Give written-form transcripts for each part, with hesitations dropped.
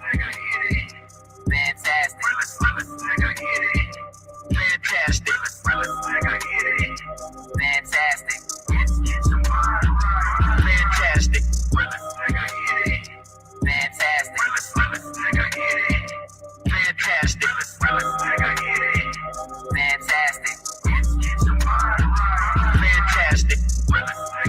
Fantastic. Fantastic. Fantastic. Fantastic. Fantastic. Fantastic. Fantastic.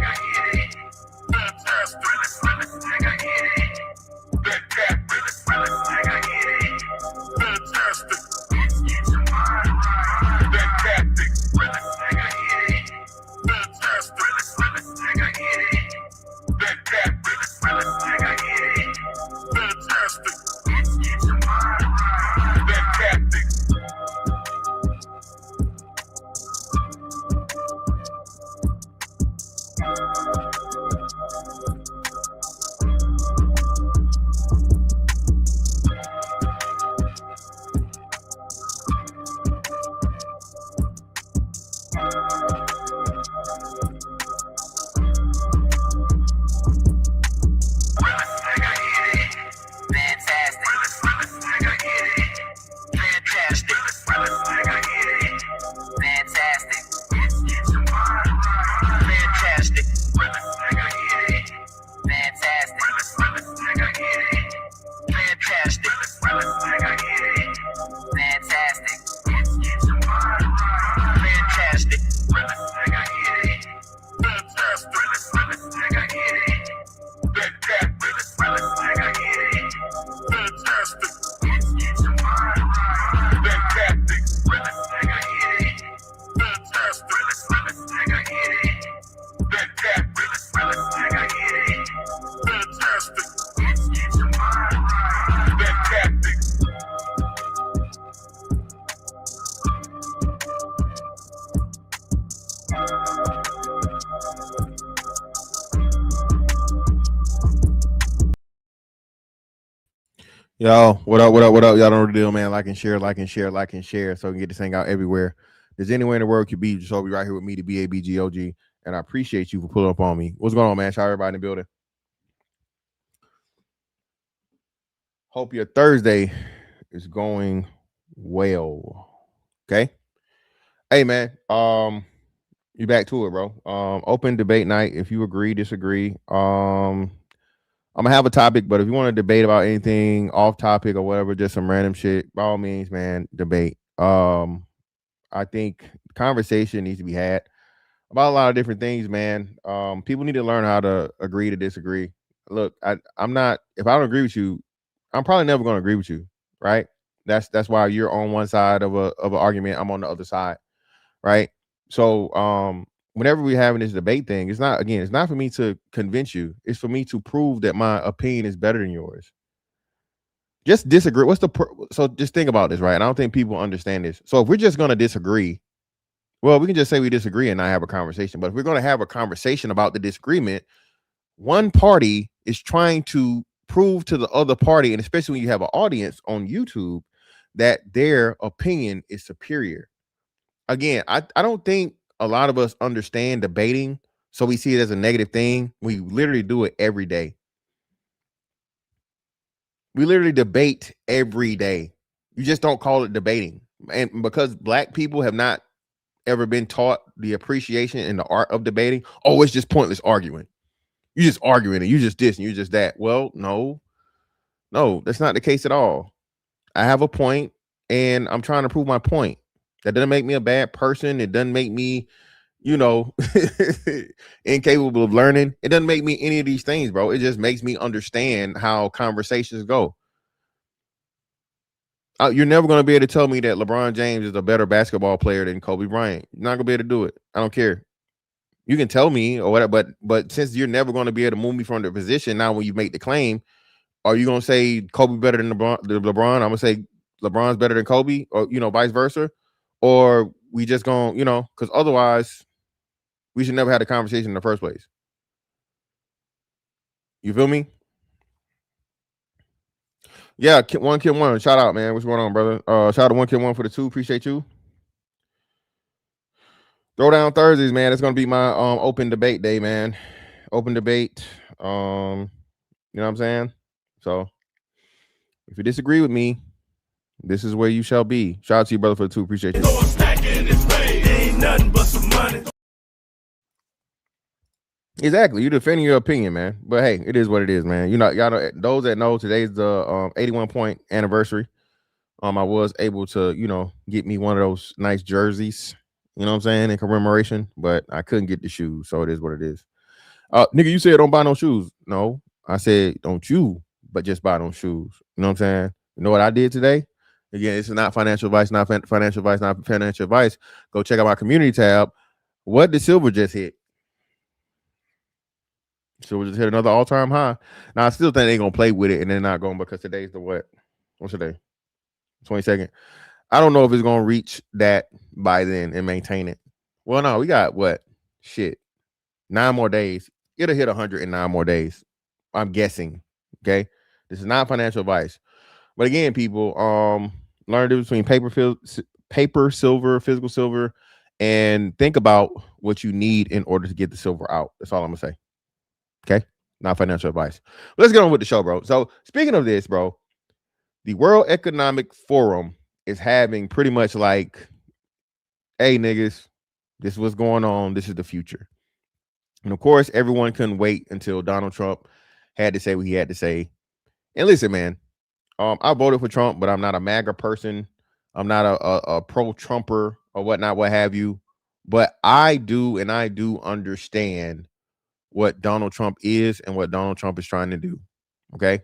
Yo, what up, what up, what up? Y'all don't know the deal, man. Like and share, like and share, like and share, so we can get this thing out everywhere. There's anywhere in the world could be, just so be right here with me, the BABGOG, and I appreciate you for pulling up on me. What's going on, man? Shout out everybody in the building. Hope your Thursday is going well. Okay. Hey, man. You back to it, bro. Open debate night. If you agree, disagree. I'm gonna have a topic, but if you want to debate about anything off topic or whatever, just some random shit, by all means, man, debate. I think conversation needs to be had about a lot of different things, man. People need to learn how to agree to disagree. Look, I'm not. If I don't agree with you, I'm probably never going to agree with you, right? That's why you're on one side of an argument. I'm on the other side, right? So whenever we're having this debate thing, it's not for me to convince you. It's for me to prove that my opinion is better than yours. Just disagree. So just think about this, right? And I don't think people understand this. So if we're just going to disagree, well, we can just say we disagree and not have a conversation. But if we're going to have a conversation about the disagreement, one party is trying to prove to the other party, and especially when you have an audience on YouTube, that their opinion is superior. Again, I don't think a lot of us understand debating, so we see it as a negative thing. We literally do it every day. We literally debate every day. You just don't call it debating. And because black people have not ever been taught the appreciation and the art of debating, oh, it's just pointless arguing. You just arguing and you just this and you just that. Well, no, that's not the case at all. I have a point and I'm trying to prove my point. That doesn't make me a bad person. It doesn't make me, incapable of learning. It doesn't make me any of these things, bro. It just makes me understand how conversations go. You're never going to be able to tell me that LeBron James is a better basketball player than Kobe Bryant. You're not going to be able to do it. I don't care. You can tell me or whatever, but since you're never going to be able to move me from the position, now when you make the claim, are you going to say Kobe better than LeBron? I'm going to say LeBron's better than Kobe, or vice versa, or we just going, because otherwise we should never have the conversation in the first place. You feel me? Yeah, one Kid One. Shout out, man. What's going on, brother? Shout out to One Kid One for the 2. Appreciate you. Throwdown Thursdays, man. It's gonna be my open debate day, man. Open debate. You know what I'm saying? So If you disagree with me, this is where you shall be. Shout out to you, brother, for the 2. Appreciate you. Ain't nothing but some money. Exactly. You're defending your opinion, man. But hey, it is what it is, man. You know, y'all know, those that know, today's the 81 point anniversary. I was able to, get me one of those nice jerseys, you know what I'm saying, in commemoration, but I couldn't get the shoes, so it is what it is. Nigga, you said don't buy no shoes. No, I said don't you, but just buy no shoes. You know what I'm saying? You know what I did today? Again, this is not financial advice, not financial advice, not financial advice. Go check out my community tab. What did silver just hit? Silver just hit another all-time high. Now, I still think they're going to play with it, and they're not going, because today's the what? What's today? 22nd. I don't know if it's going to reach that by then and maintain it. Well, no, we got what? Shit. 9 more days. It'll hit 100 in 9 more days. I'm guessing. Okay. This is not financial advice. But again, people, learn the difference between paper silver, physical silver, and think about what you need in order to get the silver out. That's all I'm going to say. Okay. Not financial advice. Let's get on with the show, bro. So speaking of this, bro, the World Economic Forum is having pretty much like, hey, niggas, this is what's going on. This is the future. And of course, everyone couldn't wait until Donald Trump had to say what he had to say. And listen, man, I voted for Trump, but I'm not a MAGA person. I'm not a pro-Trumper or whatnot, what have you. But I do understand what Donald Trump is and what Donald Trump is trying to do. Okay.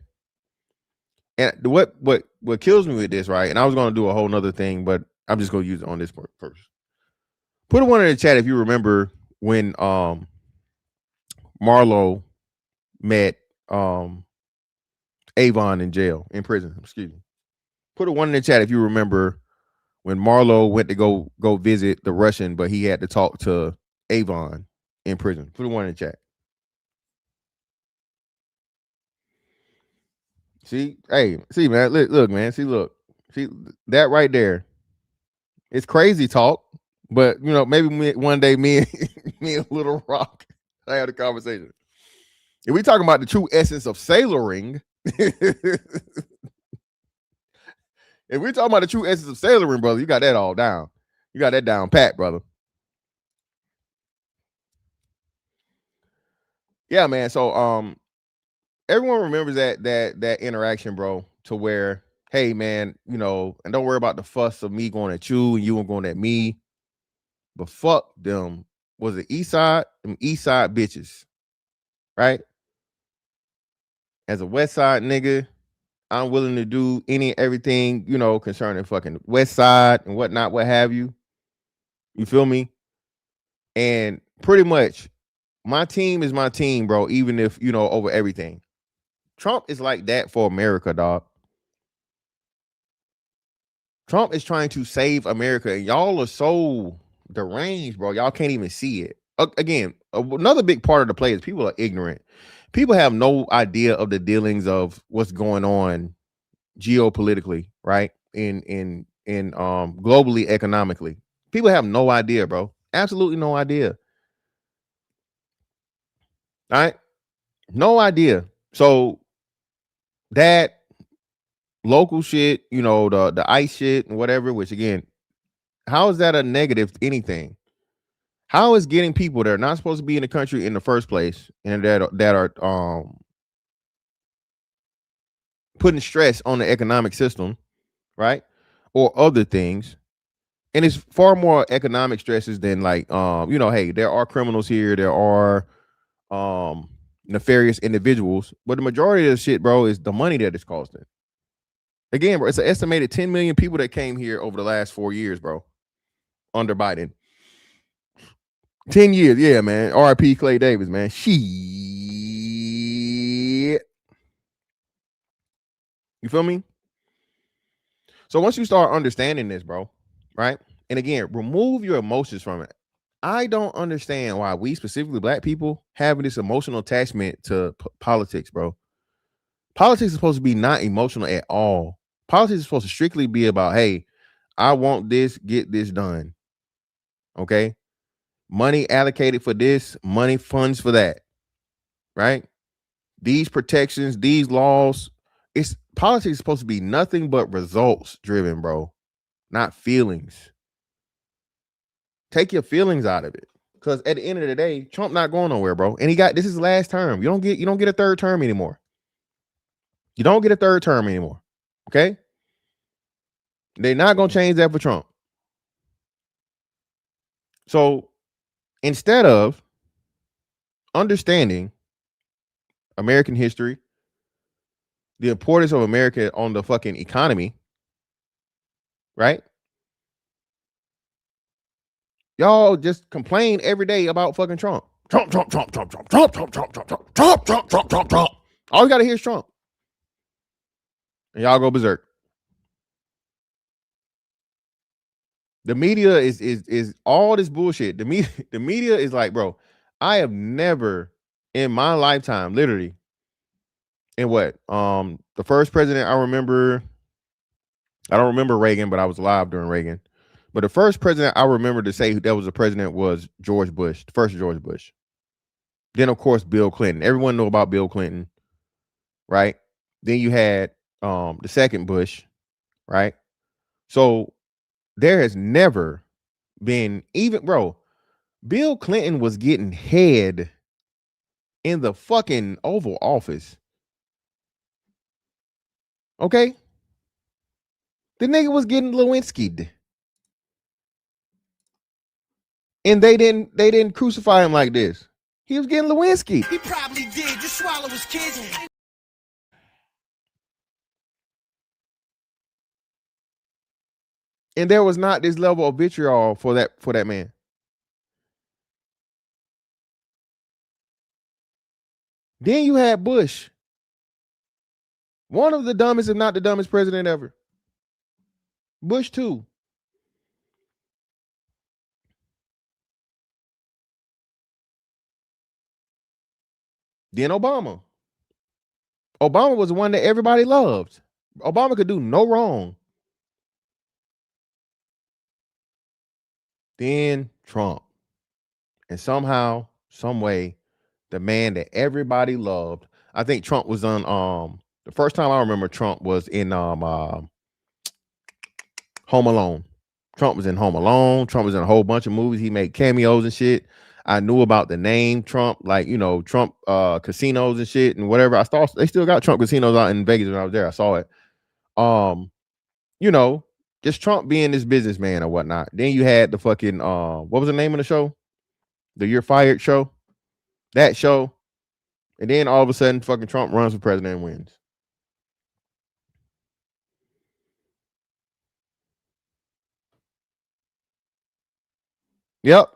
And what kills me with this, right? And I was going to do a whole nother thing, but I'm just going to use it on this part first. Put one in the chat if you remember when Marlo met Avon in prison. Excuse me. Put a one in the chat if you remember when Marlo went to go visit the Russian, but he had to talk to Avon in prison. Put a one in the chat. See, hey, see, man, look, man, see that right there. It's crazy talk, but maybe one day me and Little Rock, I had a conversation. If we talking about the true essence of sailoring, if we're talking about the true essence of sailoring, brother, you got that all down. You got that down pat, brother. Yeah, man. So everyone remembers that interaction, bro, to where, hey, man, and don't worry about the fuss of me going at you and you going at me. But fuck them. Was it East Side? Them East Side bitches. Right? As a West Side nigga, I'm willing to do everything, concerning fucking West Side and whatnot, what have you. You feel me? And pretty much my team is my team, bro, even if, over everything. Trump is like that for America, dog. Trump is trying to save America, and y'all are so deranged, bro. Y'all can't even see it. Again, another big part of the play is people are ignorant. People have no idea of the dealings of what's going on geopolitically, right? In globally, economically. People have no idea, bro. Absolutely no idea. All right? No idea. So that local shit, the ICE shit and whatever, which again, how is that a negative to anything? How is getting people that are not supposed to be in the country in the first place and that are putting stress on the economic system, right? Or other things. And it's far more economic stresses than like hey, there are criminals here, there are nefarious individuals, but the majority of the shit, bro, is the money that it's costing. Again, bro, it's an estimated 10 million people that came here over the last 4 years, bro, under Biden. 10 years, yeah, man. RIP Clay Davis, man. Shit. You feel me? So once you start understanding this, bro, right? And again, remove your emotions from it. I don't understand why we, specifically black people, have this emotional attachment to politics, bro. Politics is supposed to be not emotional at all. Politics is supposed to strictly be about, hey, I want this, get this done. Okay? Money allocated for this, money funds for that. Right? These protections, these laws it's politics is supposed to be nothing but results driven, bro, not feelings. Take your feelings out of it, because at the end of the day, Trump not going nowhere, bro. And this is his last term. You don't get a third term anymore. You don't get a third term anymore. Okay, they're not gonna change that for Trump. So instead of understanding American history, the importance of America on the fucking economy, right? Y'all just complain every day about fucking Trump. Trump. All you gotta hear is Trump. And y'all go berserk. The media is all this bullshit. The media is like, bro, I have never in my lifetime, literally, in what? The first president I remember, I don't remember Reagan, but I was alive during Reagan. But the first president I remember to say that was a president was George Bush, the first George Bush. Then, of course, Bill Clinton. Everyone knew about Bill Clinton, right? Then you had the second Bush, right? So there has never been, even, bro, Bill Clinton was getting head in the fucking Oval Office. Okay? The nigga was getting Lewinsky'd. And they didn't crucify him like this. He was getting Lewinsky. He probably did. Just swallow his kids. And there was not this level of vitriol for that man. Then you had Bush. One of the dumbest, if not the dumbest president ever. Bush too. Then Obama. Obama was the one that everybody loved. Obama could do no wrong. Then Trump. And somehow, some way, the man that everybody loved. I think Trump was on the first time I remember Trump was in Home Alone. Trump was in Home Alone. Trump was in a whole bunch of movies. He made cameos and shit. I knew about the name Trump, like, you know, Trump casinos and shit and whatever. I thought they still got Trump casinos out in Vegas when I was there. I saw it. You know, just Trump being this businessman or whatnot. Then you had the fucking what was the name of the show? The You're Fired show. That show. And then all of a sudden, fucking Trump runs for president and wins. Yep.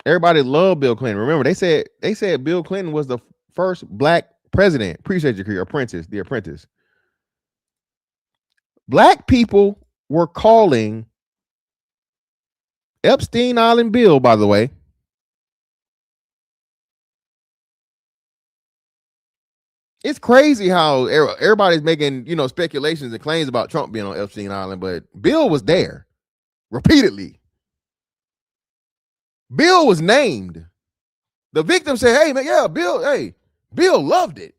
Everybody loved Bill Clinton. Remember, they said Bill Clinton was the first black president. Appreciate your career. The Apprentice. Black people were calling Epstein Island Bill, by the way. It's crazy how everybody's making, you know, speculations and claims about Trump being on Epstein Island, but Bill was there repeatedly. Bill was named. The victim said, hey, man, yeah, Bill loved it.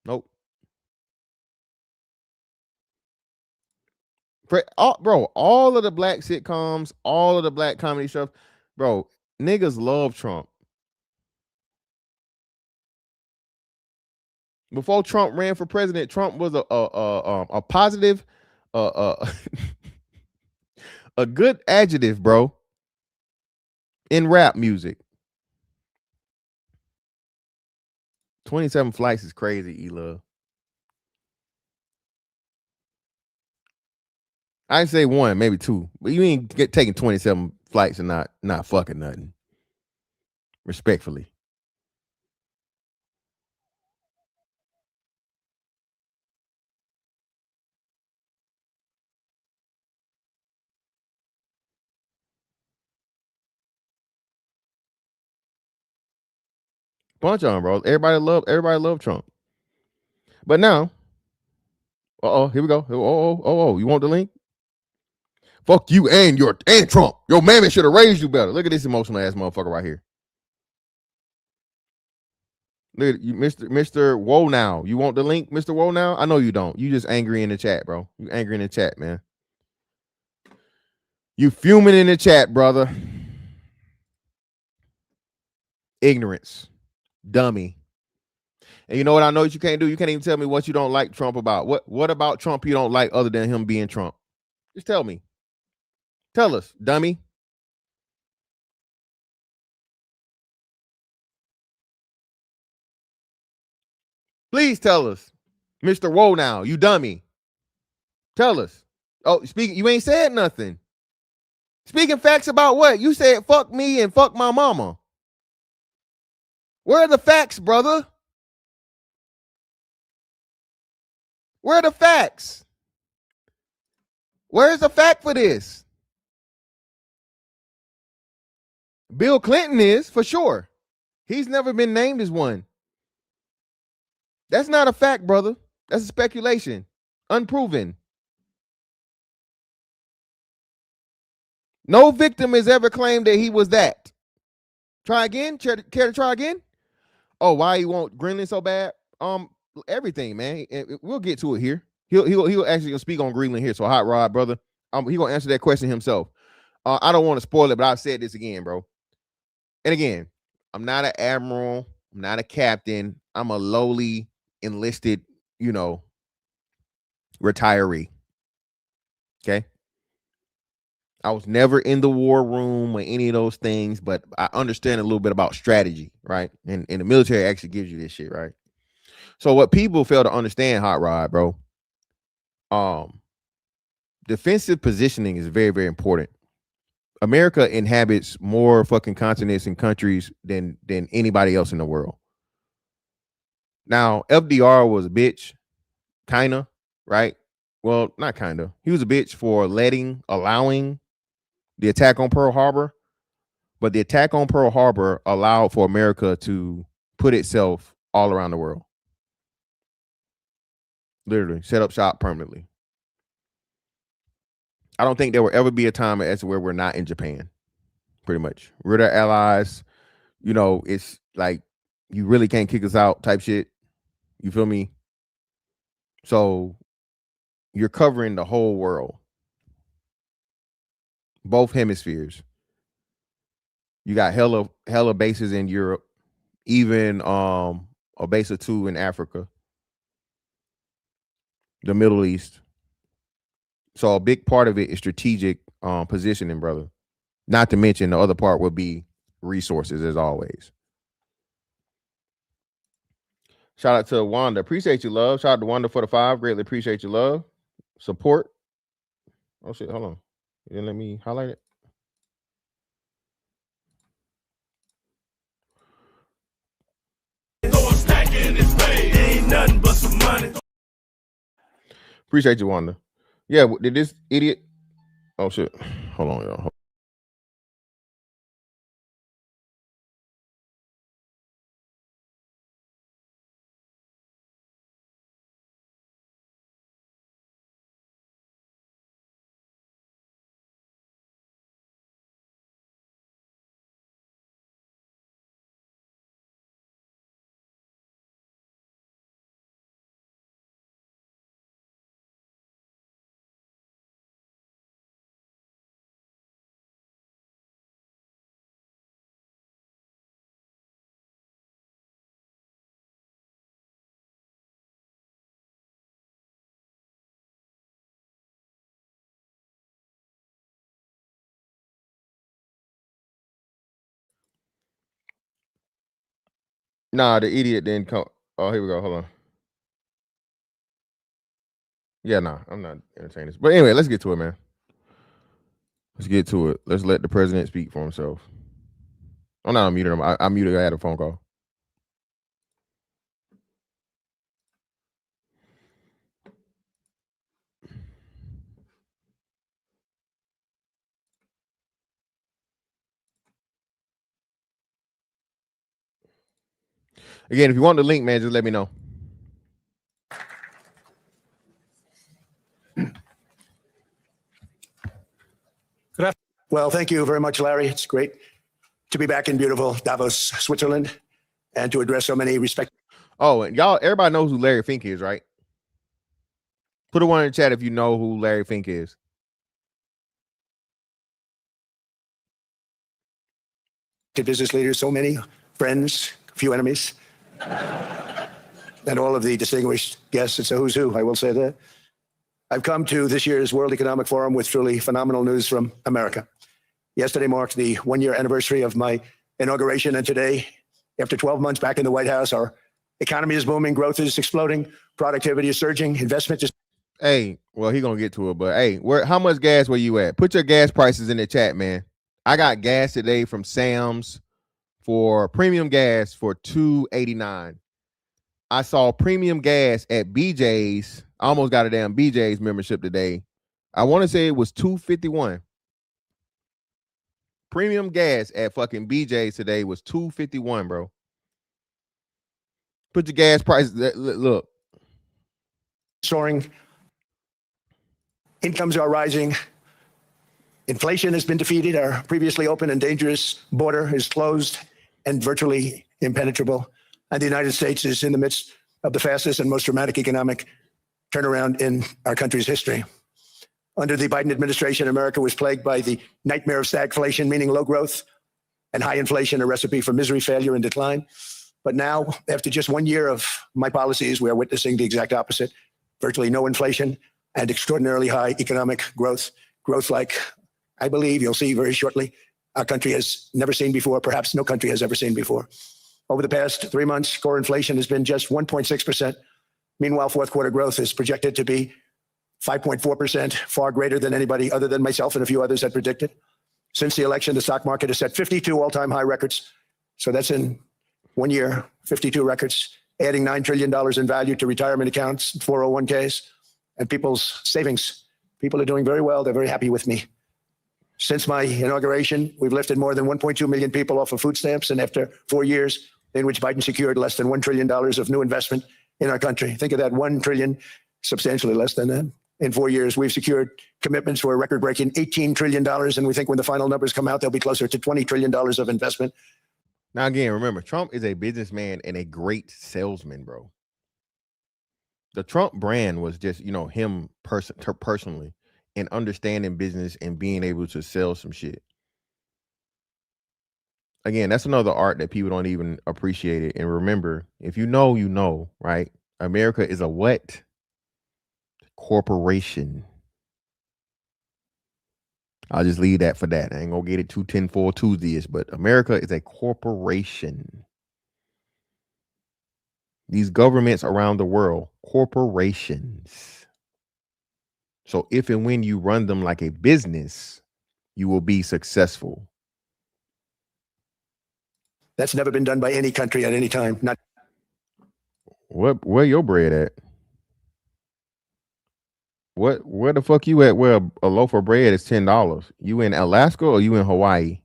Nope. Bro, all of the black sitcoms, all of the black comedy stuff, bro, niggas love Trump. Before Trump ran for president, Trump was a positive, a good adjective, bro, in rap music. 27 flights is crazy, E-Love. I'd say one, maybe two, but you ain't taking 27 flights and not fucking nothing. Respectfully. Bunch of them, bro. Everybody love Trump. But now, here we go. You want the link? Fuck you and Trump. Your mammy should have raised you better. Look at this emotional ass motherfucker right here. Look, you, Mr. Whoa now. You want the link, Mr. Whoa now? I know you don't. You just angry in the chat, bro. You angry in the chat, man. You fuming in the chat, brother. Ignorance. Dummy. And you know what I know that you can't do? You can't even tell me what you don't like Trump about. What about Trump you don't like other than him being Trump? Just tell me. Tell us, dummy. Please tell us. Mr. Whoa now, you dummy. Tell us. Oh, speaking, you ain't said nothing. Speaking facts about what? You said fuck me and fuck my mama. Where are the facts, brother? Where are the facts? Where's the fact for this? Bill Clinton is, for sure. He's never been named as one. That's not a fact, brother. That's a speculation. Unproven. No victim has ever claimed that he was that. Try again? Care to try again? Oh, why you want Greenland so bad? Everything, man. We'll get to it here. He'll actually speak on Greenland here. So Hot Rod, brother. He gonna answer that question himself. I don't want to spoil it, but I've said this again, bro. And again, I'm not an admiral. I'm not a captain. I'm a lowly enlisted, retiree. Okay. I was never in the war room or any of those things, but I understand a little bit about strategy, right? And the military actually gives you this shit, right? So what people fail to understand, Hot Rod, bro, defensive positioning is very, very important. America inhabits more fucking continents and countries than anybody else in the world. Now, FDR was a bitch, kinda, right? Well, not kinda. He was a bitch for allowing the attack on Pearl Harbor, but the attack on Pearl Harbor allowed for America to put itself all around the world. Literally, set up shop permanently. I don't think there will ever be a time as where we're not in Japan. Pretty much. We're their allies. It's like you really can't kick us out type shit. You feel me? So you're covering the whole world. Both hemispheres. You got hella bases in Europe, even a base or two in Africa, the Middle East. So a big part of it is strategic positioning, brother. Not to mention the other part will be resources, as always. Shout out to Wanda. Appreciate you, love. Shout out to Wanda for the 5. Greatly appreciate your love. Support. Oh shit, hold on. You didn't let me highlight it. Ain't nothing but some money. Appreciate you, Wanda. Yeah, did this idiot? Oh shit. Hold on, y'all. Nah, the idiot didn't come. Oh, here we go. Hold on. Yeah, nah, I'm not entertaining this. But anyway, let's get to it, man. Let's get to it. Let's let the president speak for himself. I'm not unmuted him. I muted. I had a phone call. Again, if you want the link, man, just let me know. Well, thank you very much, Larry. It's great to be back in beautiful Davos, Switzerland. and to address so many respected. Oh, and y'all, everybody knows who Larry Fink is, right? Put a one in the chat if you know who Larry Fink is. Business leaders, so many friends, few enemies, and all of the distinguished guests. It's a who's who, I will say that. I've come to this year's World Economic Forum with truly phenomenal news from America. Yesterday marked the one-year anniversary of my inauguration, and today, after 12 months back in the White House, our economy is booming, growth is exploding, productivity is surging, investment is... Hey, well, he gonna get to it, but hey, how much gas were you at? Put your gas prices in the chat, man. I got gas today from Sam's for premium gas for $2.89. I saw premium gas at BJ's. I almost got a damn BJ's membership today. I want to say it was $2.51. Premium gas at fucking BJ's today was $2.51, bro. Put your gas prices. Look. Soaring. Incomes are rising. Inflation has been defeated. Our previously open and dangerous border is closed and virtually impenetrable. And the United States is in the midst of the fastest and most dramatic economic turnaround in our country's history. Under the Biden administration, America was plagued by the nightmare of stagflation, meaning low growth and high inflation, a recipe for misery, failure, and decline. But now, after just 1 year of my policies, we are witnessing the exact opposite. Virtually no inflation and extraordinarily high economic growth. Growth like I believe you'll see very shortly our country has never seen before, perhaps no country has ever seen before. Over the past 3 months, core inflation has been just 1.6%. Meanwhile, fourth quarter growth is projected to be 5.4%, far greater than anybody other than myself and a few others had predicted. Since the election, the stock market has set 52 all-time high records. So that's in 1 year, 52 records, adding $9 trillion in value to retirement accounts, 401ks, and people's savings. People are doing very well. They're very happy with me. Since my inauguration, we've lifted more than 1.2 million people off of food stamps. And after 4 years in which Biden secured less than $1 trillion of new investment in our country, think of that, 1 trillion, substantially less than that. In 4 years, we've secured commitments for a record-breaking $18 trillion. And we think when the final numbers come out, they'll be closer to $20 trillion of investment. Now, again, remember, Trump is a businessman and a great salesman, bro. The Trump brand was just, him personally and understanding business and being able to sell some shit. Again, that's another art that people don't even appreciate it. And remember, if you know, right? America is a what? Corporation. I'll just leave that for that. I ain't gonna get it too 10-4 Tuesday-ish, but America is a corporation. These governments around the world, corporations. So if and when you run them like a business, you will be successful. That's never been done by any country at any time. Not where your bread at? Where the fuck you at? Where a loaf of bread is $10? You in Alaska or you in Hawaii?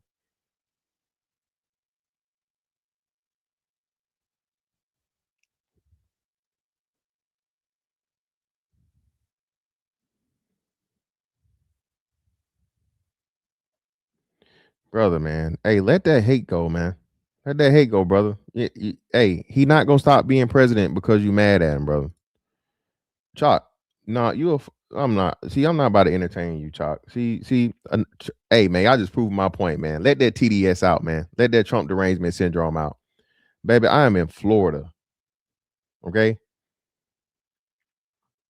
Brother, man. Hey, let that hate go, man. Let that hate go, brother. Hey, he not gonna stop being president because you mad at him, brother. Chalk, no, I'm not. See, I'm not about to entertain you, Chalk. See, hey, man, I just proved my point, man. Let that TDS out, man. Let that Trump derangement syndrome out, baby. I am in Florida. Okay.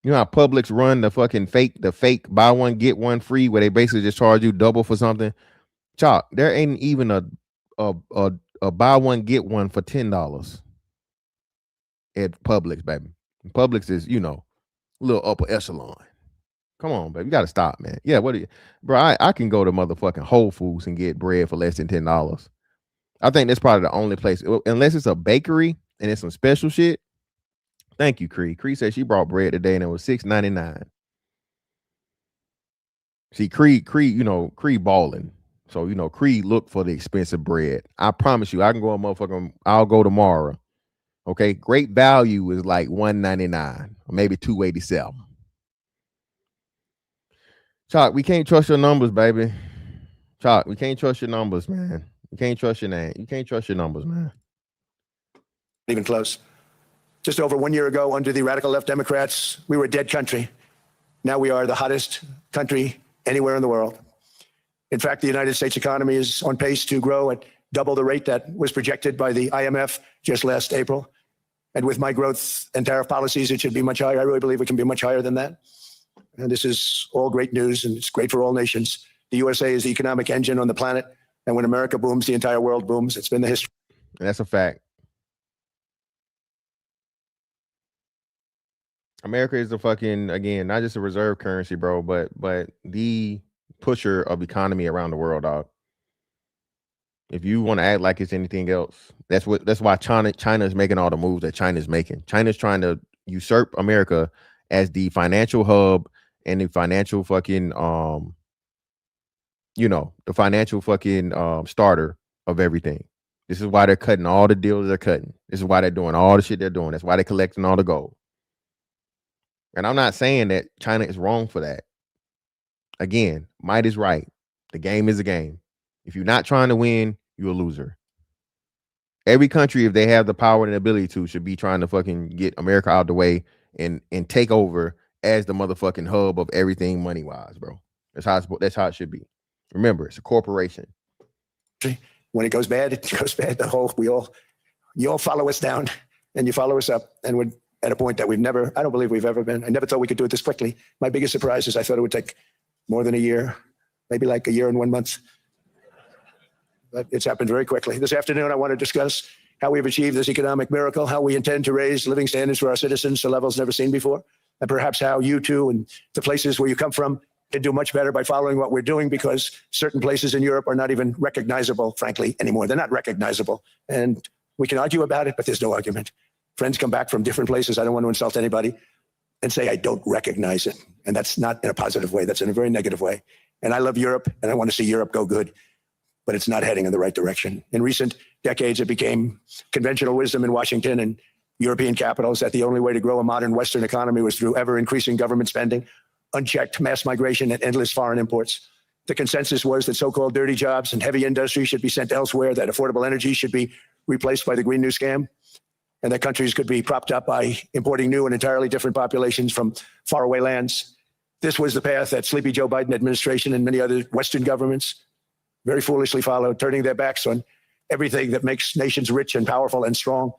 You know how Publix run the fake buy one get one free, where they basically just charge you double for something. Chalk, there ain't even a buy one get one for $10 at Publix, baby. Publix is, a little upper echelon. Come on, baby. You gotta stop, man. Yeah, bro? I can go to motherfucking Whole Foods and get bread for less than $10. I think that's probably the only place, unless it's a bakery and it's some special shit. Thank you, Cree. Cree said she brought bread today and it was $6.99. See, Cree, Cree balling. So, Cree look for the expensive bread. I promise you, I can go I'll go tomorrow. Okay. Great value is like $1.99 or maybe $2.87. Chalk, we can't trust your numbers, baby. Chalk, we can't trust your numbers, man. You can't trust your name. You can't trust your numbers, man. even close. Just over 1 year ago, under the radical left Democrats, we were a dead country. Now we are the hottest country anywhere in the world. In fact, the United States economy is on pace to grow at double the rate that was projected by the IMF just last April. And with my growth and tariff policies, it should be much higher. I really believe it can be much higher than that. And this is all great news, and it's great for all nations. The USA is the economic engine on the planet. And when America booms, the entire world booms. It's been the history. And that's a fact. America is the fucking, again, not just a reserve currency, bro, but the pusher of economy around the world, dog. If you want to act like it's anything else, that's why China is making all the moves that China is making. China's trying to usurp America as the financial hub and the financial fucking the financial fucking starter of everything. This is why they're cutting all the deals they're cutting. This is why they're doing all the shit they're doing. That's why they're collecting all the gold. And I'm not saying that China is wrong for that. Again, might is right. The game is a game. If you're not trying to win, you're a loser. Every country, if they have the power and the ability to, should be trying to fucking get America out of the way and take over as the motherfucking hub of everything money-wise, bro. That's how it should be. Remember, it's a corporation. When it goes bad, it goes bad. You all follow us down and you follow us up. And we're at a point that I don't believe we've ever been. I never thought we could do it this quickly. My biggest surprise is I thought it would take more than a year, maybe like a year and 1 month. But it's happened very quickly. This afternoon, I want to discuss how we've achieved this economic miracle, how we intend to raise living standards for our citizens to levels never seen before, and perhaps how you too and the places where you come from can do much better by following what we're doing, because certain places in Europe are not even recognizable, frankly, anymore. They're not recognizable. And we can argue about it, but there's no argument. Friends come back from different places. I don't want to insult anybody and say I don't recognize it. And that's not in a positive way. That's in a very negative way. And I love Europe, and I want to see Europe go good, but it's not heading in the right direction. In recent decades, it became conventional wisdom in Washington and European capitals that the only way to grow a modern Western economy was through ever-increasing government spending, unchecked mass migration, and endless foreign imports. The consensus was that so-called dirty jobs and heavy industry should be sent elsewhere, that affordable energy should be replaced by the Green New Scam, and that countries could be propped up by importing new and entirely different populations from faraway lands. This was the path that sleepy Joe Biden administration and many other Western governments very foolishly followed, turning their backs on everything that makes nations rich and powerful and strong.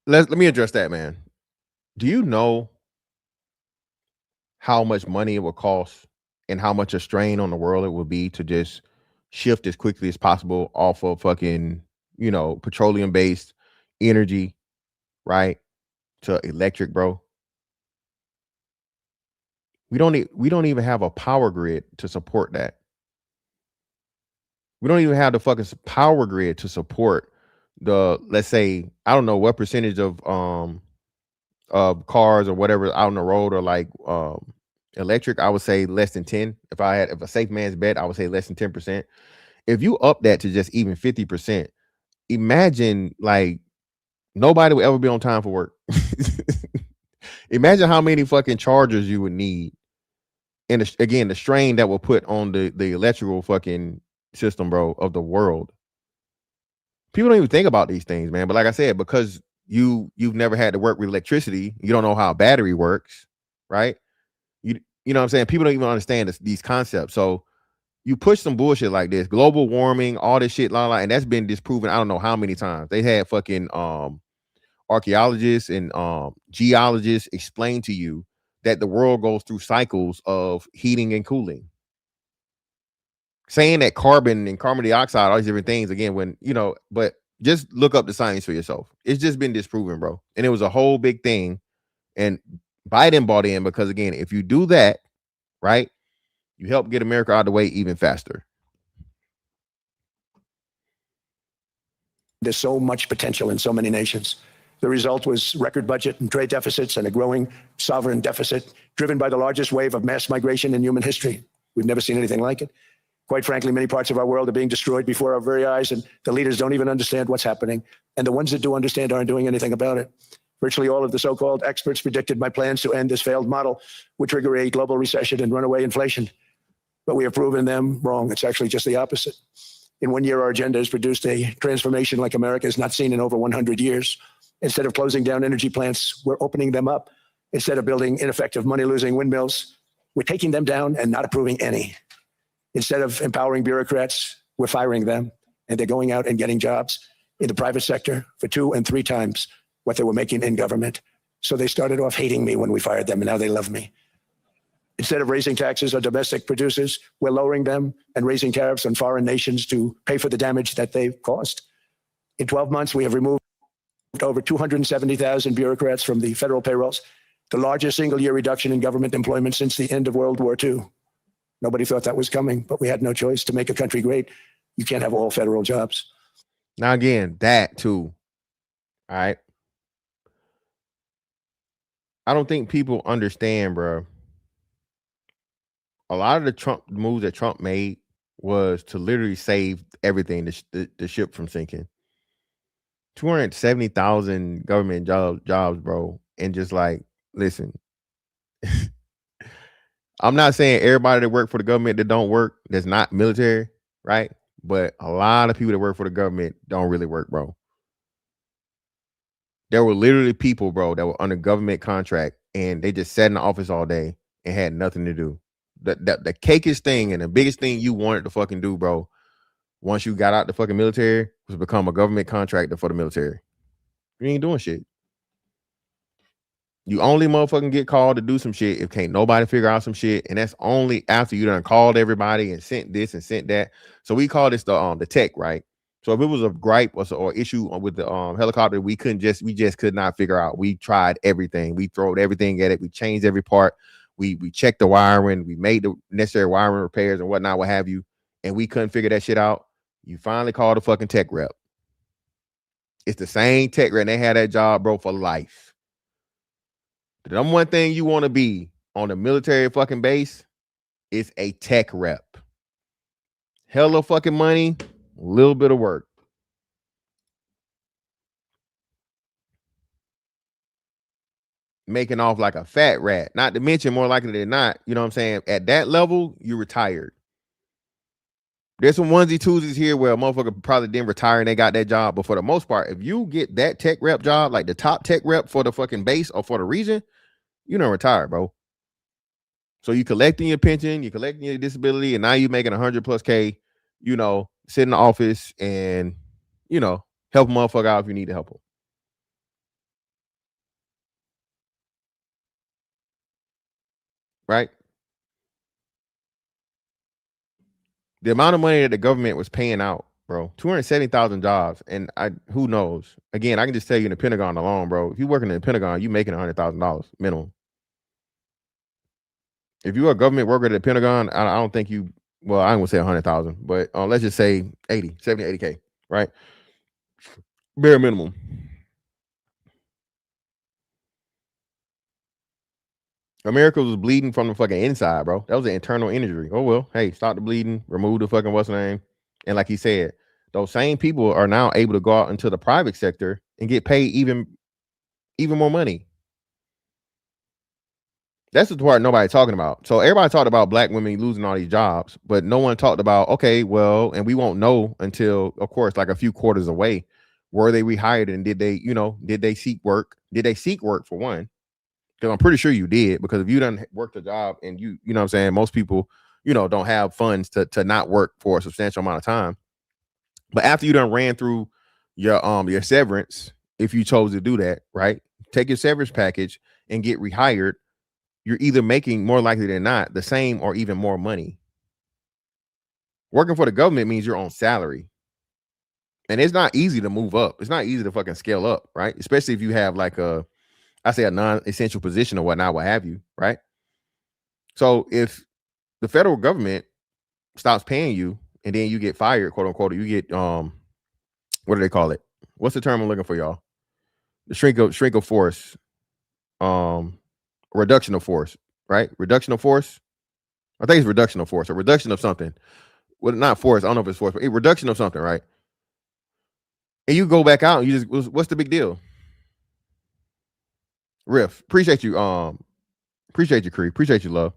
Let me address that, man. Do you know how much money it will cost and how much a strain on the world it will be to just shift as quickly as possible off of fucking, petroleum-based energy, right, to electric, bro? We don't even have a power grid to support that. We don't even have the fucking power grid to support let's say, I don't know what percentage of cars or whatever out on the road are like electric. I would say less than 10. If a safe man's bet, I would say less than 10%. If you up that to just even 50%, imagine like nobody will ever be on time for work. Imagine how many fucking chargers you would need. And again, the strain that will put on the electrical fucking system, bro, of the world. People don't even think about these things, man. But like I said, because you've never had to work with electricity, you don't know how a battery works, right? You know what I'm saying? People don't even understand these concepts. So you push some bullshit like this, global warming, all this shit, and that's been disproven I don't know how many times. They had fucking archaeologists and geologists explain to you that the world goes through cycles of heating and cooling. Saying that carbon and carbon dioxide, all these different things, again, but just look up the science for yourself. It's just been disproven, bro. And it was a whole big thing. And Biden bought in because, again, if you do that, right, you help get America out of the way even faster. There's so much potential in so many nations. The result was record budget and trade deficits and a growing sovereign deficit driven by the largest wave of mass migration in human history. We've never seen anything like it. Quite frankly, many parts of our world are being destroyed before our very eyes, and the leaders don't even understand what's happening. And the ones that do understand aren't doing anything about it. Virtually all of the so-called experts predicted my plans to end this failed model would trigger a global recession and runaway inflation. But we have proven them wrong. It's actually just the opposite. In 1 year, our agenda has produced a transformation like America has not seen in over 100 years. Instead of closing down energy plants, we're opening them up. Instead of building ineffective, money-losing windmills, we're taking them down and not approving any. Instead of empowering bureaucrats, we're firing them, and they're going out and getting jobs in the private sector for 2 and 3 times what they were making in government. So they started off hating me when we fired them, and now they love me. Instead of raising taxes on domestic producers, we're lowering them and raising tariffs on foreign nations to pay for the damage that they've caused. In 12 months, we have removed over 270,000 bureaucrats from the federal payrolls, the largest single-year reduction in government employment since the end of World War II. Nobody thought that was coming, but we had no choice. To make a country great, you can't have all federal jobs. Now, again, that too. All right. I don't think people understand, bro. A lot of the Trump moves that Trump made was to literally save everything, the ship from sinking. 270,000 government jobs, bro. And just like, listen, I'm not saying everybody that work for the government that don't work, that's not military, right? But a lot of people that work for the government don't really work, bro. There were literally people, bro, that were under government contract and they just sat in the office all day and had nothing to do. The cakest thing and the biggest thing you wanted to fucking do, bro, once you got out the fucking military, was become a government contractor for the military. You ain't doing shit. You only motherfucking get called to do some shit if can't nobody figure out some shit, and that's only after you done called everybody and sent this and sent that. So we call this the tech, right? So if it was a gripe or issue with the helicopter, we just could not figure out. We tried everything. We throwed everything at it. We changed every part. We checked the wiring. We made the necessary wiring repairs and whatnot, what have you, and we couldn't figure that shit out. You finally called a fucking tech rep. It's the same tech rep. And they had that job, bro, for life. The number one thing you want to be on a military fucking base is a tech rep. Hella fucking money, a little bit of work. Making off like a fat rat. Not to mention, more likely than not, you know what I'm saying? At that level, you're retired. There's some onesie twosies here where a motherfucker probably didn't retire and they got that job. But for the most part, if you get that tech rep job, like the top tech rep for the fucking base or for the region, you don't retire, bro. So you collecting your pension, you collecting your disability, and now you making 100+ K, you know, sit in the office and, you know, help a motherfucker out if you need to help them. Right? The amount of money that the government was paying out, bro, 270,000 jobs. And who knows? Again, I can just tell you in the Pentagon alone, bro, if you're working in the Pentagon, you making $100,000 minimum. If you're a government worker at the Pentagon, I don't think you, well, I ain't gonna say 100,000, but let's just say 70-80K, right? Bare minimum. America was bleeding from the fucking inside, bro. That was an internal injury. Oh, well, hey, stop the bleeding, remove the fucking what's the name. And like he said, those same people are now able to go out into the private sector and get paid even more money. That's the part nobody talking about. So everybody talked about black women losing all these jobs, but no one talked about, okay, well, and we won't know until, of course, like a few quarters away, were they rehired and did they seek work? Did they seek work for one? Because I'm pretty sure you did, because if you done worked a job and you know what I'm saying, most people, you know, don't have funds to not work for a substantial amount of time. But after you done ran through your severance, if you chose to do that, right? Take your severance package and get rehired, you're either making, more likely than not, the same or even more money. Working for the government means you're on salary. And it's not easy to move up. It's not easy to fucking scale up, right? Especially if you have like a non-essential position or whatnot, what have you, right? So if the federal government stops paying you and then you get fired, quote unquote, you get what do they call it? What's the term I'm looking for, y'all? The shrink of force. Reduction of force, right? Reduction of force. I think it's reduction of force or reduction of something. Well, not force. I don't know if it's force, but a reduction of something, right? And you go back out and you just, what's the big deal? Riff, appreciate you. Appreciate you, Cree. Appreciate you, love.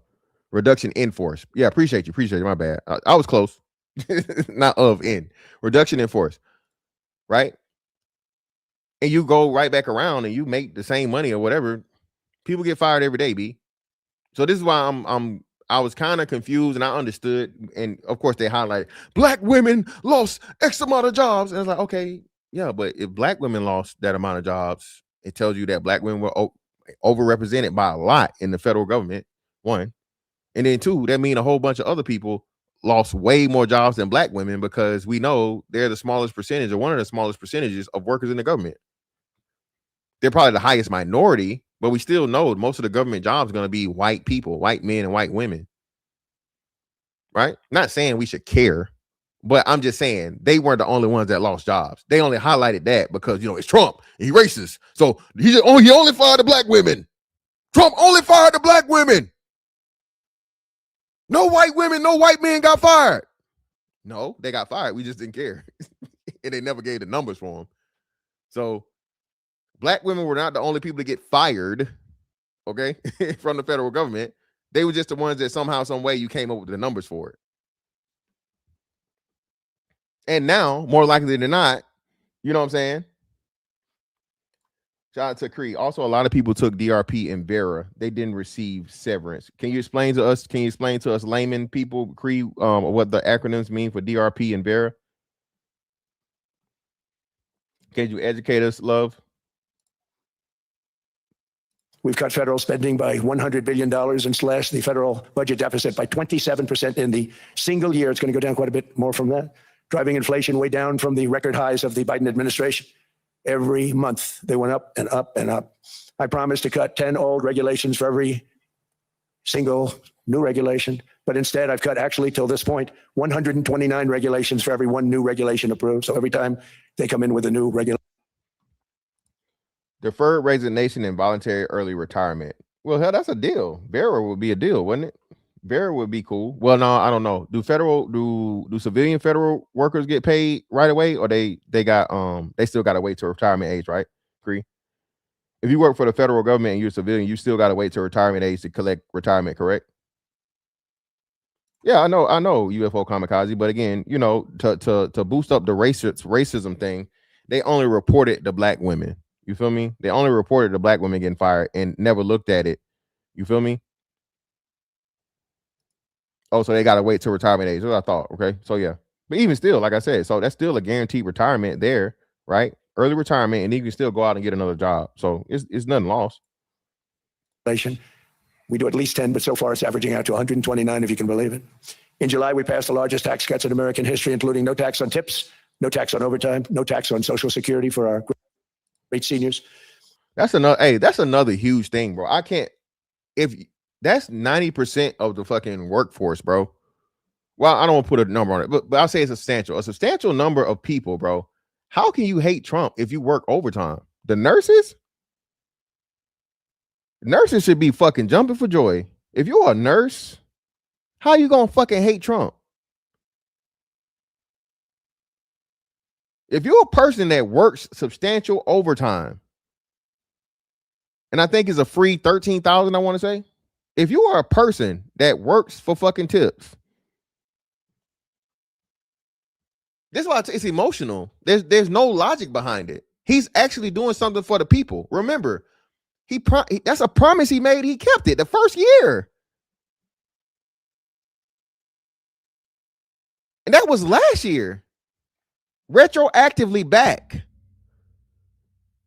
Reduction in force. Yeah, appreciate you. My bad. I was close. not of, in. Reduction in force, right? And you go right back around and you make the same money or whatever. People get fired every day, B. So this is why I was kind of confused, and I understood. And of course, they highlighted black women lost X amount of jobs. And I was like, okay, yeah, but if black women lost that amount of jobs, it tells you that black women were overrepresented by a lot in the federal government. One, and then two, that means a whole bunch of other people lost way more jobs than black women, because we know they're the smallest percentage, or one of the smallest percentages of workers in the government. They're probably the highest minority, but we still know most of the government jobs are going to be white people, white men and white women. Right? Not saying we should care, but I'm just saying they weren't the only ones that lost jobs. They only highlighted that because, you know, it's Trump and he racist. So he only fired the black women. Trump only fired the black women. No white women, no white men got fired. No, they got fired. We just didn't care. And they never gave the numbers for them. So black women were not the only people to get fired, okay, from the federal government. They were just the ones that somehow, some way you came up with the numbers for it. And now, more likely than not, you know what I'm saying? Shout out to Cree. Also, a lot of people took DRP and Vera. They didn't receive severance. Can you explain to us, layman people, Cree, what the acronyms mean for DRP and Vera? Can you educate us, love? We've cut federal spending by $100 billion and slashed the federal budget deficit by 27% in the single year. It's going to go down quite a bit more from that, driving inflation way down from the record highs of the Biden administration. Every month, they went up and up and up. I promised to cut 10 old regulations for every single new regulation, but instead I've cut, actually till this point, 129 regulations for every one new regulation approved. So every time they come in with a new regulation. Deferred resignation and voluntary early retirement. Well, hell, that's a deal. Vera would be a deal, wouldn't it? Vera would be cool. Well, no, I don't know. Do civilian federal workers get paid right away, or they still got to wait to retirement age, right? Agree. If you work for the federal government and you're a civilian, you still got to wait to retirement age to collect retirement, correct? Yeah, I know, UFO kamikaze, but again, you know, to boost up the racism thing, they only reported the black women. You feel me? They only reported the black women getting fired and never looked at it. You feel me? Oh, so they got to wait till retirement age. That's what I thought. Okay. So, yeah. But even still, like I said, so that's still a guaranteed retirement there, right? Early retirement, and you can still go out and get another job. So it's nothing lost. We do at least 10, but so far it's averaging out to 129, if you can believe it. In July, we passed the largest tax cuts in American history, including no tax on tips, no tax on overtime, no tax on Social Security for our great seniors. That's another huge thing, bro. That's 90% of the fucking workforce, bro. Well, I don't want to put a number on it, but I'll say it's a substantial number of people, bro. How can you hate Trump if you work overtime? The nurses should be fucking jumping for joy. If you're a nurse, how you gonna fucking hate Trump? If you're a person that works substantial overtime, and I think it's a free 13,000, I want to say. If you are a person that works for fucking tips, this is why it's emotional. There's no logic behind it. He's actually doing something for the people. Remember, that's a promise he made. He kept it the first year. And that was last year. Retroactively back.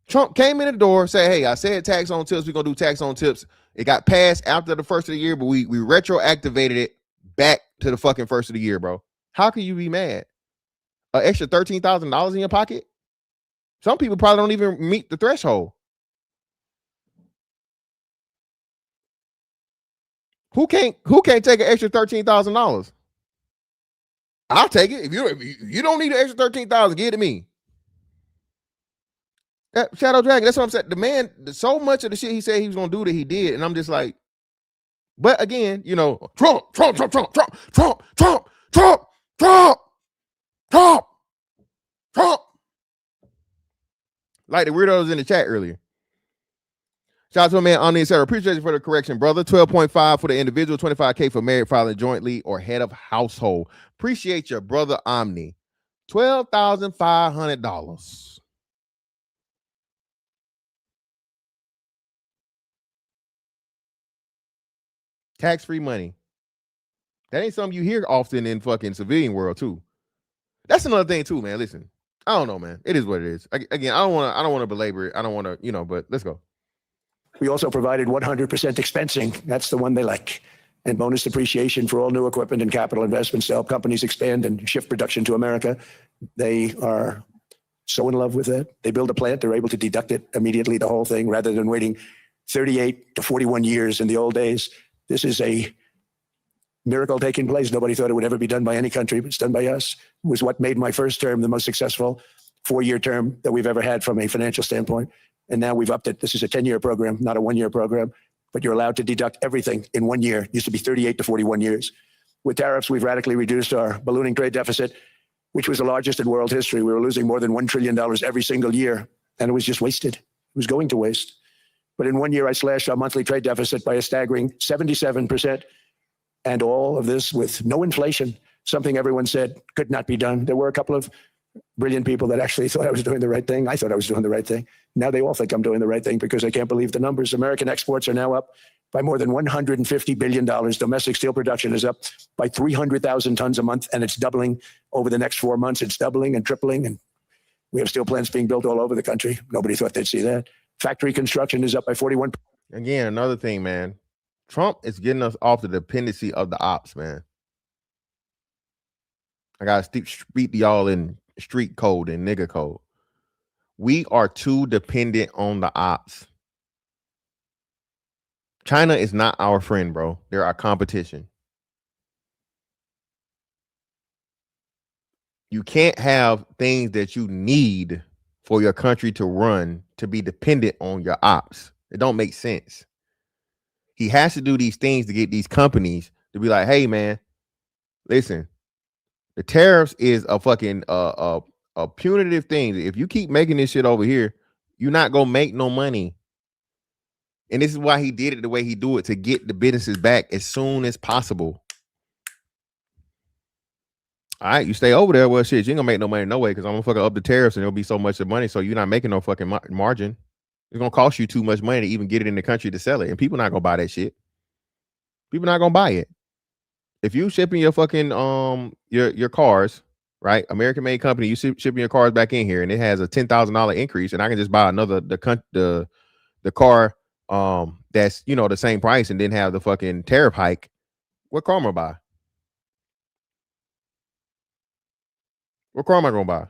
Trump came in the door, said, hey, I said tax on tips. We're going to do tax on tips. It got passed after the first of the year, but we retroactivated it back to the fucking first of the year, bro. How can you be mad? An extra $13,000 in your pocket? Some people probably don't even meet the threshold. Who can't take an extra $13,000? I'll take it. If you don't need an extra $13,000, give it to me. That Shadow Dragon, that's what I'm saying. The man, so much of the shit he said he was gonna do that he did, and I'm just like, but again, you know, Trump. Like the weirdos in the chat earlier. Shout out to my man Omni Sarah. Appreciate you for the correction, brother. 12.5 for the individual, 25K for married, filing jointly, or head of household. Appreciate your brother Omni. $12,500. Tax-free money. That ain't something you hear often in fucking civilian world too. That's another thing too, man. Listen, I don't know, man. It is what it is. Again, I don't want to belabor it. I don't want to, but let's go. We also provided 100% expensing. That's the one they like. And bonus depreciation for all new equipment and capital investments to help companies expand and shift production to America. They are so in love with it. They build a plant, they're able to deduct it immediately, the whole thing, rather than waiting 38 to 41 years in the old days. This is a miracle taking place. Nobody thought it would ever be done by any country, but it's done by us. It was what made my first term the most successful 4-year term that we've ever had from a financial standpoint. And now we've upped it. This is a 10-year program, not a 1-year program, but you're allowed to deduct everything in 1 year. It used to be 38 to 41 years. With tariffs, we've radically reduced our ballooning trade deficit, which was the largest in world history. We were losing more than $1 trillion every single year, and it was just wasted. It was going to waste. But in 1 year, I slashed our monthly trade deficit by a staggering 77%. And all of this with no inflation, something everyone said could not be done. There were a couple of brilliant people that actually thought I was doing the right thing. I thought I was doing the right thing. Now they all think I'm doing the right thing because I can't believe the numbers. American exports are now up by more than $150 billion. Domestic steel production is up by 300,000 tons a month, and it's doubling over the next 4 months. It's doubling and tripling, and we have steel plants being built all over the country. Nobody thought they'd see that. Factory construction is up by 41%. Again, another thing, man. Trump is getting us off the dependency of the ops, man. I gotta speak to y'all in street code and nigga code. We are too dependent on the ops. China is not our friend, bro. They're our competition. You can't have things that you need for your country to run to be dependent on your ops. It don't make sense. He has to do these things to get these companies to be like, hey, man, listen, the tariffs is a fucking a punitive thing. If you keep making this shit over here, you're not going to make no money. And this is why he did it the way he do it, to get the businesses back as soon as possible. All right, you stay over there. Well, shit, you ain't going to make no money no way because I'm going to fucking up the tariffs and it'll be so much of money. So you're not making no fucking margin. It's gonna cost you too much money to even get it in the country to sell it, and people not gonna buy that shit. People not gonna buy it. If you shipping your fucking your cars, right? American made company, you shipping your cars back in here, and it has a $10,000 increase, and I can just buy another the car that's the same price and then have the fucking tariff hike. What car am I buy? What car am I gonna buy?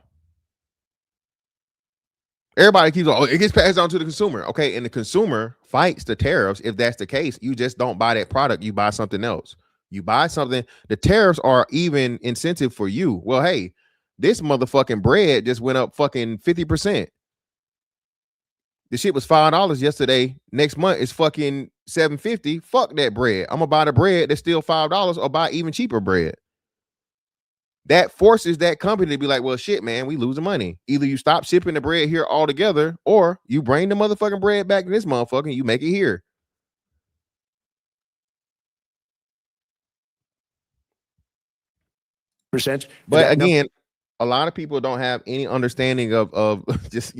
Everybody keeps on, it gets passed on to the consumer. Okay, and the consumer fights the tariffs. If that's the case, you just don't buy that product. You buy something else. You buy something. The tariffs are even incentive for you. Well, hey, this motherfucking bread just went up fucking 50%. The shit was $5 yesterday. Next month it's fucking $7.50. Fuck that bread. I'm gonna buy the bread that's still $5 or buy even cheaper bread. That forces that company to be like, well, shit, man, we losing money. Either you stop shipping the bread here altogether, or you bring the motherfucking bread back to this motherfucker and you make it here. But again, a lot of people don't have any understanding of just,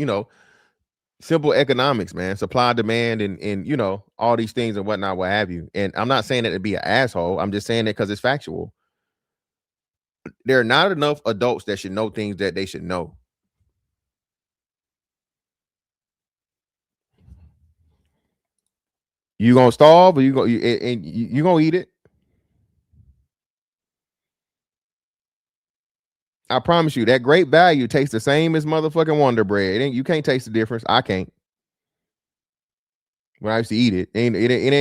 simple economics, man. Supply, demand, and all these things and whatnot, what have you. And I'm not saying that to be an asshole. I'm just saying that because it's factual. There are not enough adults that should know things that they should know. You gonna starve, or you gonna eat it? I promise you, that great value tastes the same as motherfucking Wonder Bread. You can't taste the difference. I can't. When I used to eat it, it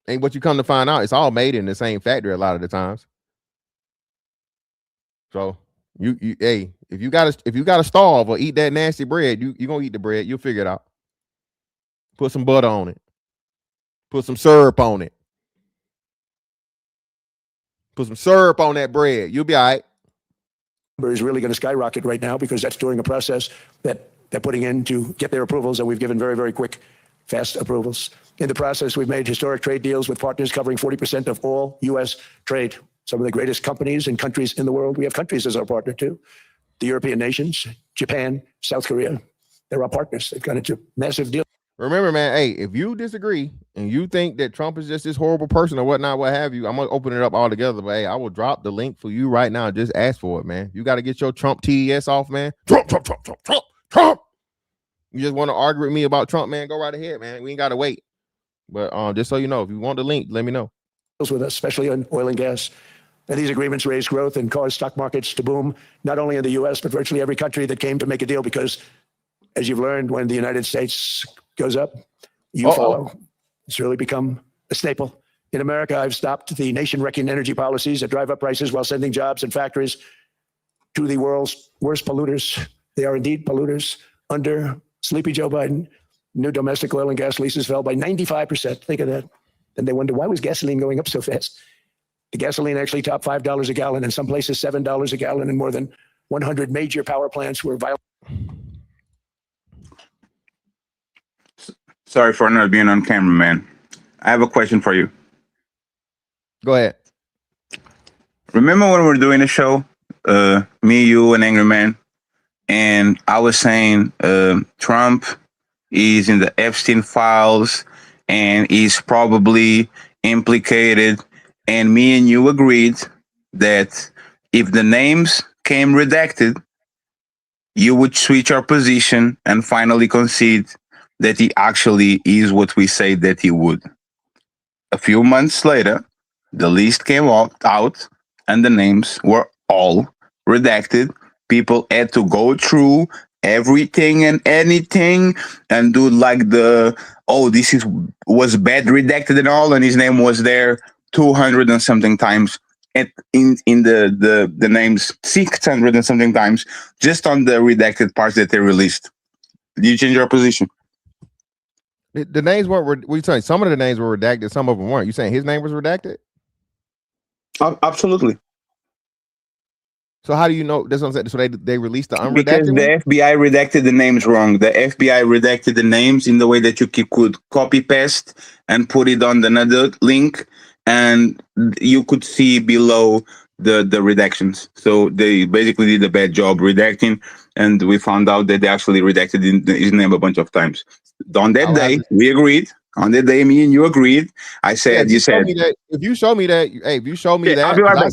ain't what you come to find out. It's all made in the same factory a lot of the times. So hey, if you gotta starve or eat that nasty bread, you gonna eat the bread. You'll figure it out. Put some butter on it. Put some syrup on it. Put some syrup on that bread. You'll be all right. Is really going to skyrocket right now because that's during a process that they're putting in to get their approvals, and we've given very, very quick, fast approvals. In the process, we've made historic trade deals with partners covering 40% of all U.S. trade. some of the greatest companies and countries in the world. We have countries as our partner too. The European nations, Japan, South Korea, they're our partners. They've gone into massive deals. Remember, man, hey, if you disagree and you think that Trump is just this horrible person or whatnot, what have you, I'm going to open it up all together. But, hey, I will drop the link for you right now. Just ask for it, man. You got to get your Trump TDS off, man. Trump. You just want to argue with me about Trump, man, go right ahead, man. We ain't got to wait. But just so you know, if you want the link, let me know. With us, especially on oil and gas. And these agreements raise growth and cause stock markets to boom, not only in the U.S., but virtually every country that came to make a deal. Because, as you've learned, when the United States goes up, you follow. It's really become a staple. In America, I've stopped the nation-wrecking energy policies that drive up prices while sending jobs and factories to the world's worst polluters. They are indeed polluters. Under sleepy Joe Biden, new domestic oil and gas leases fell by 95%. Think of that. And they wonder, why was gasoline going up so fast? The gasoline actually topped $5 a gallon, in some places $7 a gallon, and more than 100 major power plants were violated. Sorry for not being on camera, man. I have a question for you. Go ahead. Remember when we were doing the show, me, you, and Angry Man, and I was saying Trump is in the Epstein files and is probably implicated, and me and you agreed that if the names came redacted, you would switch our position and finally concede that he actually is what we say that he would. A few months later, the list came out and the names were all redacted. People had to go through everything and anything and do like was bad redacted and all, and his name was there 200 and something times in the names 600 and something times just on the redacted parts that they released. Did you change your position? The names weren't. What are you saying? Some of the names were redacted. Some of them weren't. You saying his name was redacted? Absolutely. So how do you know? That's what I'm saying. So they released the unredacted because the one? FBI redacted the names wrong. The FBI redacted the names in the way that you could copy paste and put it on another link, and you could see below the redactions. So they basically did a bad job redacting, and we found out that they actually redacted his name a bunch of times. On that day, we agreed. On that day, me and you agreed. I said, you said, if you show me that, hey, if you show me that, I'll be right back.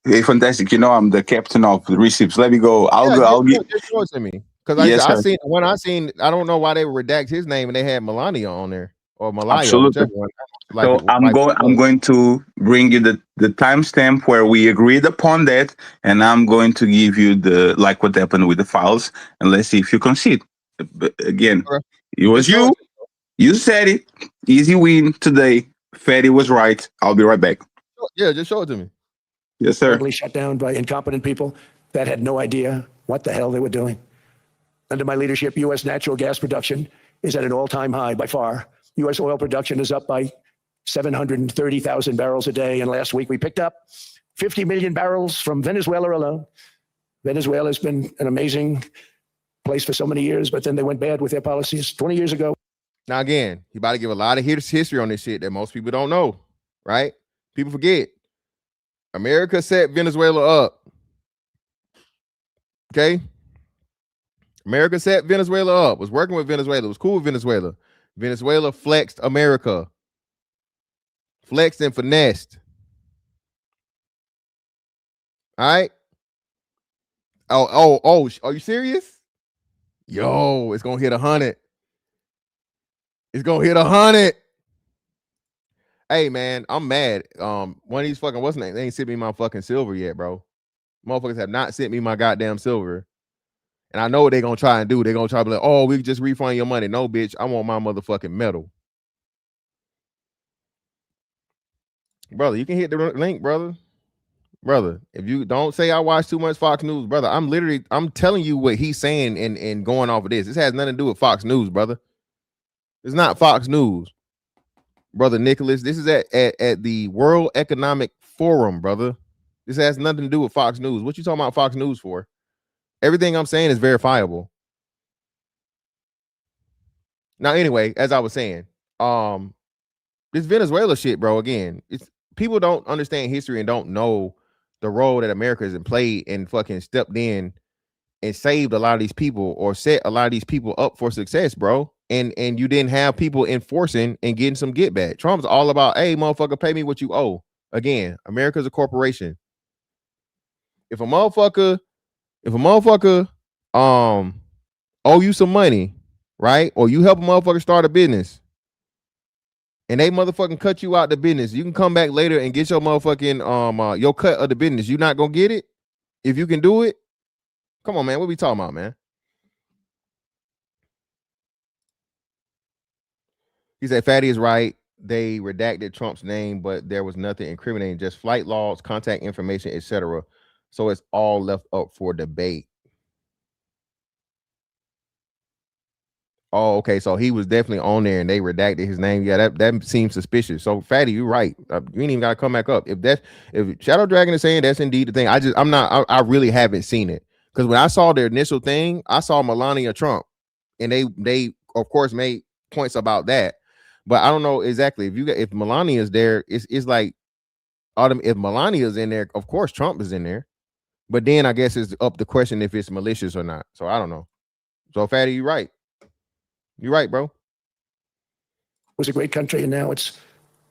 Hey, fantastic. You know, I'm the captain of the receipts. Let me go. I'll just show it to me. Because I seen, I don't know why they would redact his name and they had Melania on there or Malaya. Absolutely. One. So I'm going to bring you the timestamp where we agreed upon that, and I'm going to give you what happened with the files, and let's see if you concede. But again, it was you. You said it. Easy win today. Fetty was right. I'll be right back. Yeah, just show it to me. Yes, sir. Shut down by incompetent people that had no idea what the hell they were doing. Under my leadership, U.S. natural gas production is at an all-time high by far. U.S. oil production is up by 730,000 barrels a day. And last week we picked up 50 million barrels from Venezuela alone. Venezuela has been an amazing place for so many years, but then they went bad with their policies 20 years ago. Now, again, you about to give a lot of history on this shit that most people don't know, right? People forget. America set Venezuela up. Okay? America set Venezuela up, was working with Venezuela, was cool with Venezuela. Venezuela flexed America. Flexed and finessed. All right? Oh, are you serious? Yo, it's gonna hit 100. It's gonna hit 100. Hey man, I'm mad. One of these fucking what's the name? They ain't sent me my fucking silver yet, bro. Motherfuckers have not sent me my goddamn silver. And I know what they're gonna try and do. They're gonna try to be like, oh, we can just refund your money. No, bitch, I want my motherfucking medal. Brother, you can hit the link, brother. Brother, if you don't say I watch too much Fox News, brother, I'm telling you what he's saying and going off of this. This has nothing to do with Fox News, brother. It's not Fox News, brother Nicholas. This is at the World Economic Forum, brother. This has nothing to do with Fox News. What you talking about Fox News for? Everything I'm saying is verifiable. Now, anyway, as I was saying, this Venezuela shit, bro, again, it's people don't understand history and don't know the role that America has played and fucking stepped in and saved a lot of these people or set a lot of these people up for success, bro. And you didn't have people enforcing and getting some get back. Trump's all about, hey, motherfucker, pay me what you owe. Again, America's a corporation. If a motherfucker owe you some money, right? Or you help a motherfucker start a business and they motherfucking cut you out the business, you can come back later and get your motherfucking your cut of the business. You're not gonna get it if you can do it. Come on, man. What we talking about, man? He said Fatty is right. They redacted Trump's name, but there was nothing incriminating, just flight logs, contact information, etc. So it's all left up for debate. Oh, okay. So he was definitely on there and they redacted his name. Yeah, that seems suspicious. So Fatty, you're right. You ain't even gotta come back up. If Shadow Dragon is saying that's indeed the thing, I really haven't seen it. Because when I saw the initial thing, I saw Melania Trump, and they of course made points about that. But I don't know exactly if Melania is there, it's like if Melania is in there, of course Trump is in there. But then I guess it's up to question if it's malicious or not. So I don't know. So Fatty, you're right. You're right, bro. It was a great country, and now it's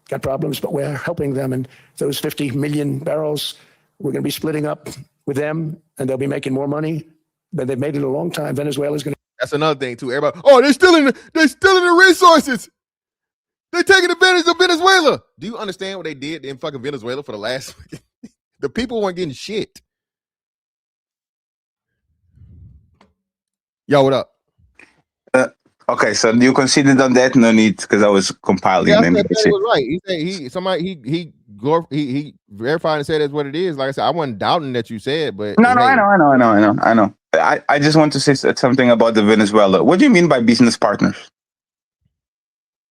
got problems, but we're helping them. And those 50 million barrels, we're going to be splitting up with them, and they'll be making more money than they've made in a long time. Venezuela's going to. That's another thing too. Everybody, they're stealing the resources. They're taking advantage of Venezuela. Do you understand what they did in fucking Venezuela for the last? The people weren't getting shit. Yo, what up? Okay, so you conceded on that? No need, because I was compiling. Yeah, that was right. He said he verified and said that's what it is. Like I said, I wasn't doubting that you said, but no, I know. I just want to say something about the Venezuela. What do you mean by business partners?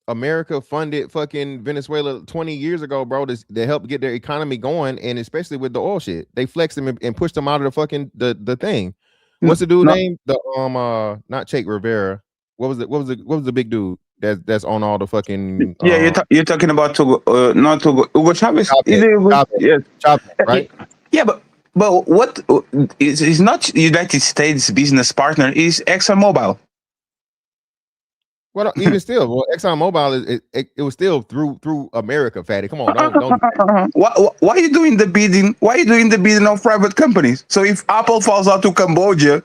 America funded fucking Venezuela 20 years ago, bro, to help get their economy going, and especially with the oil shit. They flexed them and pushed them out of the fucking the thing. What's the dude name? The not Che Rivera. What was the big dude that's on all the fucking? You're talking about not Hugo Chavez. Chavez, right? Yeah, but what is not United States business partner is ExxonMobil. Well, even still, ExxonMobil it was still through America, Fatty. Come on, don't. Why are you doing the bidding? Why are you doing the bidding of private companies? So if Apple falls out to Cambodia,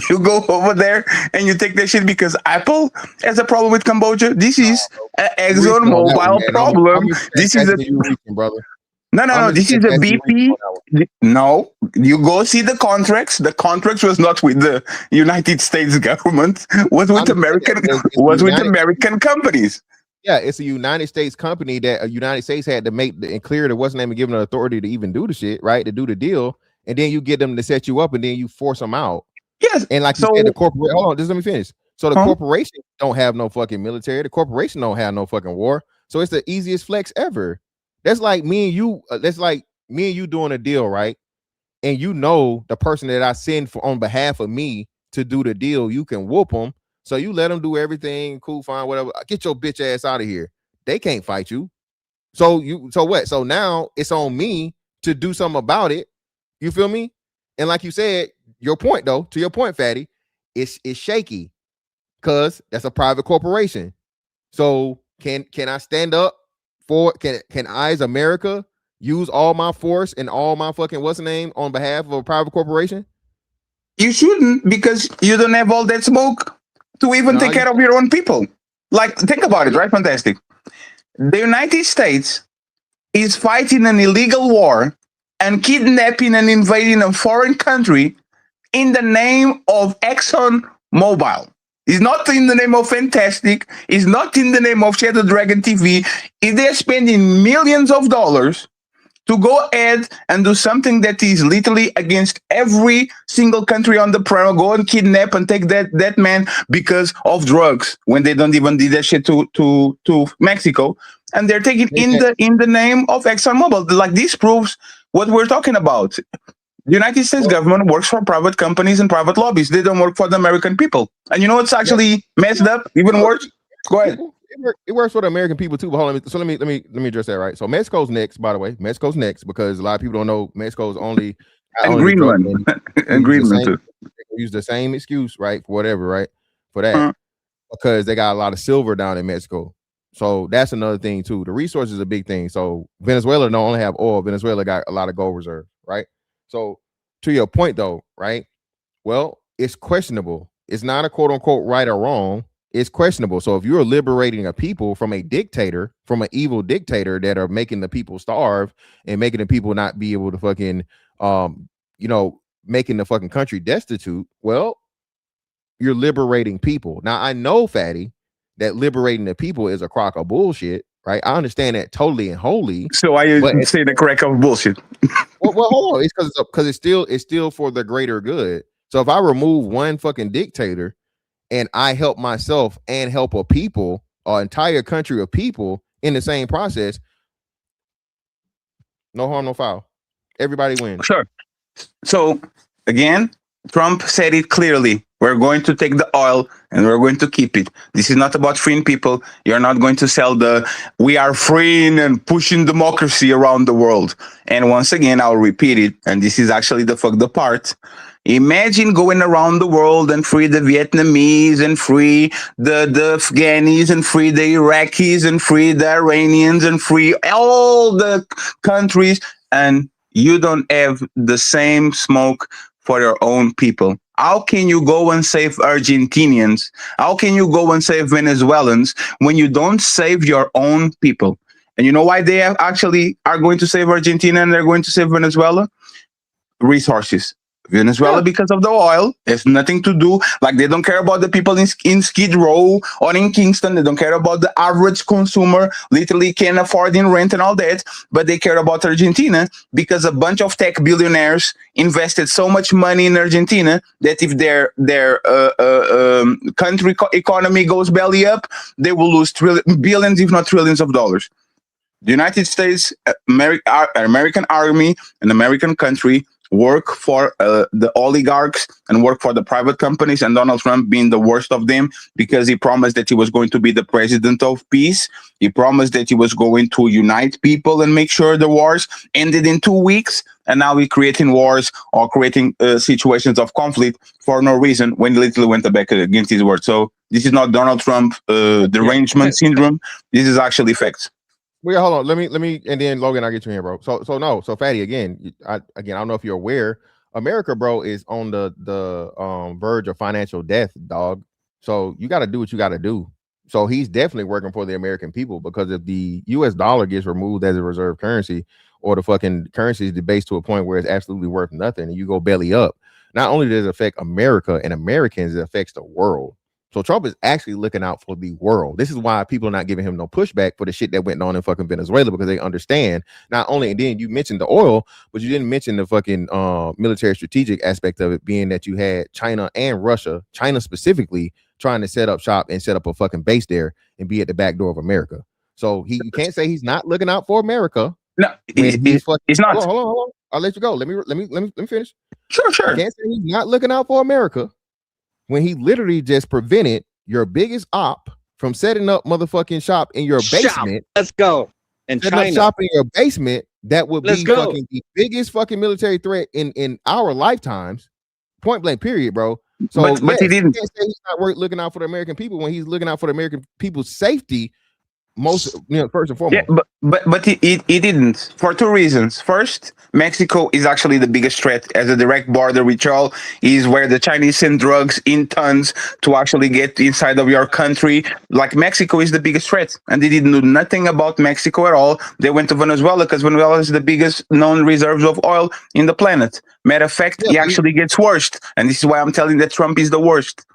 you go over there and you take that shit because Apple has a problem with Cambodia. This is an ExxonMobil problem. This is a brother. No. This is a BP. No, you go see the contracts. The contracts was not with the United States government. Was with American companies. Yeah, it's a United States company that a United States had to make and clear the what's name and give them the authority to even do the shit, right? To do the deal, and then you get them to set you up, and then you force them out. Yes, and like you said, the corporate. Hold on, just let me finish. So the corporation don't have no fucking military. The corporation don't have no fucking war. So it's the easiest flex ever. That's like me and you. That's like me and you doing a deal, right? And you know the person that I send for on behalf of me to do the deal, you can whoop them. So you let them do everything, cool, fine, whatever. Get your bitch ass out of here. They can't fight you. So what? So now it's on me to do something about it. You feel me? And like you said, your point though, to your point, Fatty, it's shaky because that's a private corporation. So can I stand up for can I as America use all my force and all my fucking what's the name on behalf of a private corporation? You shouldn't, because you don't have all that smoke to even take care of your own people. Like, think about it, right? Fantastic. The United States is fighting an illegal war and kidnapping and invading a foreign country in the name of ExxonMobil. It's not in the name of Fantastic. It's not in the name of Shadow Dragon TV. They're spending millions of dollars to go ahead and do something that is literally against every single country on the planet. Go and kidnap and take that man because of drugs, when they don't even do that shit to Mexico. And they're taking in the name of ExxonMobil. Like, this proves what we're talking about. The United States government works for private companies and private lobbies. They don't work for the American people. And you know what's actually messed up? Even worse? Go ahead. it works for the American people too. But hold on, so let me address that, right? So Mexico's next, by the way. Mexico's next because a lot of people don't know Mexico's only And Greenland. And Greenland too. Use the same excuse, right? For whatever, right? For that. Because they got a lot of silver down in Mexico. So that's another thing too. The resource is a big thing. So Venezuela don't only have oil. Venezuela got a lot of gold reserve, right? So to your point though, right? Well, it's questionable. It's not a quote unquote right or wrong. It's questionable. So if you're liberating a people from a dictator, from an evil dictator that are making the people starve and making the people not be able to fucking, making the fucking country destitute, well, you're liberating people. Now, I know, Fatty, that liberating the people is a crock of bullshit, right? I understand that totally and wholly. So why you say the crock of bullshit? well, hold on. It's because it's still for the greater good. So if I remove one fucking dictator and I help myself and help a people, an entire country of people in the same process, no harm, no foul. Everybody wins. Sure. So again, Trump said it clearly. We're going to take the oil and we're going to keep it. This is not about freeing people. You're not going to sell we are freeing and pushing democracy around the world. And once again, I'll repeat it. And this is actually the fucked up part. Imagine going around the world and free the Vietnamese and free the Afghanis and free the Iraqis and free the Iranians and free all the countries. And you don't have the same smoke for your own people. How can you go and save Argentinians? How can you go and save Venezuelans when you don't save your own people? And you know why they actually are going to save Argentina and they're going to save Venezuela? Resources. Venezuela, because of the oil, has nothing to do. Like, they don't care about the people in Skid Row or in Kingston. They don't care about the average consumer, literally can't afford in rent and all that. But they care about Argentina because a bunch of tech billionaires invested so much money in Argentina that if their country economy goes belly up, they will lose billions, if not trillions of dollars. The United States, American army, and American country work for the oligarchs and work for the private companies, and Donald Trump being the worst of them because he promised that he was going to be the president of peace. He promised that he was going to unite people and make sure the wars ended in 2 weeks. And now we're creating wars or creating situations of conflict for no reason when he literally went back against his word. So this is not Donald Trump derangement syndrome. This is actually facts. Well, hold on. Let me, and then Logan, I'll get you in here, bro. So Fatty, again, I don't know if you're aware, America, bro, is on the verge of financial death, dog. So you got to do what you got to do. So he's definitely working for the American people, because if the U.S. dollar gets removed as a reserve currency, or the fucking currency is debased to a point where it's absolutely worth nothing, and you go belly up, not only does it affect America and Americans, it affects the world. So Trump is actually looking out for the world. This is why people are not giving him no pushback for the shit that went on in fucking Venezuela, because they understand not only, and then you mentioned the oil, but you didn't mention the fucking military strategic aspect of it, being that you had China and Russia, China specifically, trying to set up shop and set up a fucking base there and be at the back door of America. So you can't say he's not looking out for America. No, he's not. Hold on. I'll let you go. Let me finish. Sure. I can't say he's not looking out for America when he literally just prevented your biggest op from setting up motherfucking shop in your basement. Let's go. And setting China. up shop in your basement, that would be fucking the biggest fucking military threat in our lifetimes. Point blank, period, bro. So but he didn't. You can't say he's not looking out for the American people when he's looking out for the American people's safety. First and foremost. Yeah, but he didn't, for two reasons. First, Mexico is actually the biggest threat as a direct border with y'all, is where the Chinese send drugs in tons to actually get inside of your country. Like, Mexico is the biggest threat, and they didn't do nothing about Mexico at all. They went to Venezuela because Venezuela is the biggest known reserves of oil in the planet. Matter of fact, he actually gets worst, and this is why I'm telling that Trump is the worst.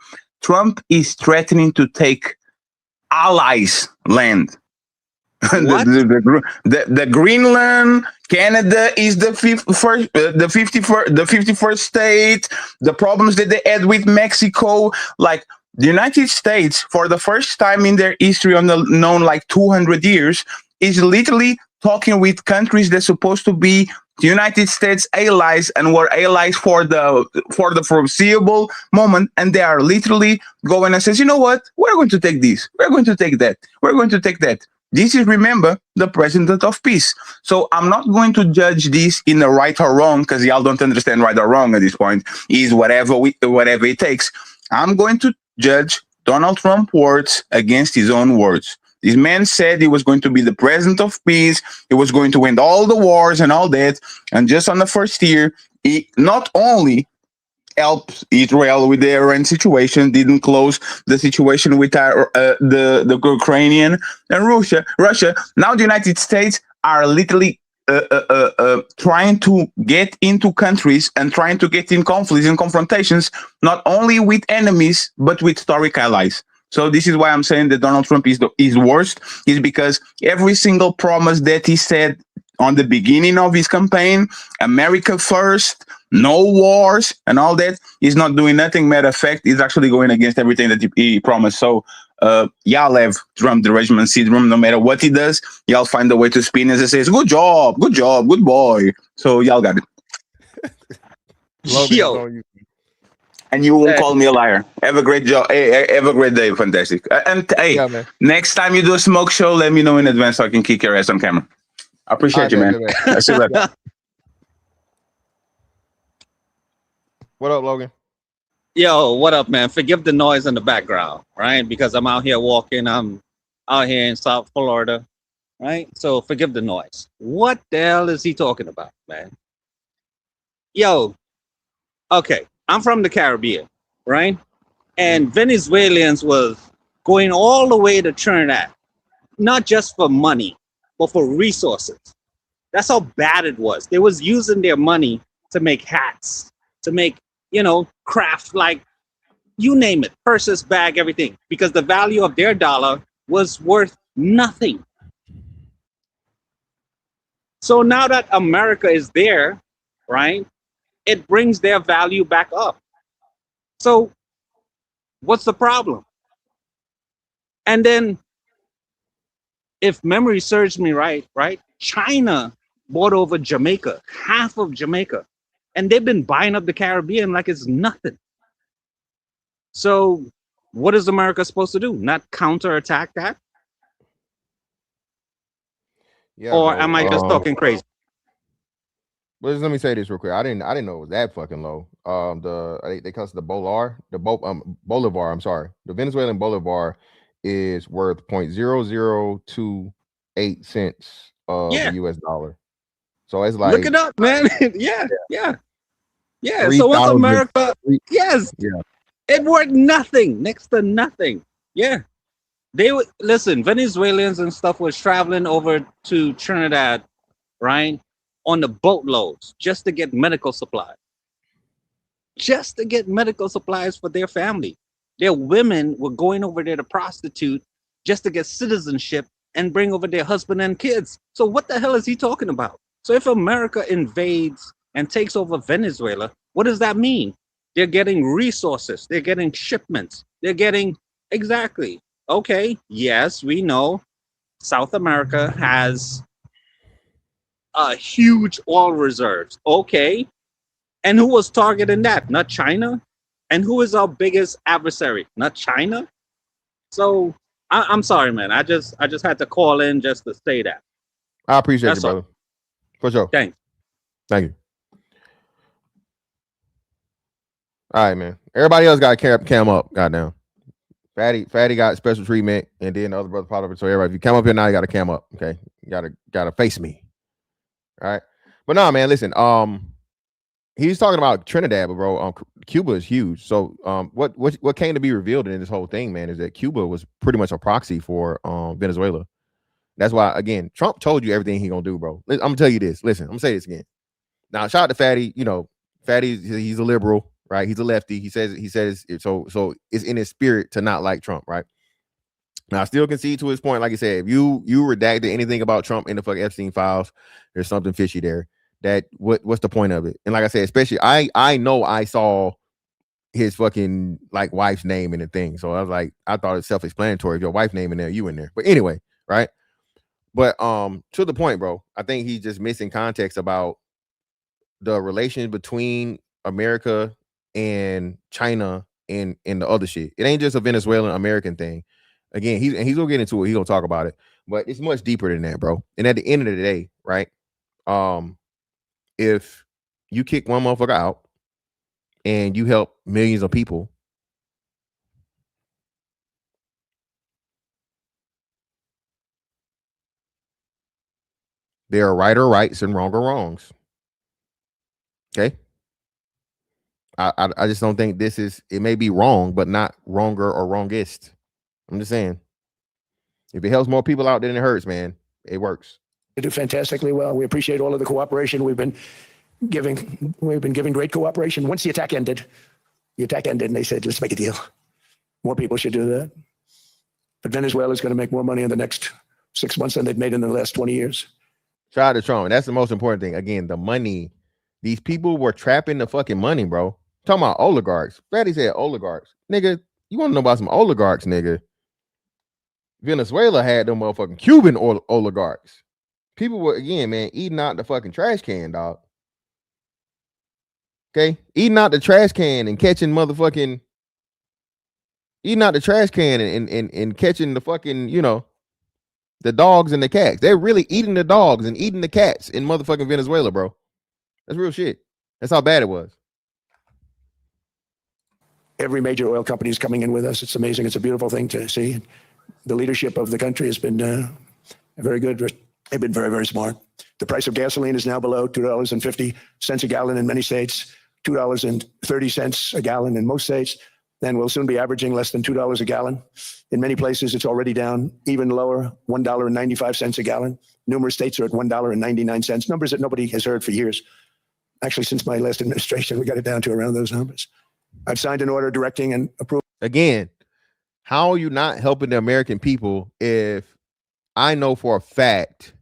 Trump is threatening to take allies' land. the Greenland, Canada is the 51st state. The problems that they had with Mexico, like the United States, for the first time in their history, on the known like 200 years, is literally talking with countries that's supposed to be the United States allies and were allies for the foreseeable moment, and they are literally going and says, you know what, we're going to take this, we're going to take that, we're going to take that. This is, remember, the president of peace. So I'm not going to judge this in the right or wrong, because y'all don't understand right or wrong at this point. Is whatever it takes. I'm going to judge Donald Trump's words against his own words. This man said he was going to be the president of peace. He was going to end all the wars and all that. And just on the first year, he not only helped Israel with the Iran situation, didn't close the situation with the Ukrainian and Russia. Now the United States are literally trying to get into countries and trying to get in conflicts and confrontations, not only with enemies, but with historic allies. So this is why I'm saying that Donald Trump is worst, is because every single promise that he said on the beginning of his campaign, America first, no wars and all that, he's not doing nothing. Matter of fact, he's actually going against everything that he promised. So y'all have Trump derangement syndrome. No matter what he does, y'all find a way to spin it and says, good job, good boy. So y'all got it. Logan, and you won't call me a liar. Have a great job. Hey, have a great day. Fantastic. And hey, yeah, next time you do a smoke show, let me know in advance so I can kick your ass on camera. I appreciate you, man. I see that. What up, Logan? Yo, what up, man? Forgive the noise in the background, right? Because I'm out here walking. I'm out here in South Florida, right? So forgive the noise. What the hell is he talking about, man? Yo, okay. I'm from the Caribbean, right? And Venezuelans was going all the way to Trinidad, not just for money, but for resources. That's how bad it was. They was using their money to make hats, to make, craft, like, you name it, purses, bag, everything, because the value of their dollar was worth nothing. So now that America is there, right, it brings their value back up. So what's the problem? And then, if memory serves me right, China bought over Jamaica, half of Jamaica, and they've been buying up the Caribbean like it's nothing. So what is America supposed to do? Not counterattack that? Yeah, or am I just talking crazy? But let me say this real quick. I didn't know it was that fucking low. They call it the Bolivar. I'm sorry. The Venezuelan Bolivar is worth 0.0028 cents of the US dollar. So it's like, look it up, man. yeah. So what's America? Yes. Yeah. It worth nothing, next to nothing. Yeah. They would listen, Venezuelans and stuff was traveling over to Trinidad, right? On the boatloads just to get medical supplies. Just to get medical supplies for their family. Their women were going over there to prostitute just to get citizenship and bring over their husband and kids. So what the hell is he talking about? So if America invades and takes over Venezuela, what does that mean? They're getting resources. They're getting shipments. They're getting, exactly. Okay, yes, we know South America has huge oil reserves. Okay. And who was targeting that? Not China? And who is our biggest adversary? Not China? So I'm sorry, man. I just had to call in just to say that. I appreciate you, brother. For sure. Thanks. Thank you. All right, man. Everybody else got cam up. Goddamn. Fatty got special treatment, and then the other brother popped up. So everybody, if you come up here now, you got to cam up. Okay, you gotta face me. All right, but no, man. Listen, he's talking about Trinidad, but bro, Cuba is huge. So what came to be revealed in this whole thing, man, is that Cuba was pretty much a proxy for Venezuela. That's why, again, Trump told you everything he gonna do, bro. I'm gonna tell you this. Listen, I'm gonna say this again. Now, shout out to Fatty. You know, Fatty, he's a liberal, right? He's a lefty. He says so. It's in his spirit to not like Trump, right? Now, I still concede to his point. Like I said, if you redacted anything about Trump in the fucking Epstein files, there's something fishy there. That what's the point of it? And like I said, especially I know I saw his fucking like wife's name in the thing, so I was like, I thought it's self-explanatory. If your wife's name in there, you in there. But anyway, right? But to the point, bro, I think he's just missing context about the relations between America and China and the other shit. It ain't just a Venezuelan American thing. Again, he's gonna get into it. He's gonna talk about it, but it's much deeper than that, bro. And at the end of the day, right? If you kick one motherfucker out and you help millions of people, there are right or rights and wrong or wrongs. Okay. I just don't think this is, it may be wrong, but not wronger or wrongest. I'm just saying, if it helps more people out than it hurts, man, it works. They do fantastically well. We appreciate all of the cooperation we've been giving. We've been giving great cooperation. Once the attack ended, and they said, let's make a deal. More people should do that. But Venezuela is going to make more money in the next 6 months than they've made in the last 20 years. Shout out to Trump. That's the most important thing. Again, the money. These people were trapping the fucking money, bro. Talking about oligarchs. Fatty said oligarchs. Nigga, you want to know about some oligarchs, nigga? Venezuela had them motherfucking Cuban oligarchs. People were, again, man, eating out the fucking trash can, dog. Okay? Eating out the trash can and catching motherfucking, eating out the trash can and catching the fucking, you know, the dogs and the cats. They're really eating the dogs and eating the cats in motherfucking Venezuela, bro. That's real shit. That's how bad it was. Every major oil company is coming in with us. It's amazing. It's a beautiful thing to see. The leadership of the country has been very good. They've been very, very smart. The price of gasoline is now below $2.50 a gallon in many states, $2.30 a gallon in most states. Then we'll soon be averaging less than $2 a gallon. In many places, it's already down even lower, $1.95 a gallon. Numerous states are at $1.99, numbers that nobody has heard for years. Actually, since my last administration, we got it down to around those numbers. I've signed an order directing and approving. Again, how are you not helping the American people if I know for a fact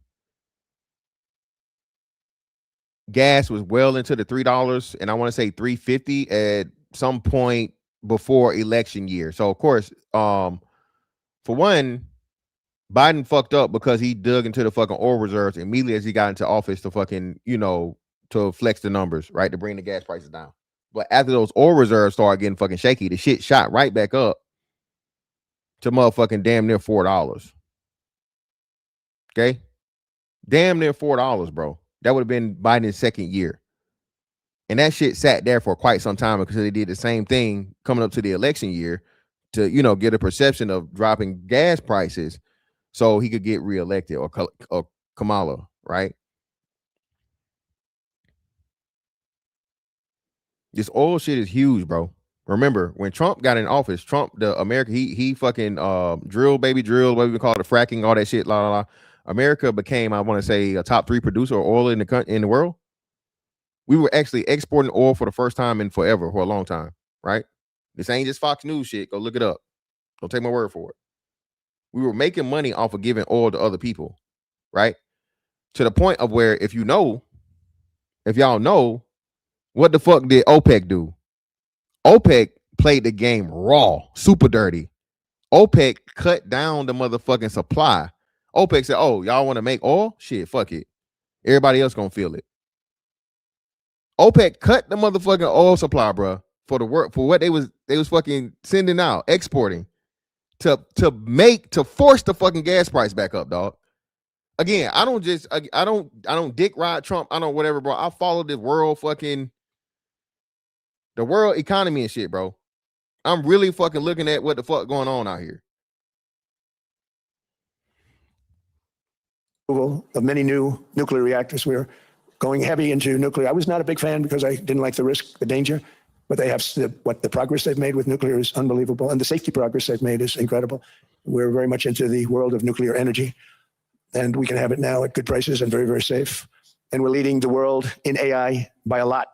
gas was well into the $3 and I want to say $3.50 at some point before election year. So of course, for one, Biden fucked up because he dug into the fucking oil reserves immediately as he got into office to fucking, you know, to flex the numbers, right? To bring the gas prices down. But after those oil reserves started getting fucking shaky, the shit shot right back up to motherfucking damn near $4. Okay? Damn near $4, bro. That would have been Biden's second year. And that shit sat there for quite some time because they did the same thing coming up to the election year to, you know, get a perception of dropping gas prices so he could get reelected, or Kamala, right? This oil shit is huge, bro. Remember, when Trump got in office, Trump, the America, he fucking drill, what we call it, the fracking, all that shit, la la la. America became, I want to say, a top 3 producer of oil in the world. We were actually exporting oil for the first time in forever, for a long time, right? This ain't just Fox News shit. Go look it up. Don't take my word for it. We were making money off of giving oil to other people, right? To the point of where, if y'all know, what the fuck did OPEC do? OPEC played the game raw, super dirty. OPEC cut down the motherfucking supply. OPEC said, oh, y'all want to make oil? Shit, fuck it. Everybody else gonna feel it. OPEC cut the motherfucking oil supply, bro, for the work, for what they was fucking sending out, exporting to force the fucking gas price back up, dog. Again, I don't dick ride Trump. I don't whatever, bro. I follow the world economy and shit, bro. I'm really fucking looking at what the fuck going on out here. Of many new nuclear reactors. We're going heavy into nuclear. I was not a big fan because I didn't like the risk, the danger, but they have the progress they've made with nuclear is unbelievable. And the safety progress they've made is incredible. We're very much into the world of nuclear energy, and we can have it now at good prices and very, very safe. And we're leading the world in AI by a lot.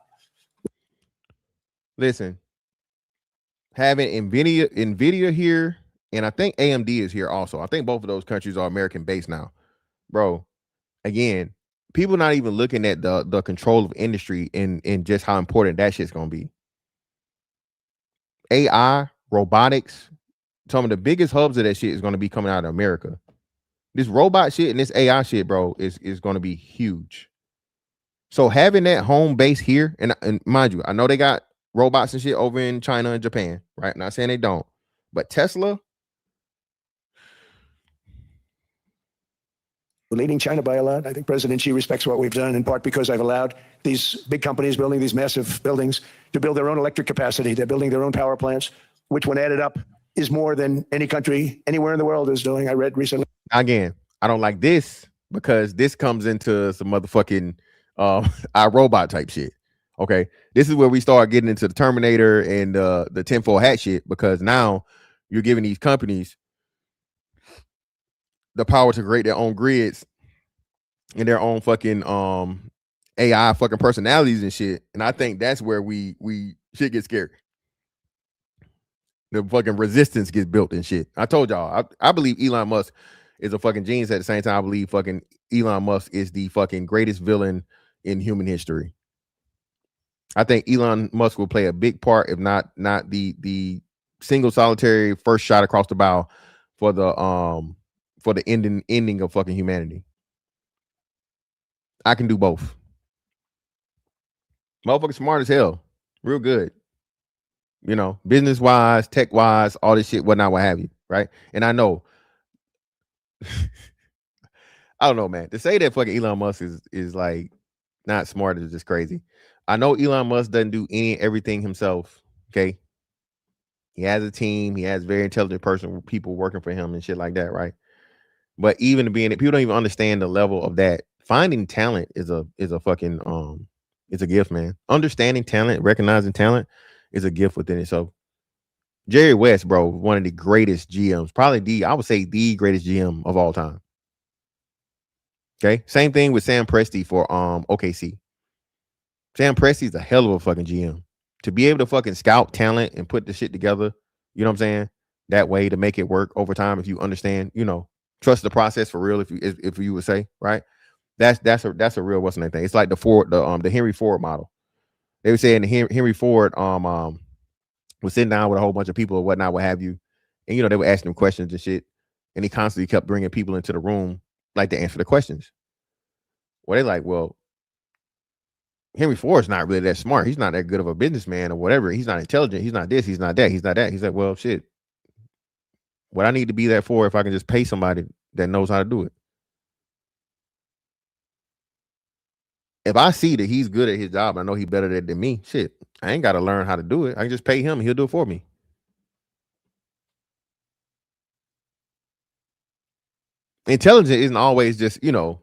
Listen, having NVIDIA here, and I think AMD is here also. I think both of those countries are American based now, bro. Again, people not even looking at the control of industry and just how important that shit's gonna be. AI, robotics, some of the biggest hubs of that shit is gonna be coming out of America. This robot shit and this AI shit, bro, is gonna be huge. So having that home base here, and mind you, I know they got robots and shit over in China and Japan, right? Not saying they don't, but Tesla, We're leading China by a lot. I think President Xi respects what we've done, in part because I've allowed these big companies building these massive buildings to build their own electric capacity. They're building their own power plants, which when added up is more than any country anywhere in the world is doing. I read recently. again, I don't like this because this comes into some motherfucking iRobot type shit. Okay. This is where we start getting into the Terminator and the tinfoil hat shit, because now you're giving these companies the power to create their own grids and their own fucking AI fucking personalities and shit. And I think that's where we shit gets scary. The fucking resistance gets built and shit. I told y'all, I believe Elon Musk is a fucking genius. At the same time, I believe fucking Elon Musk is the fucking greatest villain in human history. I think Elon Musk will play a big part, if not the single solitary first shot across the bow for the ending of fucking humanity. I can do both. Motherfucker smart as hell. Real good. You know, business wise, tech wise, all this shit, whatnot, what have you, right? And I know, I don't know, man. To say that fucking Elon Musk is like not smart is just crazy. I know Elon Musk doesn't do everything himself. Okay. He has a team, he has very intelligent people working for him and shit like that, right? But even being people don't even understand the level of that. Finding talent is a fucking it's a gift, man. Understanding talent, recognizing talent is a gift within it. So Jerry West, bro, one of the greatest GMs, probably I would say the greatest GM of all time. Okay. Same thing with Sam Presti for OKC. Sam Presti's a hell of a fucking GM. To be able to fucking scout talent and put the shit together, you know what I'm saying? That way to make it work over time, if you understand, you know, trust the process for real, if you would say, right? That's a real what's the name thing. It's like the Henry Ford model. They were saying Henry Ford was sitting down with a whole bunch of people or whatnot, what have you, and you know they were asking him questions and shit, and he constantly kept bringing people into the room like to answer the questions. Well, they like, well, Henry Ford's not really that smart. He's not that good of a businessman or whatever. He's not intelligent. He's not this. He's not that. He's not that. He's like, well, shit. What I need to be that for if I can just pay somebody that knows how to do it. If I see that he's good at his job, I know he's better at it than me. Shit, I ain't got to learn how to do it. I can just pay him and he'll do it for me. Intelligence isn't always just, you know,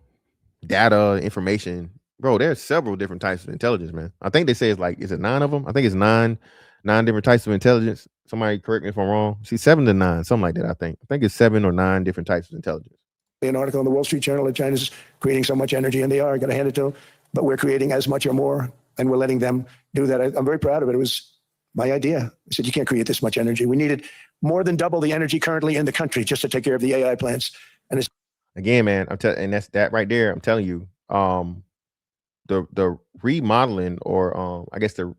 data, information. Bro, there's several different types of intelligence, man. I think they say it's like, is it 9 of them? I think it's nine different types of intelligence. Somebody correct me if I'm wrong. See, 7 to 9, something like that, I think. I think it's 7 or 9 different types of intelligence. An article in the Wall Street Journal that China's creating so much energy, and they are, got to hand it to them, but we're creating as much or more, and we're letting them do that. I'm very proud of it. It was my idea. I said, you can't create this much energy. We needed more than double the energy currently in the country just to take care of the AI plants. And it's again, man, and that's that right there. I'm telling you, the remodeling or I guess the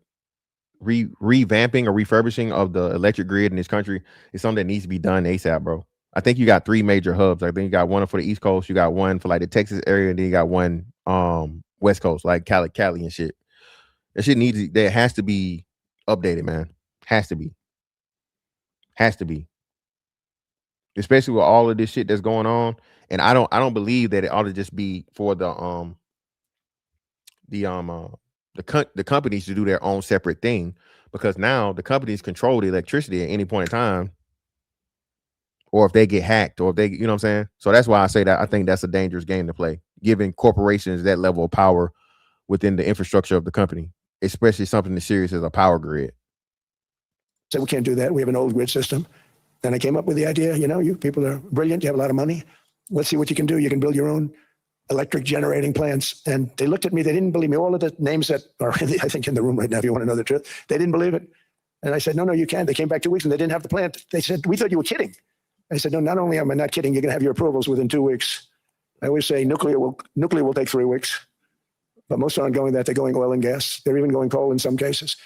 revamping or refurbishing of the electric grid in this country is something that needs to be done ASAP, bro. I think you got 3 major hubs. I think you got one for the East Coast, you got one for like the Texas area, and then you got one West Coast, like Cali and shit. That shit that has to be updated, man. Has to be. Especially with all of this shit that's going on. And I don't believe that it ought to just be for the companies to do their own separate thing, because now the companies control the electricity at any point in time, or if they get hacked, or if they, you know what I'm saying? So that's why I say that I think that's a dangerous game to play, giving corporations that level of power within the infrastructure of the company, especially something as serious as a power grid. So we can't do that. We have an old grid system. And I came up with the idea, you know, you people are brilliant. You have a lot of money. Let's see what you can do. You can build your own electric generating plants. And they looked at me. They didn't believe me. All of the names that are, I think, in the room right now, if you want to know the truth, they didn't believe it. And I said, no, you can. They came back 2 weeks and they didn't have the plant. They said, we thought you were kidding. I said, no, not only am I not kidding, you're going to have your approvals within 2 weeks. I always say nuclear will take 3 weeks. But most aren't going that. They're going oil and gas. They're even going coal in some cases.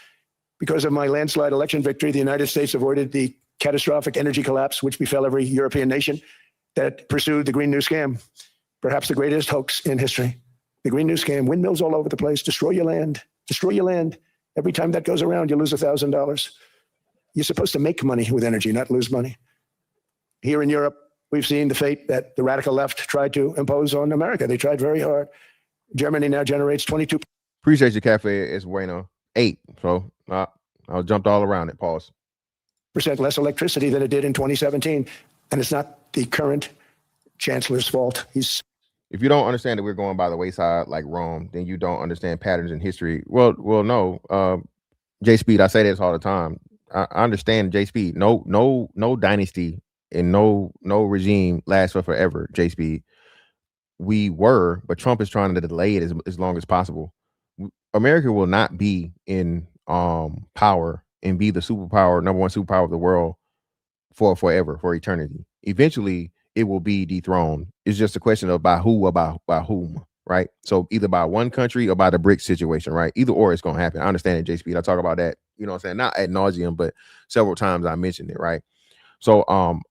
Because of my landslide election victory, the United States avoided the catastrophic energy collapse, which befell every European nation that pursued the Green New Scam, perhaps the greatest hoax in history. The Green New Scam, windmills all over the place, destroy your land. Every time that goes around, you lose $1,000. You're supposed to make money with energy, not lose money. Here in Europe, we've seen the fate that the radical left tried to impose on America. They tried very hard. Germany now generates 22%. Appreciate your cafe, es bueno. 8. So I jumped all around it. Pause. Less electricity than it did in 2017. And it's not the current chancellor's fault. If you don't understand that we're going by the wayside like Rome, then you don't understand patterns in history. Well, no. J Speed, I say this all the time. I understand J Speed. No dynasty and no regime lasts for forever, J Speed. But Trump is trying to delay it as long as possible. America will not be in power and be the number one superpower of the world for forever, for eternity. Eventually it will be dethroned. It's just a question of by who or by whom, right? So either by one country or by the BRICS situation, right? Either or it's gonna happen. I understand it, J Speed. I talk about that, you know what I'm saying? Not ad nauseum, but several times I mentioned it, right? So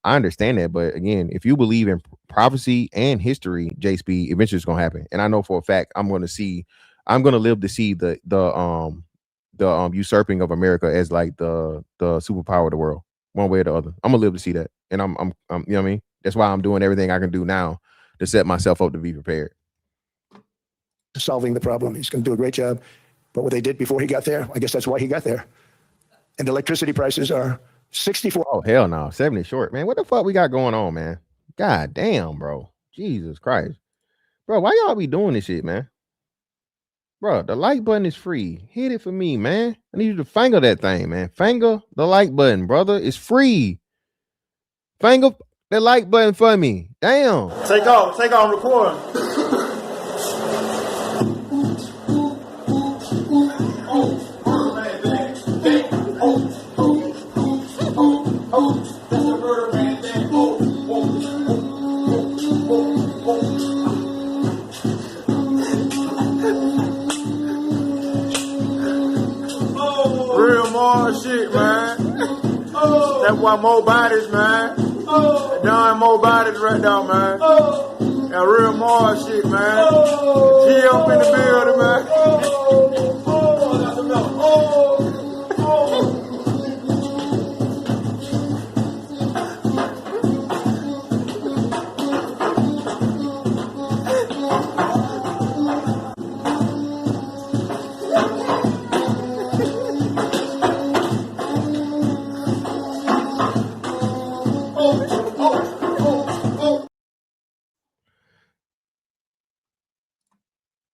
I understand that, but again, if you believe in prophecy and history, J Speed, eventually it's gonna happen. And I know for a fact I'm gonna live to see the usurping of America as like the superpower of the world, one way or the other. I'm gonna live to see that. And I'm you know what I mean? That's why I'm doing everything I can do now to set myself up to be prepared. Solving the problem. He's going to do a great job. But what they did before he got there, I guess that's why he got there. And electricity prices are 64. Oh, hell no. 70 short, man. What the fuck we got going on, man? God damn, bro. Jesus Christ. Bro, why y'all be doing this shit, man? Bro, the like button is free. Hit it for me, man. I need you to finger that thing, man. Finger the like button, brother. It's free. Finger the like button for me. Damn. Take off, record. Real more shit, man. That's why more bodies, man. Done more bodies right now, man. That real more shit, man. G up in the building, man.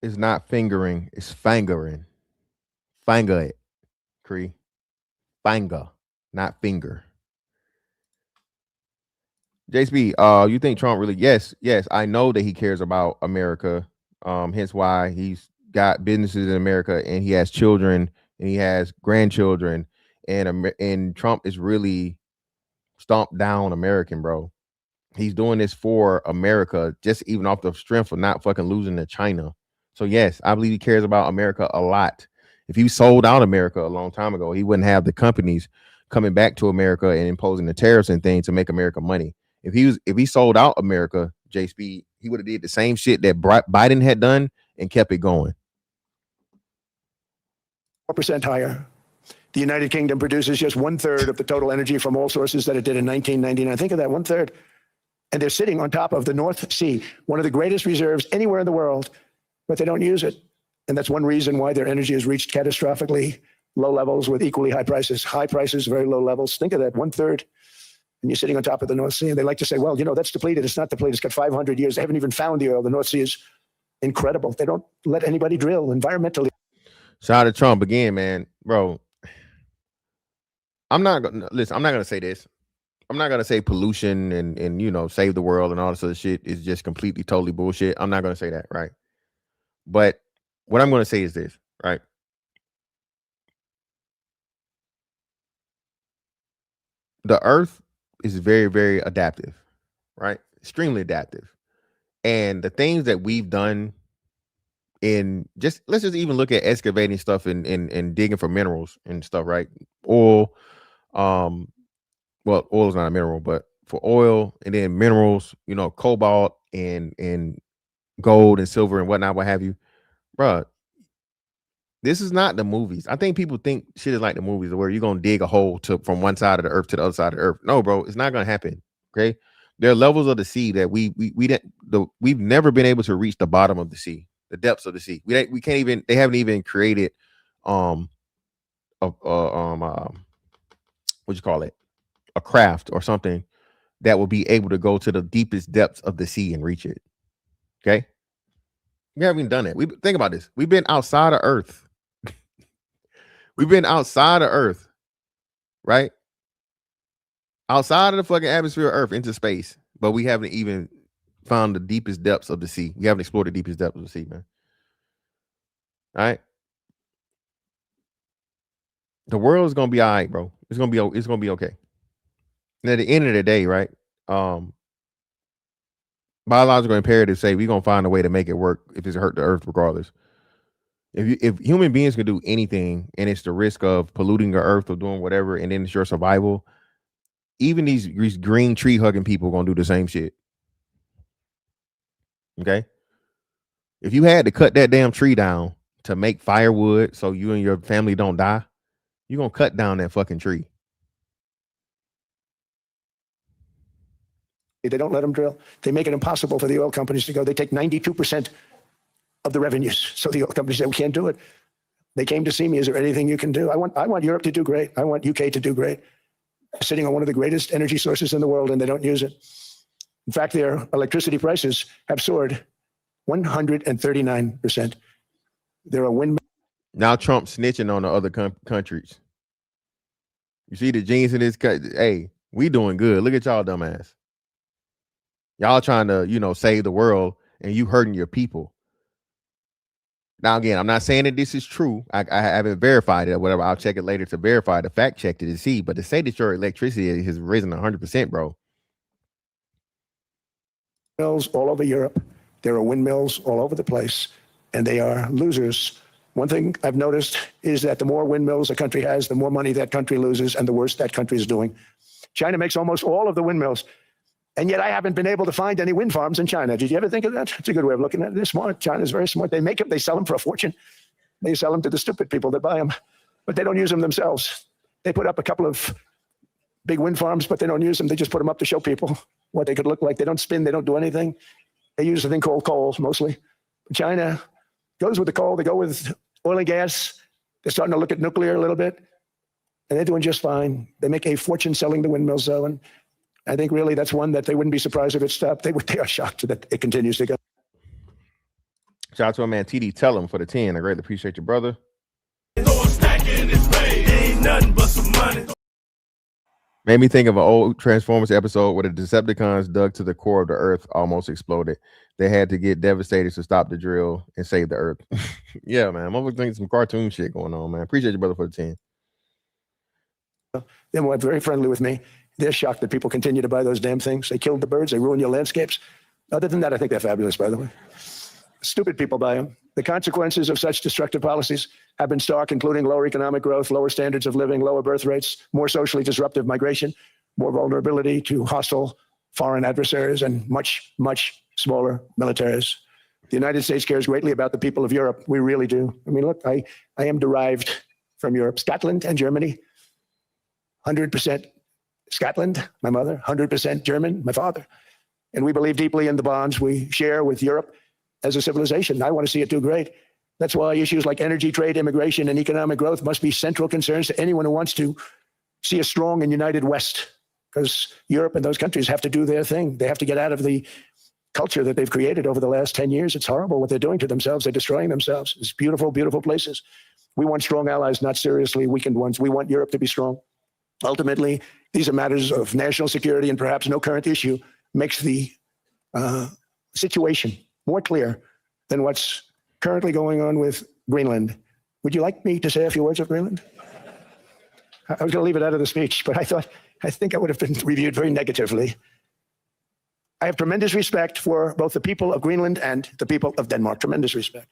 It's not fingering, it's fingering. Finger it, Cree. Finger, not finger. JSB, you think Trump really? Yes. I know that he cares about America. Hence why he's got businesses in America and he has children and he has grandchildren, and Trump is really stomped down American, bro. He's doing this for America, just even off the strength of not fucking losing to China. So yes, I believe he cares about America a lot. If he sold out America a long time ago, he wouldn't have the companies coming back to America and imposing the tariffs and things to make America money. If he sold out America, J Speed, he would have did the same shit that Biden had done and kept it going. 4% higher. The United Kingdom produces just 1/3 of the total energy from all sources that it did in 1999. Think of that, 1/3. And they're sitting on top of the North Sea, one of the greatest reserves anywhere in the world, but they don't use it. And that's one reason why their energy has reached catastrophically low levels with equally high prices. High prices, very low levels. Think of that, 1/3. And you're sitting on top of the North Sea. And they like to say, well, that's depleted. It's not depleted. It's got 500 years. They haven't even found the oil. The North Sea is incredible. They don't let anybody drill environmentally. Shout out to Trump again, man. Bro, I'm not going to say this. I'm not going to say pollution and save the world and all this other shit is just completely, totally bullshit. I'm not going to say that, right? But what I'm going to say is this, right? The earth is very, very adaptive, right? Extremely adaptive. And the things that we've done let's just even look at excavating stuff and digging for minerals and stuff, right? Oil, well, oil is not a mineral, but for oil and then minerals, cobalt and gold and silver and whatnot, what have you. Bruh, this is not the movies. I think people think shit is like the movies where you're gonna dig a hole from one side of the earth to the other side of the earth. No, bro, it's not gonna happen. Okay. There are levels of the sea that we've never been able to reach the bottom of the sea, the depths of the sea. We can't even, they haven't even created what you call it? A craft or something that will be able to go to the deepest depths of the sea and reach it. Okay. We haven't even done it. Think about this. We've been outside of Earth. We've been outside of Earth, right? Outside of the fucking atmosphere of Earth into space, but we haven't even found the deepest depths of the sea. We haven't explored the deepest depths of the sea, man. All right. The world is gonna be all right, bro. It's gonna be okay. And at the end of the day, right? Biological imperatives say we're gonna find a way to make it work if it's hurt the earth regardless. If human beings can do anything and it's the risk of polluting the earth or doing whatever, and then it's your survival, even these green tree hugging people are gonna do the same shit. Okay. If you had to cut that damn tree down to make firewood so you and your family don't die, you're gonna cut down that fucking tree. They don't let them drill. They make it impossible for the oil companies to go. They take 92% of the revenues. So the oil companies say, we can't do it. They came to see me. Is there anything you can do? I want Europe to do great. I want UK to do great. Sitting on one of the greatest energy sources in the world, and they don't use it. In fact, their electricity prices have soared 139%. There are wind. Now Trump snitching on the other countries. You see the genes in this country. Hey, we doing good. Look at y'all dumbass. Y'all trying to, save the world, and you hurting your people. Now, again, I'm not saying that this is true. I haven't verified it or whatever. I'll check it later to verify the fact check to see. But to say that your electricity has risen 100%, bro. Mills all over Europe. There are windmills all over the place, and they are losers. One thing I've noticed is that the more windmills a country has, the more money that country loses, and the worse that country is doing. China makes almost all of the windmills. And yet I haven't been able to find any wind farms in China. Did you ever think of that? It's a good way of looking at it. They're smart. China's very smart. They make them. They sell them for a fortune. They sell them to the stupid people that buy them. But they don't use them themselves. They put up a couple of big wind farms, but they don't use them. They just put them up to show people what they could look like. They don't spin. They don't do anything. They use a thing called coal, mostly. China goes with the coal. They go with oil and gas. They're starting to look at nuclear a little bit. And they're doing just fine. They make a fortune selling the windmills, though. And I think really that's one that they wouldn't be surprised if it stopped. They are shocked that it continues to go. Shout out to my man TD. Tell him for the 10. I greatly appreciate you, brother. Made me think of an old Transformers episode where the Decepticons dug to the core of the earth, almost exploded. They had to get devastated to stop the drill and save the earth. Yeah, man. I'm thinking some cartoon shit going on, man. Appreciate you, brother, for the 10. They were very friendly with me. They're shocked that people continue to buy those damn things. They killed the birds. They ruin your landscapes. Other than that, I think they're fabulous, by the way. Stupid people buy them. The consequences of such destructive policies have been stark, including lower economic growth, lower standards of living, lower birth rates, more socially disruptive migration, more vulnerability to hostile foreign adversaries, and much, much smaller militaries. The United States cares greatly about the people of Europe. We really do. I mean, look, I am derived from Europe, Scotland and Germany, 100% Scotland, my mother, 100% German, my father. And we believe deeply in the bonds we share with Europe as a civilization. I want to see it do great. That's why issues like energy, trade, immigration, and economic growth must be central concerns to anyone who wants to see a strong and united West, because Europe and those countries have to do their thing. They have to get out of the culture that they've created over the last 10 years. It's horrible what they're doing to themselves. They're destroying themselves. It's beautiful, beautiful places. We want strong allies, not seriously weakened ones. We want Europe to be strong. Ultimately, these are matters of national security, and perhaps no current issue makes the situation more clear than what's currently going on with Greenland. Would you like me to say a few words of Greenland? I was going to leave it out of the speech, but I think I would have been reviewed very negatively. I have tremendous respect for both the people of Greenland and the people of Denmark, tremendous respect.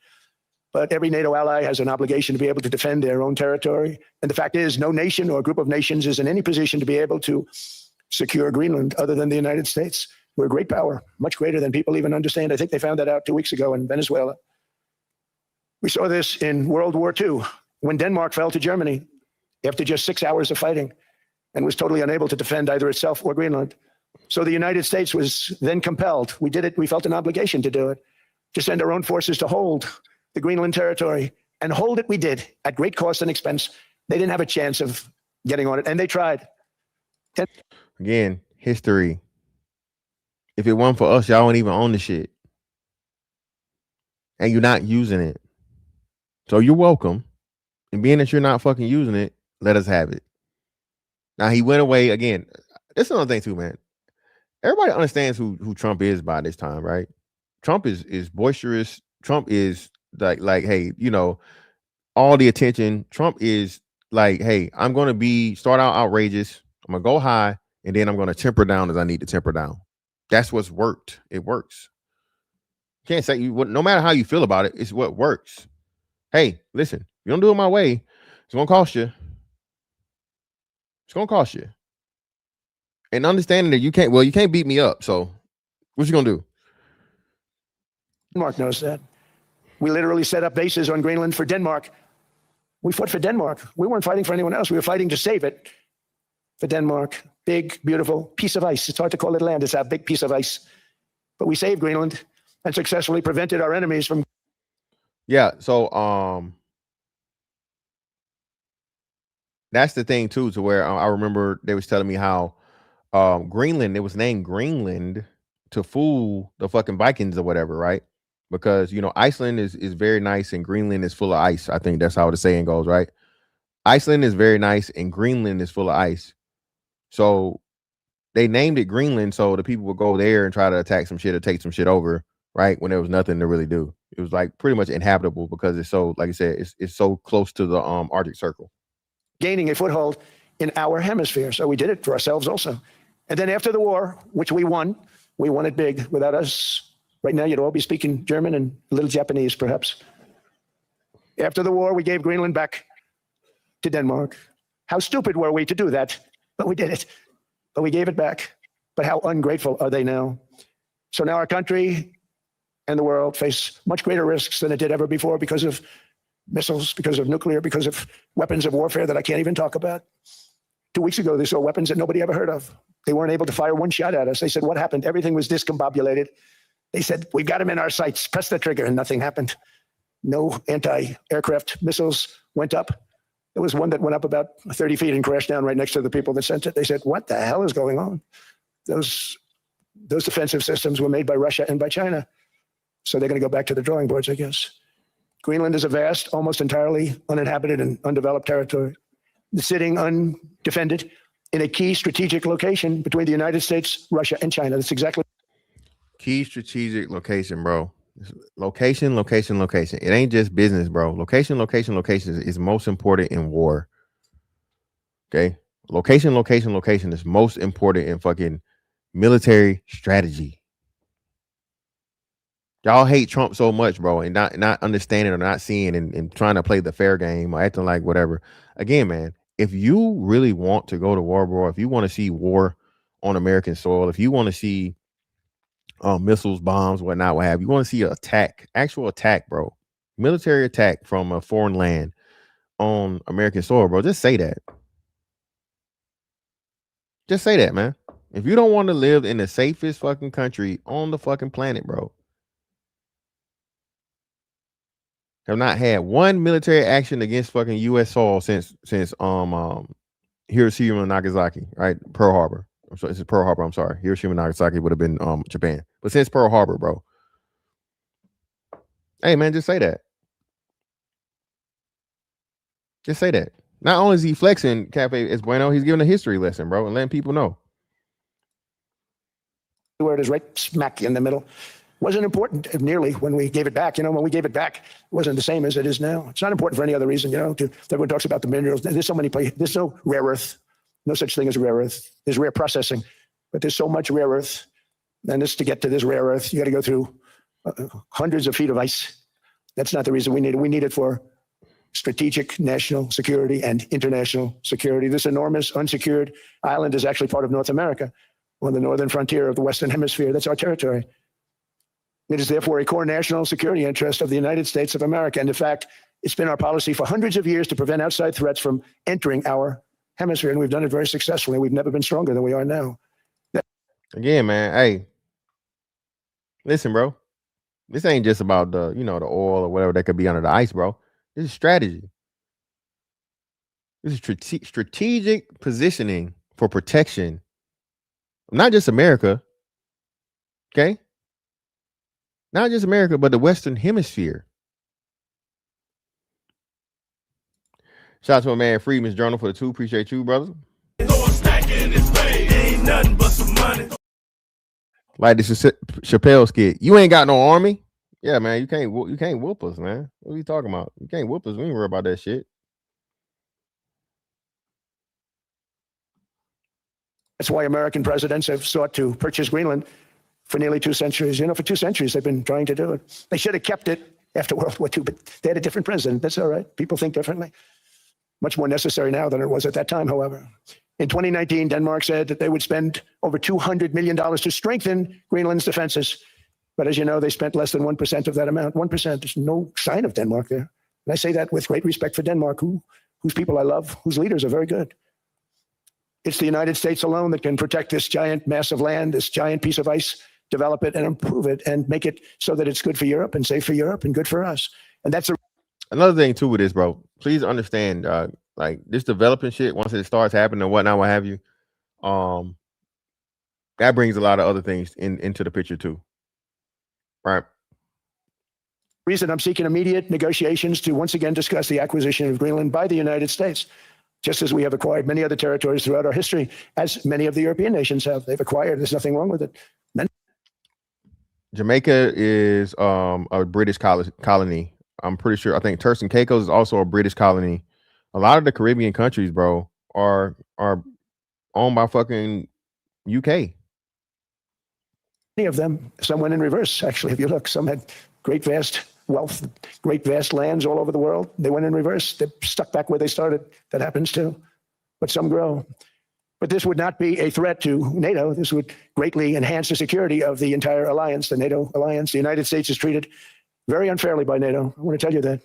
But every NATO ally has an obligation to be able to defend their own territory. And the fact is, no nation or group of nations is in any position to be able to secure Greenland other than the United States. We're a great power, much greater than people even understand. I think they found that out 2 weeks ago in Venezuela. We saw this in World War II when Denmark fell to Germany after just 6 hours of fighting and was totally unable to defend either itself or Greenland. So the United States was then compelled. We did it. We felt an obligation to do it, to send our own forces to hold the Greenland territory, and hold it we did at great cost and expense. They didn't have a chance of getting on it, and they tried. Again, history. If it weren't for us, y'all wouldn't even own the shit. And you're not using it. So you're welcome. And being that you're not fucking using it, let us have it. Now he went away again. That's another thing too, man. Everybody understands who Trump is by this time, right? Trump is boisterous. Trump is like, hey, you know, all the attention. Trump is like, hey, I'm going to start out outrageous. I'm going to go high, and then I'm going to temper down as I need to temper down. That's what's worked. It works. Can't say no matter how you feel about it, it's what works. Hey, listen, you don't do it my way, it's going to cost you. It's going to cost you. And understanding that you can't beat me up. So what you going to do? Denmark knows that. We literally set up bases on Greenland for Denmark. We fought for Denmark. We weren't fighting for anyone else. We were fighting to save it for Denmark. Big, beautiful piece of ice. It's hard to call it land. It's a big piece of ice. But we saved Greenland and successfully prevented our enemies from. Yeah. So that's the thing too, to where I remember they was telling me how Greenland, it was named Greenland to fool the fucking Vikings or whatever, right? Because, you know, Iceland is very nice and Greenland is full of ice. I think that's how the saying goes, right? Iceland is very nice and Greenland is full of ice. So they named it Greenland so the people would go there and try to attack some shit or take some shit over, right? When there was nothing to really do. It was like pretty much inhabitable because it's so, like I said, it's so close to the Arctic Circle. Gaining a foothold in our hemisphere. So we did it for ourselves also. And then after the war, which we won it big. Without us, right now, you'd all be speaking German and a little Japanese, perhaps. After the war, we gave Greenland back to Denmark. How stupid were we to do that? But we did it. But we gave it back. But how ungrateful are they now? So now our country and the world face much greater risks than it did ever before because of missiles, because of nuclear, because of weapons of warfare that I can't even talk about. 2 weeks ago, they saw weapons that nobody ever heard of. They weren't able to fire one shot at us. They said, what happened? Everything was discombobulated. They said, we've got them in our sights. Press the trigger, and nothing happened. No anti-aircraft missiles went up. There was one that went up about 30 feet and crashed down right next to the people that sent it. They said, what the hell is going on? Those defensive systems were made by Russia and by China. So they're going to go back to the drawing boards, I guess. Greenland is a vast, almost entirely uninhabited and undeveloped territory, sitting undefended in a key strategic location between the United States, Russia, and China. That's exactly key strategic location, bro. Location. It ain't just business, bro. Location is most important in war. Okay. Location is most important in fucking military strategy. Y'all hate Trump so much, bro, and not understanding or not seeing and trying to play the fair game or acting like whatever. Again, man, if you really want to go to war, bro, if you want to see war on American soil, if you want to see missiles, bombs, whatnot, what have you want to see an attack, actual attack, bro, military attack from a foreign land on American soil, bro, just say that. Just say that, man. If you don't want to live in the safest fucking country on the fucking planet, bro, have not had one military action against fucking U.S. soil since Hiroshima and Nagasaki, right? Pearl Harbor. I'm sorry, this is Pearl Harbor. I'm sorry. Hiroshima and Nagasaki would have been Japan, but since Pearl Harbor, bro. Hey, man, just say that. Just say that. Not only is he flexing Cafe Es Bueno, he's giving a history lesson, bro, and letting people know. where it is, right smack in the middle. Wasn't important nearly when we gave it back. You know, when we gave it back, it wasn't the same as it is now. It's not important for any other reason. You know, everyone talks about the minerals. There's so many places. There's no rare earth. No such thing as rare earth. There's rare processing, but there's so much rare earth. And just to get to this rare earth, you got to go through hundreds of feet of ice. That's not the reason we need it. We need it for strategic national security and international security. This enormous unsecured island is actually part of North America, on the northern frontier of the Western Hemisphere. That's our territory. It is therefore a core national security interest of the United States of America. And in fact, it's been our policy for hundreds of years to prevent outside threats from entering our hemisphere. And we've done it very successfully. We've never been stronger than we are now. Again, man, hey, listen, bro. This ain't just about the, the oil or whatever that could be under the ice, bro. This is strategy. This is strategic positioning for protection. Not just America. Okay? Not just America, but the Western Hemisphere. Shout out to my man Freeman's Journal for the 2. Appreciate you, brother. Like this is Chappelle skit. You ain't got no army. Yeah, man. You can't whoop us, man. What are you talking about? You can't whoop us. We ain't worry about that shit. That's why American presidents have sought to purchase Greenland for nearly 2 centuries. For 2 centuries, they've been trying to do it. They should have kept it after World War II, but they had a different president. That's all right. People think differently. Much more necessary now than it was at that time, however. In 2019, Denmark said that they would spend over $200 million to strengthen Greenland's defenses. But as you know, they spent less than 1% of that amount. 1%. There's no sign of Denmark there. And I say that with great respect for Denmark, whose people I love, whose leaders are very good. It's the United States alone that can protect this giant mass of land, this giant piece of ice, develop it and improve it and make it so that it's good for Europe and safe for Europe and good for us. And that's another thing too with this, bro. Please understand, like this developing shit, once it starts happening and whatnot, what have you, that brings a lot of other things into the picture too. Right. Reason I'm seeking immediate negotiations to once again discuss the acquisition of Greenland by the United States, just as we have acquired many other territories throughout our history, as many of the European nations have. They've acquired. There's nothing wrong with it. Jamaica is a British colony. I'm pretty sure. I think Turks and Caicos is also a British colony. A lot of the Caribbean countries, bro, are owned by fucking UK. Many of them, some went in reverse, actually. If you look, some had great vast wealth, great vast lands all over the world. They went in reverse. They're stuck back where they started. That happens too. But some grow. But this would not be a threat to NATO. This would greatly enhance the security of the entire alliance, the NATO alliance. The United States is treated very unfairly by NATO. I want to tell you that.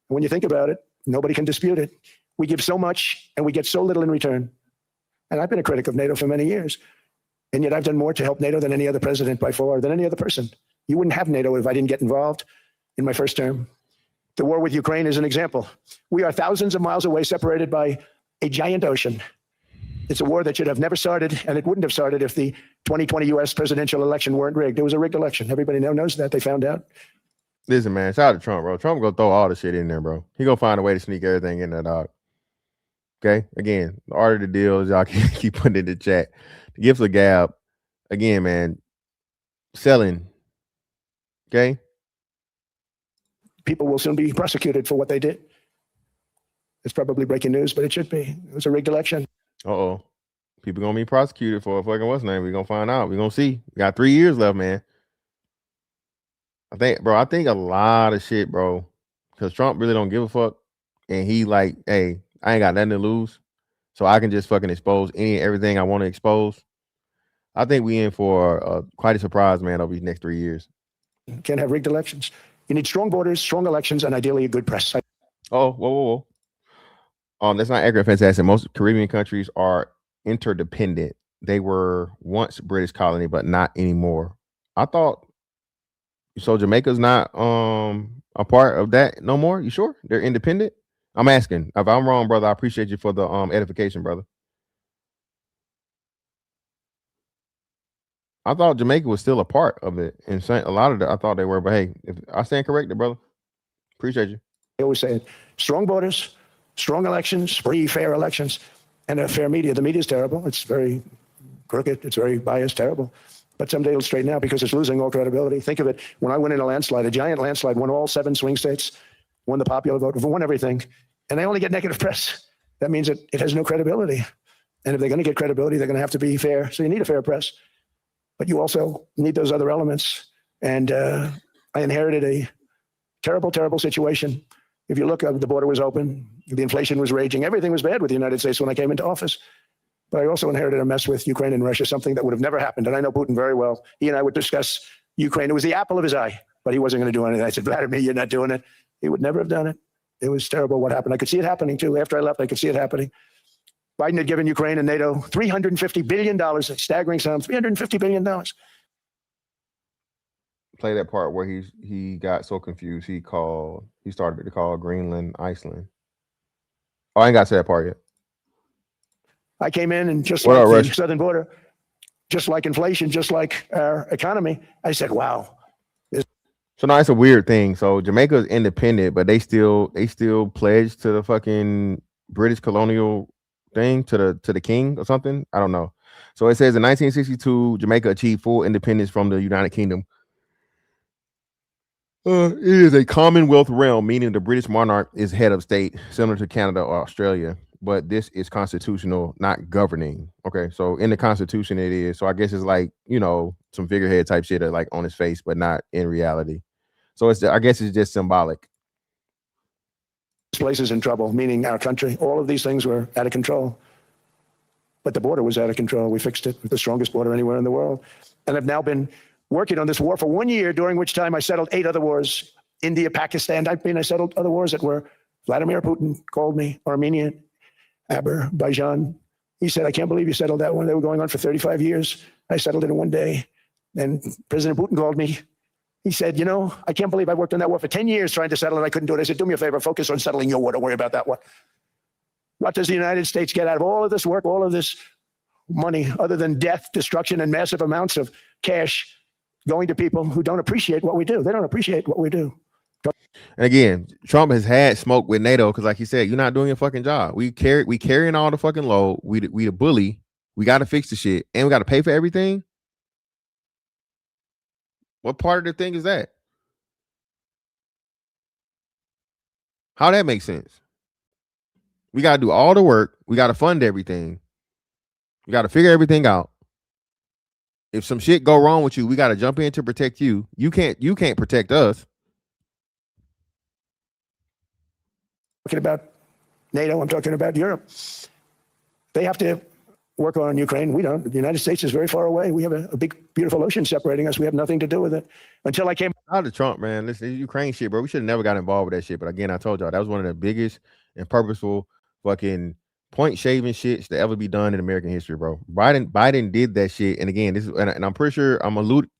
When you think about it, nobody can dispute it. We give so much and we get so little in return. And I've been a critic of NATO for many years. And yet I've done more to help NATO than any other president by far, than any other person. You wouldn't have NATO if I didn't get involved in my first term. The war with Ukraine is an example. We are thousands of miles away, separated by a giant ocean. It's a war that should have never started, and it wouldn't have started if the 2020 U.S. presidential election weren't rigged. It was a rigged election. Everybody now knows that. They found out. Listen, man, shout out to Trump, bro. Trump gonna throw all the shit in there, bro. He gonna find a way to sneak everything in there, dog. Okay? Again, the art of the deal is y'all keep putting it in the chat. The gift of gab. Again, man, selling. Okay? People will soon be prosecuted for what they did. It's probably breaking news, but it should be. It was a rigged election. Uh-oh. People gonna be prosecuted for fucking what's name. We're gonna find out. We're gonna see. We got 3 years left, man. I think a lot of shit, bro. Because Trump really don't give a fuck. And he like, hey, I ain't got nothing to lose. So I can just fucking expose everything I want to expose. I think we in for quite a surprise, man, over these next 3 years. You can't have rigged elections. You need strong borders, strong elections, and ideally a good press. Oh, whoa. That's not accurate, fantastic. Most Caribbean countries are interdependent. They were once British colony, but not anymore. I thought so. Jamaica's not a part of that no more. You sure they're independent? I'm asking. If I'm wrong, brother, I appreciate you for the edification, brother. I thought Jamaica was still a part of it, and a lot of it I thought they were. But hey, if I stand corrected, brother, appreciate you. I always say it: strong borders, strong elections, free, fair elections, and a fair media. The media is terrible. It's very crooked. It's very biased, terrible. But someday it'll straighten out because it's losing all credibility. Think of it. When I went in a landslide, a giant landslide, won all 7 swing states, won the popular vote, won everything, and they only get negative press. That means that it has no credibility. And if they're going to get credibility, they're going to have to be fair. So you need a fair press. But you also need those other elements. And I inherited a terrible, terrible situation. If you look, the border was open. The inflation was raging. Everything was bad with the United States when I came into office. But I also inherited a mess with Ukraine and Russia, something that would have never happened. And I know Putin very well. He and I would discuss Ukraine. It was the apple of his eye, but he wasn't going to do anything. I said, Vladimir, you're not doing it. He would never have done it. It was terrible what happened. I could see it happening too. After I left, I could see it happening. Biden had given Ukraine and NATO $350 billion, a staggering sum, $350 billion. Play that part where he got so confused he started to call Greenland Iceland. Oh, I ain't got to that part yet. I came in and just What like up, the Rush? southern border, just like inflation, just like our economy, I said, wow. So now it's a weird thing. So Jamaica is independent, but they still pledge to the fucking British colonial thing, to the king or something. I don't know. So it says in 1962, Jamaica achieved full independence from the United Kingdom. It is a Commonwealth realm, meaning the British monarch is head of state, similar to Canada or Australia. But this is constitutional, not governing. Okay, so in the Constitution it is. So I guess it's like, some figurehead type shit like on his face, but not in reality. So I guess it's just symbolic. This place is in trouble, meaning our country. All of these things were out of control. But the border was out of control. We fixed it with the strongest border anywhere in the world. And I've now been working on this war for 1 year, during which time I settled 8 other wars. India, Pakistan. I settled other wars that were Vladimir Putin called me, Armenia, Azerbaijan. He said, I can't believe you settled that one. They were going on for 35 years. I settled it in 1 day. And President Putin called me. He said, I can't believe I worked on that war for 10 years trying to settle it. I couldn't do it. I said, do me a favor, focus on settling your war. Don't worry about that one. What does the United States get out of all of this work, all of this money, other than death, destruction, and massive amounts of cash going to people who don't appreciate what we do? They don't appreciate what we do. And again, Trump has had smoke with NATO because, like he said, you're not doing your fucking job. We carrying all the fucking load. We the bully. We got to fix the shit, and we got to pay for everything. What part of the thing is that? How that makes sense? We got to do all the work. We got to fund everything. We got to figure everything out. If some shit go wrong with you, we got to jump in to protect you. You can't protect us. Talking about NATO, I'm talking about Europe. They have to work on Ukraine. We don't. The United States is very far away. We have a big, beautiful ocean separating us. We have nothing to do with it. Until I came out of Trump, man. Listen, Ukraine shit, bro. We should have never got involved with that shit. But again, I told y'all that was one of the biggest and purposeful fucking point shaving shits to ever be done in American history, bro. Biden did that shit. And again, and I'm pretty sure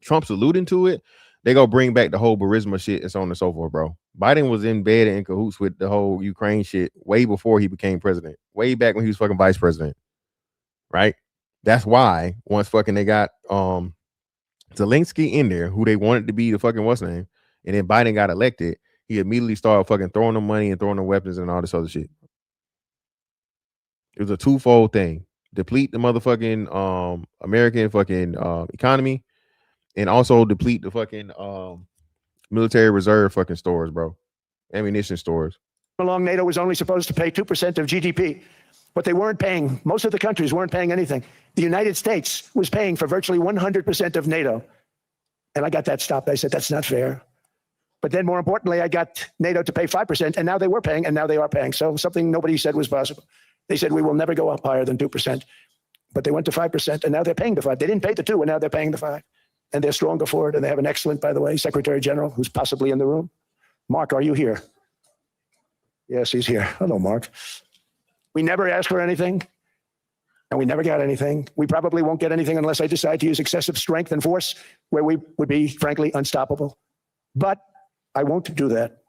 Trump's alluding to it. They go bring back the whole Burisma shit and so on and so forth, bro. Biden was in bed and in cahoots with the whole Ukraine shit way before he became president. Way back when he was fucking vice president. Right? That's why once fucking they got Zelensky in there, who they wanted to be the fucking what's name, and then Biden got elected, he immediately started fucking throwing them money and throwing them weapons and all this other shit. It was a twofold thing. Deplete the motherfucking American fucking economy, and also deplete the fucking military reserve fucking stores, bro. Ammunition stores. along, NATO was only supposed to pay 2% of GDP. But they weren't paying. Most of the countries weren't paying anything. The United States was paying for virtually 100% of NATO. And I got that stopped. I said, that's not fair. But then more importantly, I got NATO to pay 5%, and now they were paying, and now they are paying. So something nobody said was possible. They said, we will never go up higher than 2%. But they went to 5%, and now they're paying the 5. They didn't pay the 2, and now they're paying the 5. And they're stronger for it, and they have an excellent, by the way, Secretary General, who's possibly in the room. Mark, are you here? Yes, he's here. Hello, Mark. We never asked for anything, and we never got anything. We probably won't get anything unless I decide to use excessive strength and force, where we would be, frankly, unstoppable. But I won't do that.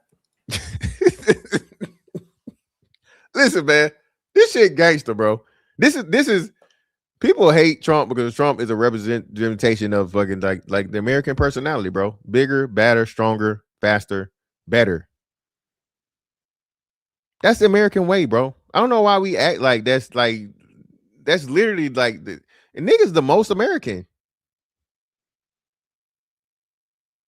Listen, man, this shit gangster, bro. This is people hate Trump because Trump is a representation of fucking like the American personality, bro. Bigger, badder, stronger, faster, better. That's the American way, bro. I don't know why we act like that's literally like the nigga's the most American.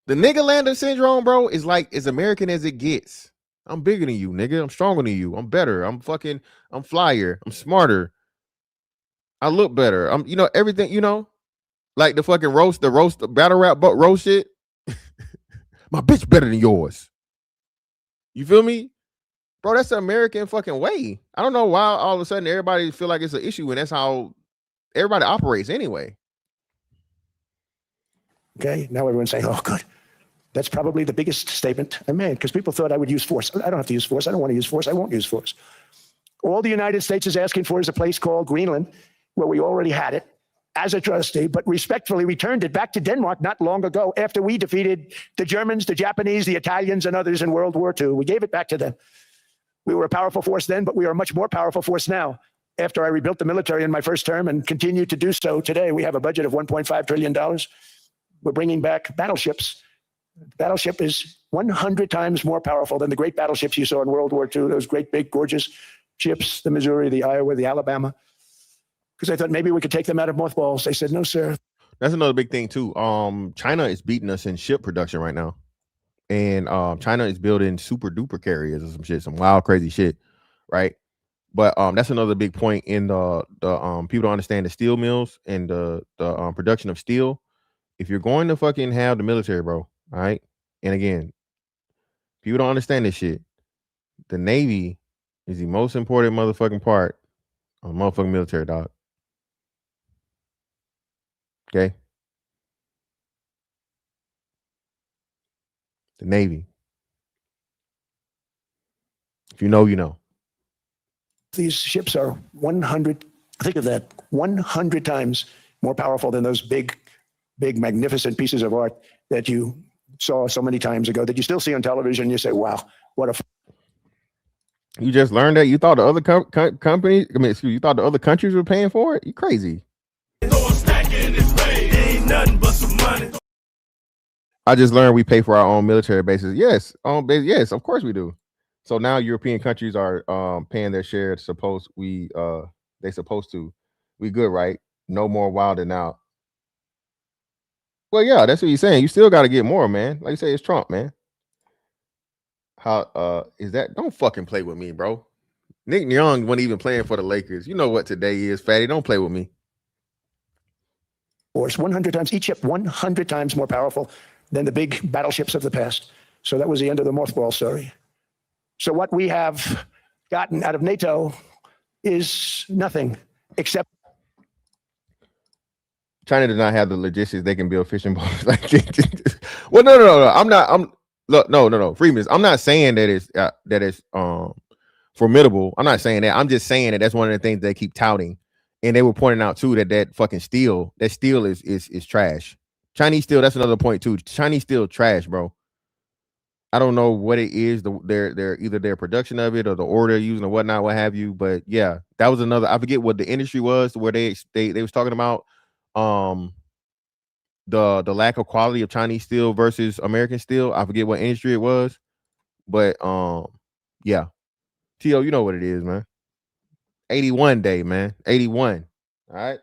The nigga-lander syndrome, bro, is like as American as it gets. I'm bigger than you, nigga. I'm stronger than you. I'm better. I'm flyer. I'm smarter. I look better. I'm, everything, like the fucking the battle rap roast shit. My bitch better than yours. You feel me? Bro, that's the American fucking way. I don't know why all of a sudden everybody feel like it's an issue, and that's how everybody operates anyway. Okay, now everyone's saying, oh, good. That's probably the biggest statement I made because people thought I would use force. I don't have to use force. I don't want to use force. I won't use force. All the United States is asking for is a place called Greenland, where we already had it as a trustee, but respectfully returned it back to Denmark not long ago after we defeated the Germans, the Japanese, the Italians, and others in World War II. We gave it back to them. We were a powerful force then, but we are a much more powerful force now. After I rebuilt the military in my first term and continue to do so today, we have a budget of $1.5 trillion. We're bringing back battleships. The battleship is 100 times more powerful than the great battleships you saw in World War II, those great, big, gorgeous ships, the Missouri, the Iowa, the Alabama. Because I thought maybe we could take them out of mothballs. They said, no, sir. That's another big thing too. China is beating us in ship production right now. And China is building super duper carriers or some shit, some wild, crazy shit, right? But that's another big point in the people don't understand the steel mills and the production of steel. If you're going to fucking have the military, bro, all right? And again, people don't understand this shit. The Navy is the most important motherfucking part of motherfucking military, dog. Okay? The Navy. If you know, you know. These ships are 100, think of that, 100 times more powerful than those big, magnificent pieces of art that you saw so many times ago that you still see on television. You say, wow, what a... You just learned that? You thought the other companies, you thought the other countries were paying for it? You crazy. I just learned we pay for our own military bases. Yes, yes, of course we do. So now European countries are paying their share. They supposed to. We good, right? No more wilding out. Well, yeah, that's what he's saying. You still got to get more, man. Like you say, it's Trump, man. How is that? Don't fucking play with me, bro. Nick Young wasn't even playing for the Lakers. You know what today is, fatty. Don't play with me. Force 100 times, each ship 100 times more powerful than the big battleships of the past. So that was the end of the mothball story. So what we have gotten out of NATO is nothing except China does not have the logistics. They can build fishing boats. Well, no. No. Freeman, I'm not saying that it's formidable. I'm not saying that. I'm just saying that that's one of the things they keep touting. And they were pointing out too that fucking steel, that steel is trash. Chinese steel, that's another point too. Chinese steel trash, bro. I don't know what it is. They're either their production of it or the order they're using or whatnot, what have you. But yeah, that was another. I forget what the industry was where they was talking about the lack of quality of Chinese steel versus American steel. I forget what industry it was, but yeah, T.O., you know what it is, man. 81 day, man. 81. All right.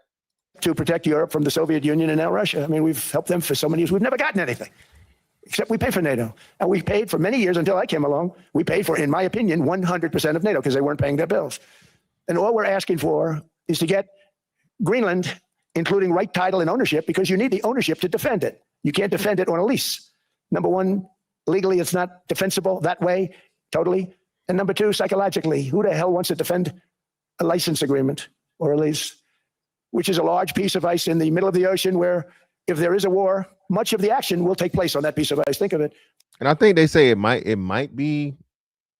to protect Europe from the Soviet Union and now Russia. I mean, we've helped them for so many years. We've never gotten anything. Except we pay for NATO. And we paid for many years until I came along. We paid for, in my opinion, 100% of NATO because they weren't paying their bills. And all we're asking for is to get Greenland, including right title and ownership, because you need the ownership to defend it. You can't defend it on a lease. Number one, legally, it's not defensible that way, totally. And number two, psychologically, who the hell wants to defend a license agreement or a lease, which is a large piece of ice in the middle of the ocean where if there is a war, much of the action will take place on that piece of ice. Think of it. And I think they say it might be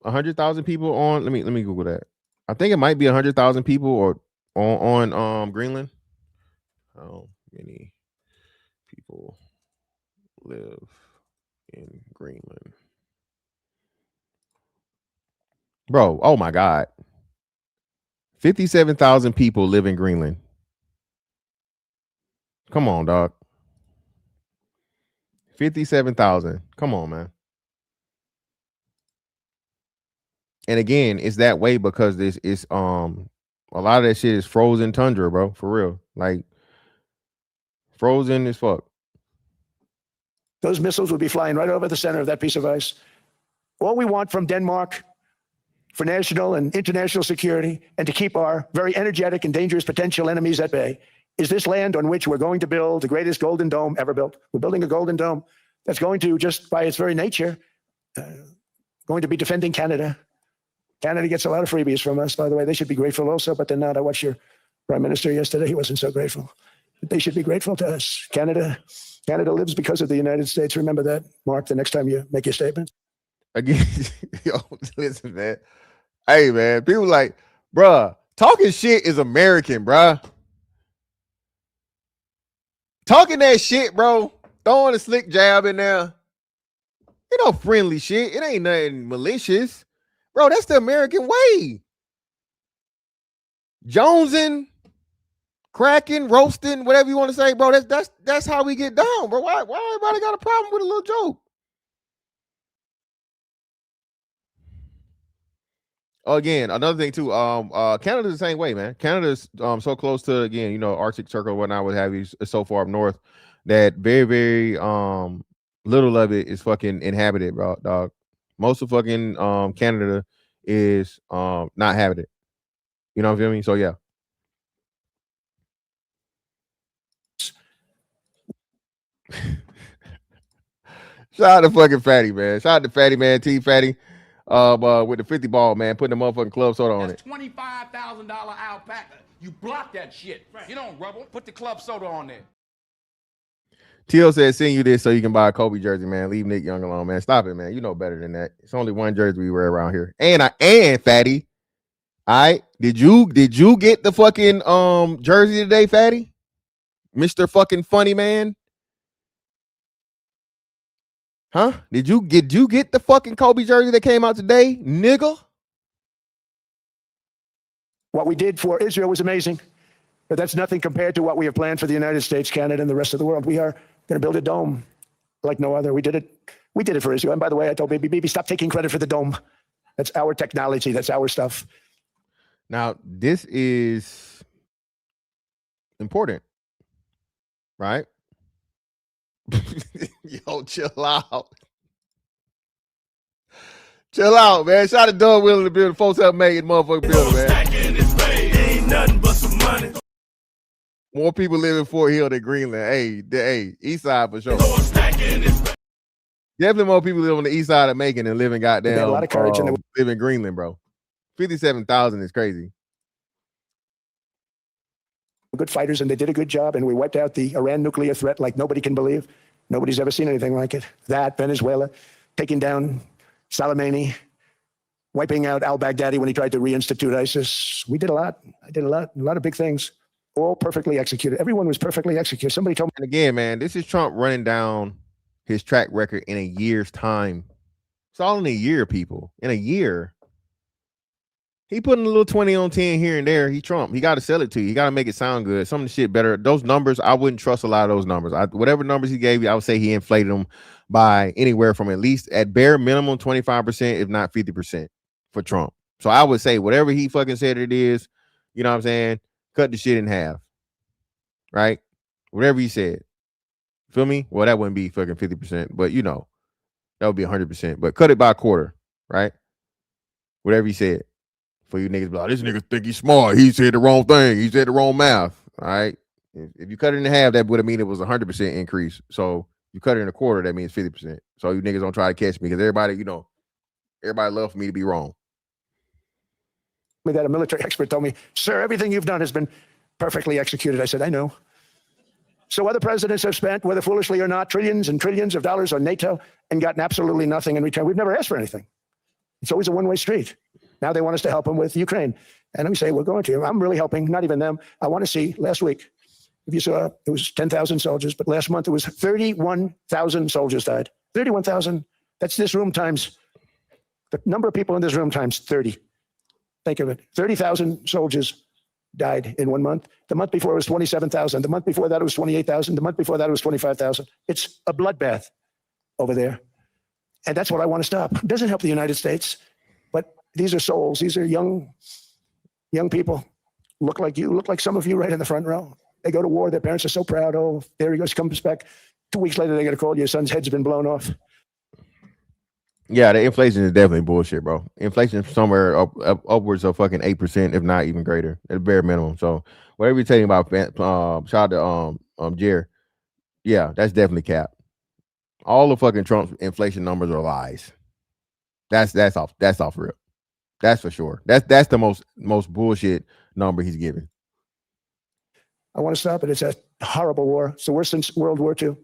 100,000 people on. Let me Google that. I think it might be 100,000 people or on Greenland. How many people live in Greenland? Bro, oh my God. 57,000 people live in Greenland. Come on, dog. 57,000. Come on, man. And again, it's that way because this is a lot of that shit is frozen tundra, bro. For real. Like frozen as fuck. Those missiles would be flying right over the center of that piece of ice. All we want from Denmark for national and international security and to keep our very energetic and dangerous potential enemies at bay is this land on which we're going to build the greatest golden dome ever built. We're building a golden dome that's going to, just by its very nature, going to be defending Canada. Canada gets a lot of freebies from us, by the way. They should be grateful also, but they're not. I watched your prime minister yesterday. He wasn't so grateful. But they should be grateful to us. Canada Canada lives because of the United States. Remember that, Mark, the next time you make your statement. Again, yo, listen, man. Hey, man, people like, bruh, talking shit is American, bruh. Talking that shit, bro. Throwing a slick jab in there. You know, friendly shit. It ain't nothing malicious. Bro, that's the American way. Jonesing, cracking, roasting, whatever you want to say, bro. That's how we get down, bro. Why everybody got a problem with a little joke? Again, another thing too. Canada's the same way, man. Canada's so close to, again, you know, Arctic Circle, whatnot, what have you, so far up north that very, very little of it is fucking inhabited, bro. Dog. Most of fucking Canada is not habited. You know what I mean? So yeah. Shout out to fucking Fatty, man. Shout out to Fatty, man. T Fatty. With the 50 ball, man, putting the motherfucking club soda on it. $25,000 alpaca. You block that shit. Right. You don't rubble. Put the club soda on there. Teal said, send you this so you can buy a Kobe jersey, man. Leave Nick Young alone, man. Stop it, man. You know better than that. It's only one jersey we wear around here. And Fatty, all right, did you get the fucking jersey today, Fatty? Mr. fucking funny man? Huh? Did you get the fucking Kobe jersey that came out today, nigga? What we did for Israel was amazing, but that's nothing compared to what we have planned for the United States, Canada, and the rest of the world. We are going to build a dome like no other. We did it for Israel. And by the way, I told Baby, stop taking credit for the dome. That's our technology. That's our stuff. Now, this is important, right? Yo, chill out. Chill out, man. Shout out to Doug Willing to build. Folks help make it, motherfucking building, man. Ain't nothing but some money. More people live in Fort Hill than Greenland. Hey, East Side for sure. Definitely more people live on the East Side of Macon than live in goddamn. A lot of courage live in Greenland, bro. 57,000 is crazy. Good fighters, and they did a good job, and we wiped out the Iran nuclear threat like nobody can believe. Nobody's ever seen anything like it. That, Venezuela, taking down Soleimani, wiping out al-Baghdadi when he tried to reinstitute ISIS. We did a lot. I did a lot of big things, all perfectly executed. Everyone was perfectly executed. Somebody told me. And again, man, this is Trump running down his track record in a year's time. It's all in a year, people. In a year. He putting a little 20 on 10 here and there. He Trump. He got to sell it to you. He got to make it sound good. Some of the shit better. Those numbers, I wouldn't trust a lot of those numbers. Whatever numbers he gave you, I would say he inflated them by anywhere from at least at bare minimum 25%, if not 50% for Trump. So I would say whatever he fucking said it is, you know what I'm saying? Cut the shit in half. Right? Whatever he said. Feel me? Well, that wouldn't be fucking 50%, but you know, that would be 100%. But cut it by a quarter, right? Whatever he said. For you niggas, like, this nigga think he's smart. He said the wrong thing. He said the wrong math. All right. If you cut it in half, that would have mean it was 100% increase. So you cut it in a quarter, that means 50%. So you niggas don't try to catch me because everybody, you know, everybody love for me to be wrong. That a military expert told me, sir, everything you've done has been perfectly executed. I said, I know. So other presidents have spent, whether foolishly or not, trillions and trillions of dollars on NATO and gotten absolutely nothing in return. We've never asked for anything. It's always a one-way street. Now they want us to help them with Ukraine. And let me say, we're going to. I'm really helping, not even them. I want to see, last week, if you saw, it was 10,000 soldiers, but last month it was 31,000 soldiers died. 31,000. That's this room times, the number of people in this room times 30. Think of it. 30,000 soldiers died in 1 month. The month before it was 27,000. The month before that it was 28,000. The month before that it was 25,000. It's a bloodbath over there. And that's what I want to stop. It doesn't help the United States, but these are souls. These are young people. Look like you, look like some of you right in the front row. They go to war. Their parents are so proud. Oh, there he goes, comes back. 2 weeks later, they get a call. Your son's head's been blown off. Yeah, the inflation is definitely bullshit, bro. Inflation is somewhere upwards of fucking 8%, if not even greater, at the bare minimum. So whatever you're telling about, shout out to Jerry. Yeah, that's definitely cap. All the fucking Trump's inflation numbers are lies. That's off rip. That's for sure. That's the most bullshit number he's given. I want to stop it. It's a horrible war. It's the worst since World War II.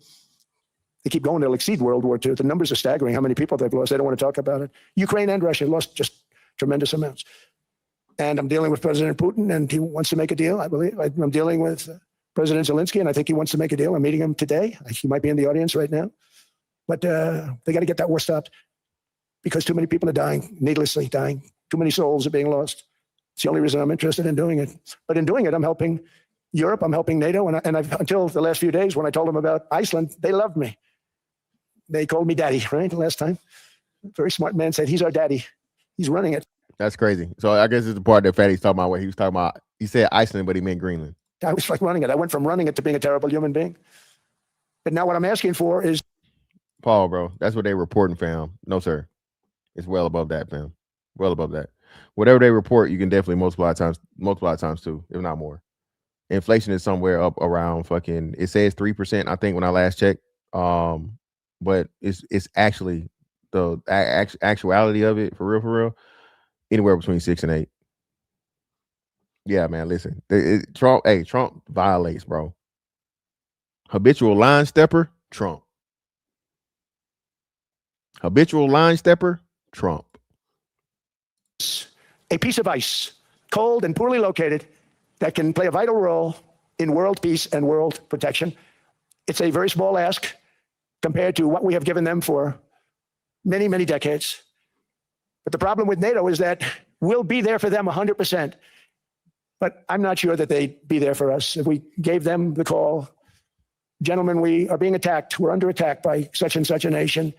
they keep going, they'll exceed World War II. The numbers are staggering, how many people they've lost. They don't want to talk about it. Ukraine and Russia lost just tremendous amounts. And I'm dealing with President Putin, and he wants to make a deal, I believe. I'm dealing with President Zelensky, and I think he wants to make a deal. I'm meeting him today. He might be in the audience right now. But they got to get that war stopped because too many people are dying, needlessly dying. Too many souls are being lost. It's the only reason I'm interested in doing it. But in doing it, I'm helping Europe, I'm helping NATO, and I've, until the last few days when I told them about Iceland, they loved me. They called me daddy, right, the last time. Very smart man said, he's our daddy. He's running it. That's crazy. So I guess it's the part that Fatty's talking about where he was talking about, he said Iceland, but he meant Greenland. I was like running it. I went from running it to being a terrible human being. But now what I'm asking for is... Paul, bro, that's what they reporting, fam. No, sir. It's well above that, fam. Well above that. Whatever they report, you can definitely multiply times two, if not more. Inflation is somewhere up around fucking, it says 3%, I think, when I last checked. But it's actually the actuality of it, for real, anywhere between 6 and 8. Yeah, man, listen. Trump violates, bro. Habitual line stepper, Trump. Habitual line stepper, Trump. A piece of ice, cold and poorly located, that can play a vital role in world peace and world protection. It's a very small ask compared to what we have given them for many, many decades. But the problem with NATO is that we'll be there for them 100%. But I'm not sure that they'd be there for us. If we gave them the call, gentlemen, we are being attacked. We're under attack by such and such a nation.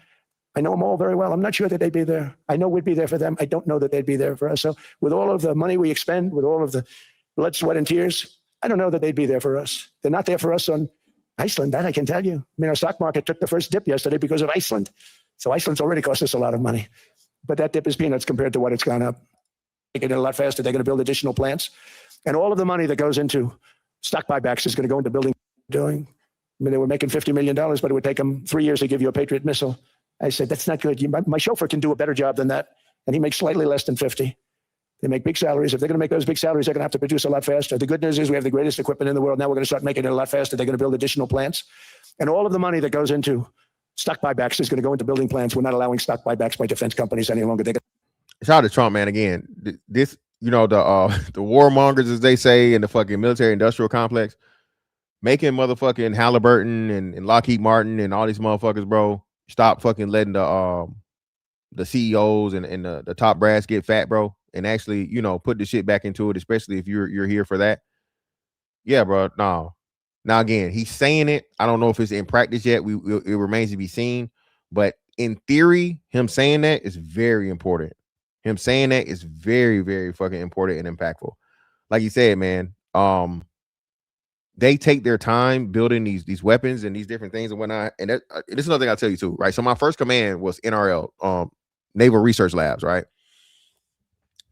I know them all very well. I'm not sure that they'd be there. I know we'd be there for them. I don't know that they'd be there for us. So with all of the money we expend, with all of the blood, sweat, and tears, I don't know that they'd be there for us. They're not there for us on Iceland, that I can tell you. I mean, our stock market took the first dip yesterday because of Iceland. So Iceland's already cost us a lot of money. But that dip is peanuts compared to what it's gone up. They get it a lot faster. They're going to build additional plants. And all of the money that goes into stock buybacks is going to go into building. I mean, they were making $50 million, but it would take them 3 years to give you a Patriot missile. I said, that's not good. My chauffeur can do a better job than that. And he makes slightly less than 50. They make big salaries. If they're going to make those big salaries, they're going to have to produce a lot faster. The good news is we have the greatest equipment in the world. Now we're going to start making it a lot faster. They're going to build additional plants. And all of the money that goes into stock buybacks is going to go into building plants. We're not allowing stock buybacks by defense companies any longer. Shout out to Trump, man. Again, this, you know, the warmongers, as they say, in the fucking military industrial complex, making motherfucking Halliburton and Lockheed Martin and all these motherfuckers, bro, stop fucking letting the CEOs and the top brass get fat, bro, and actually, you know, put the shit back into it, especially if you're here for that. Yeah, bro. No. Now again, he's saying it. I don't know if it's in practice yet. It remains to be seen. But in theory, him saying that is very important. Him saying that is very, very fucking important and impactful. Like you said, man, they take their time building these weapons and these different things and whatnot. And this is another thing I'll tell you too, right? So my first command was NRL, Naval Research Labs, right?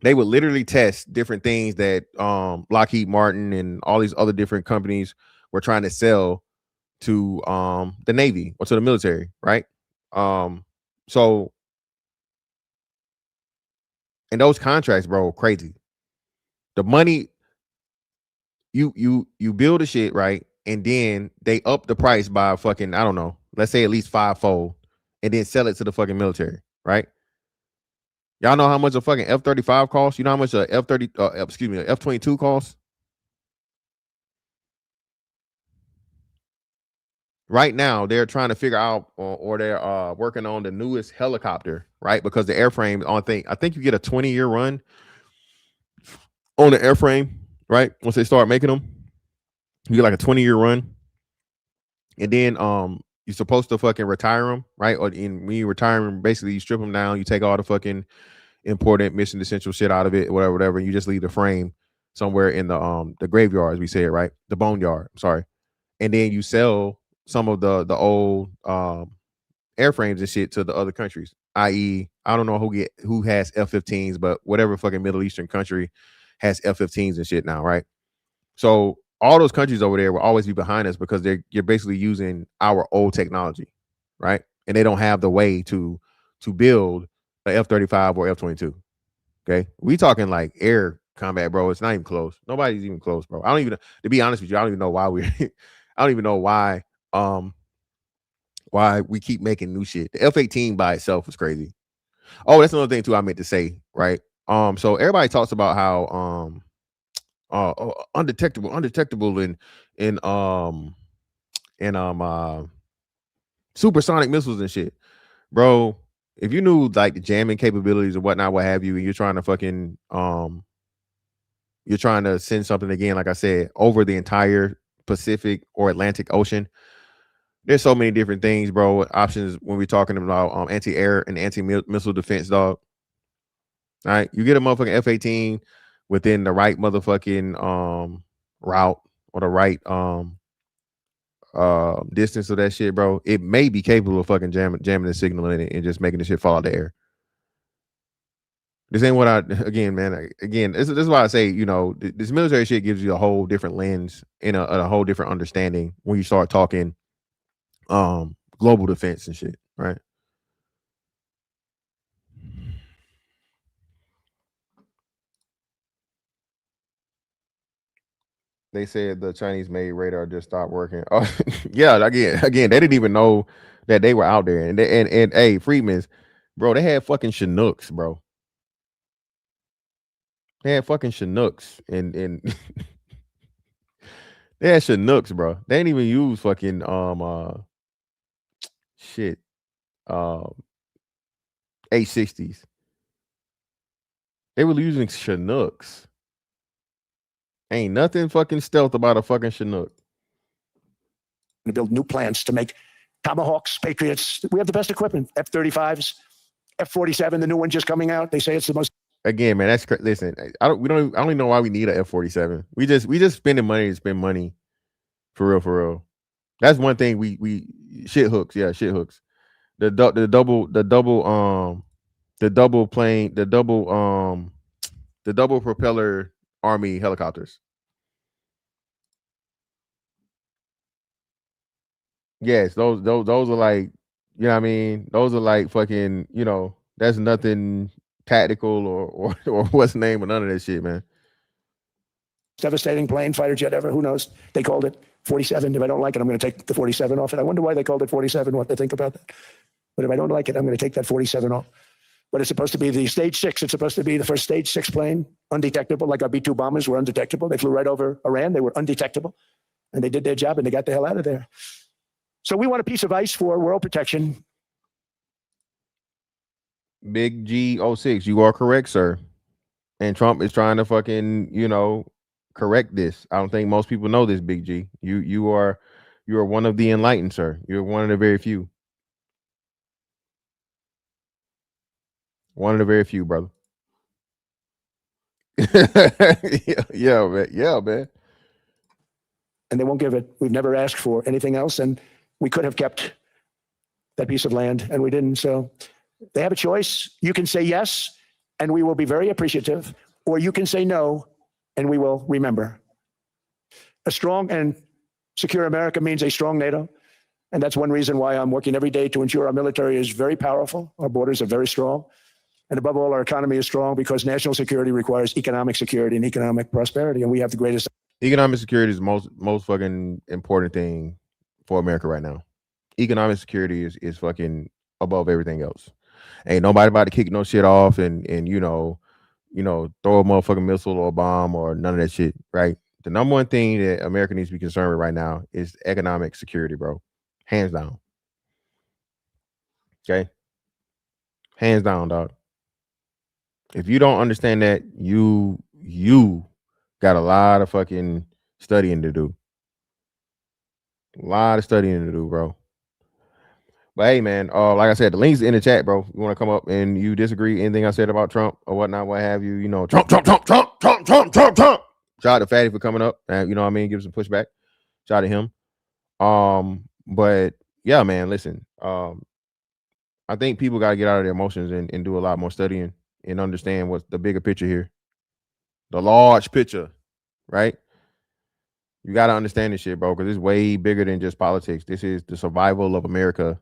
They would literally test different things that Lockheed Martin and all these other different companies were trying to sell to the Navy or to the military, right? So and those contracts, bro, crazy. The money, you build a shit, right? And then they up the price by fucking, I don't know, let's say at least 5-fold, and then sell it to the fucking military, right? Y'all know how much a fucking F-35 costs? You know how much a F-22 costs? Right now, they're trying to figure out, or they're working on the newest helicopter, right? Because the airframe, I think you get a 20-year run on the airframe, right? Once they start making them, you get like a 20-year run, and then you're supposed to fucking retire them, right? Or when you retire them, basically you strip them down, you take all the fucking important mission essential shit out of it, whatever. And you just leave the frame somewhere in the graveyard, as we say it, right? The boneyard. I'm sorry, and then you sell some of the old airframes and shit to the other countries, i.e., I don't know who has F-15s, but whatever fucking Middle Eastern country has F-15s and shit now, right? So all those countries over there will always be behind us because you're basically using our old technology, right? And they don't have the way to build a F-35 or F-22. Okay, we talking like air combat, bro. It's not even close. Nobody's even close, bro. I don't even, to be honest with you, I don't even know why why we keep making new shit. The F-18 by itself was crazy. Oh, that's another thing too I meant to say, right? So everybody talks about how undetectable in supersonic missiles and shit. Bro, if you knew like the jamming capabilities and whatnot, what have you, and you're trying to fucking you're trying to send something again, like I said, over the entire Pacific or Atlantic Ocean. There's so many different things, bro. Options when we're talking about anti-air and anti-missile defense, dog. All right, you get a motherfucking F-18 within the right motherfucking route or the right distance of that shit, bro. It may be capable of fucking jamming the signal in it and just making the shit fall out the air. This ain't what this is why I say, you know, this military shit gives you a whole different lens and a whole different understanding when you start talking global defense and shit, right? They said the Chinese made radar just stopped working. Oh, yeah, again, they didn't even know that they were out there. And hey, Freedman's, bro, they had fucking Chinooks, bro. They had fucking Chinooks and they had Chinooks, bro. They didn't even use fucking shit. A60s. They were using Chinooks. Ain't nothing fucking stealth about a fucking Chinook. To build new plants to make Tomahawks, Patriots. We have the best equipment. F-35s, F-47, the new one just coming out. They say it's the most. Again, man, that's listen. I don't even know why we need a F-47. We just spending money to spend money, for real. That's one thing we shit hooks. Yeah, shit hooks. The double propeller Army helicopters. Yes, those are like, you know what I mean? Those are like fucking, you know, that's nothing tactical or what's the name of none of that shit, man. Devastating plane, fighter jet ever. Who knows? They called it 47. If I don't like it, I'm going to take the 47 off it. I wonder why they called it 47, what they think about that. But if I don't like it, I'm going to take that 47 off. But it's supposed to be the stage 6. It's supposed to be the first stage 6 plane, undetectable, like our B-2 bombers were undetectable. They flew right over Iran. They were undetectable. And they did their job, and they got the hell out of there. So we want a piece of ice for world protection. Big G06, you are correct, sir. And Trump is trying to fucking, you know, correct this. I don't think most people know this, Big G. You are one of the enlightened, sir. You're one of the very few. One of the very few, brother. yeah, man. Yeah, man. And they won't give it. We've never asked for anything else, and we could have kept that piece of land, and we didn't. So they have a choice. You can say yes, and we will be very appreciative, or you can say no, and we will remember. A strong and secure America means a strong NATO, and that's one reason why I'm working every day to ensure our military is very powerful, our borders are very strong, and above all, our economy is strong because national security requires economic security and economic prosperity, and we have the greatest. Economic security is the most fucking important thing for America right now. Economic security is fucking above everything else. Ain't nobody about to kick no shit off and you know throw a motherfucking missile or a bomb or none of that shit, right? The number one thing that America needs to be concerned with right now is economic security, bro. Hands down. Okay? Hands down, dog. If you don't understand that, you got a lot of fucking studying to do. A lot of studying to do, bro. But hey, man, like I said, the link's in the chat, bro. You want to come up and you disagree anything I said about Trump or whatnot, what have you? You know, Trump. Shout out to Fatty for coming up. You know what I mean? Give some pushback. Shout out to him. But yeah, man, listen. I think people got to get out of their emotions and do a lot more studying and understand what's the bigger picture here. The large picture, right? You got to understand this shit, bro, because it's way bigger than just politics. This is the survival of America,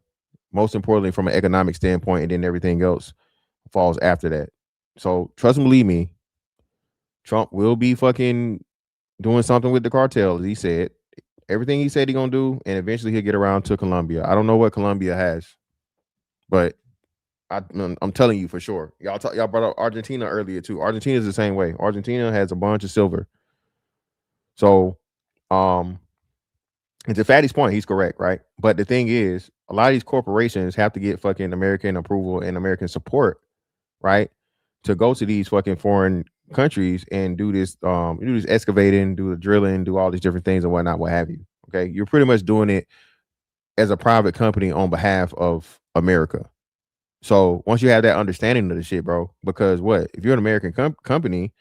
most importantly from an economic standpoint, and then everything else falls after that. So trust me, believe me, Trump will be fucking doing something with the cartel, as he said. everything he said he gonna do, and eventually he'll get around to Colombia. I don't know what Colombia has, but I'm telling you for sure. Y'all brought up Argentina earlier too. Argentina is the same way. Argentina has a bunch of silver. So, and to Fatty's point, he's correct, right? But the thing is, a lot of these corporations have to get fucking American approval and American support, right, to go to these fucking foreign countries and do this excavating, do the drilling, do all these different things and whatnot, what have you. Okay, you're pretty much doing it as a private company on behalf of America. So once you have that understanding of the shit, bro, because what if you're an American company,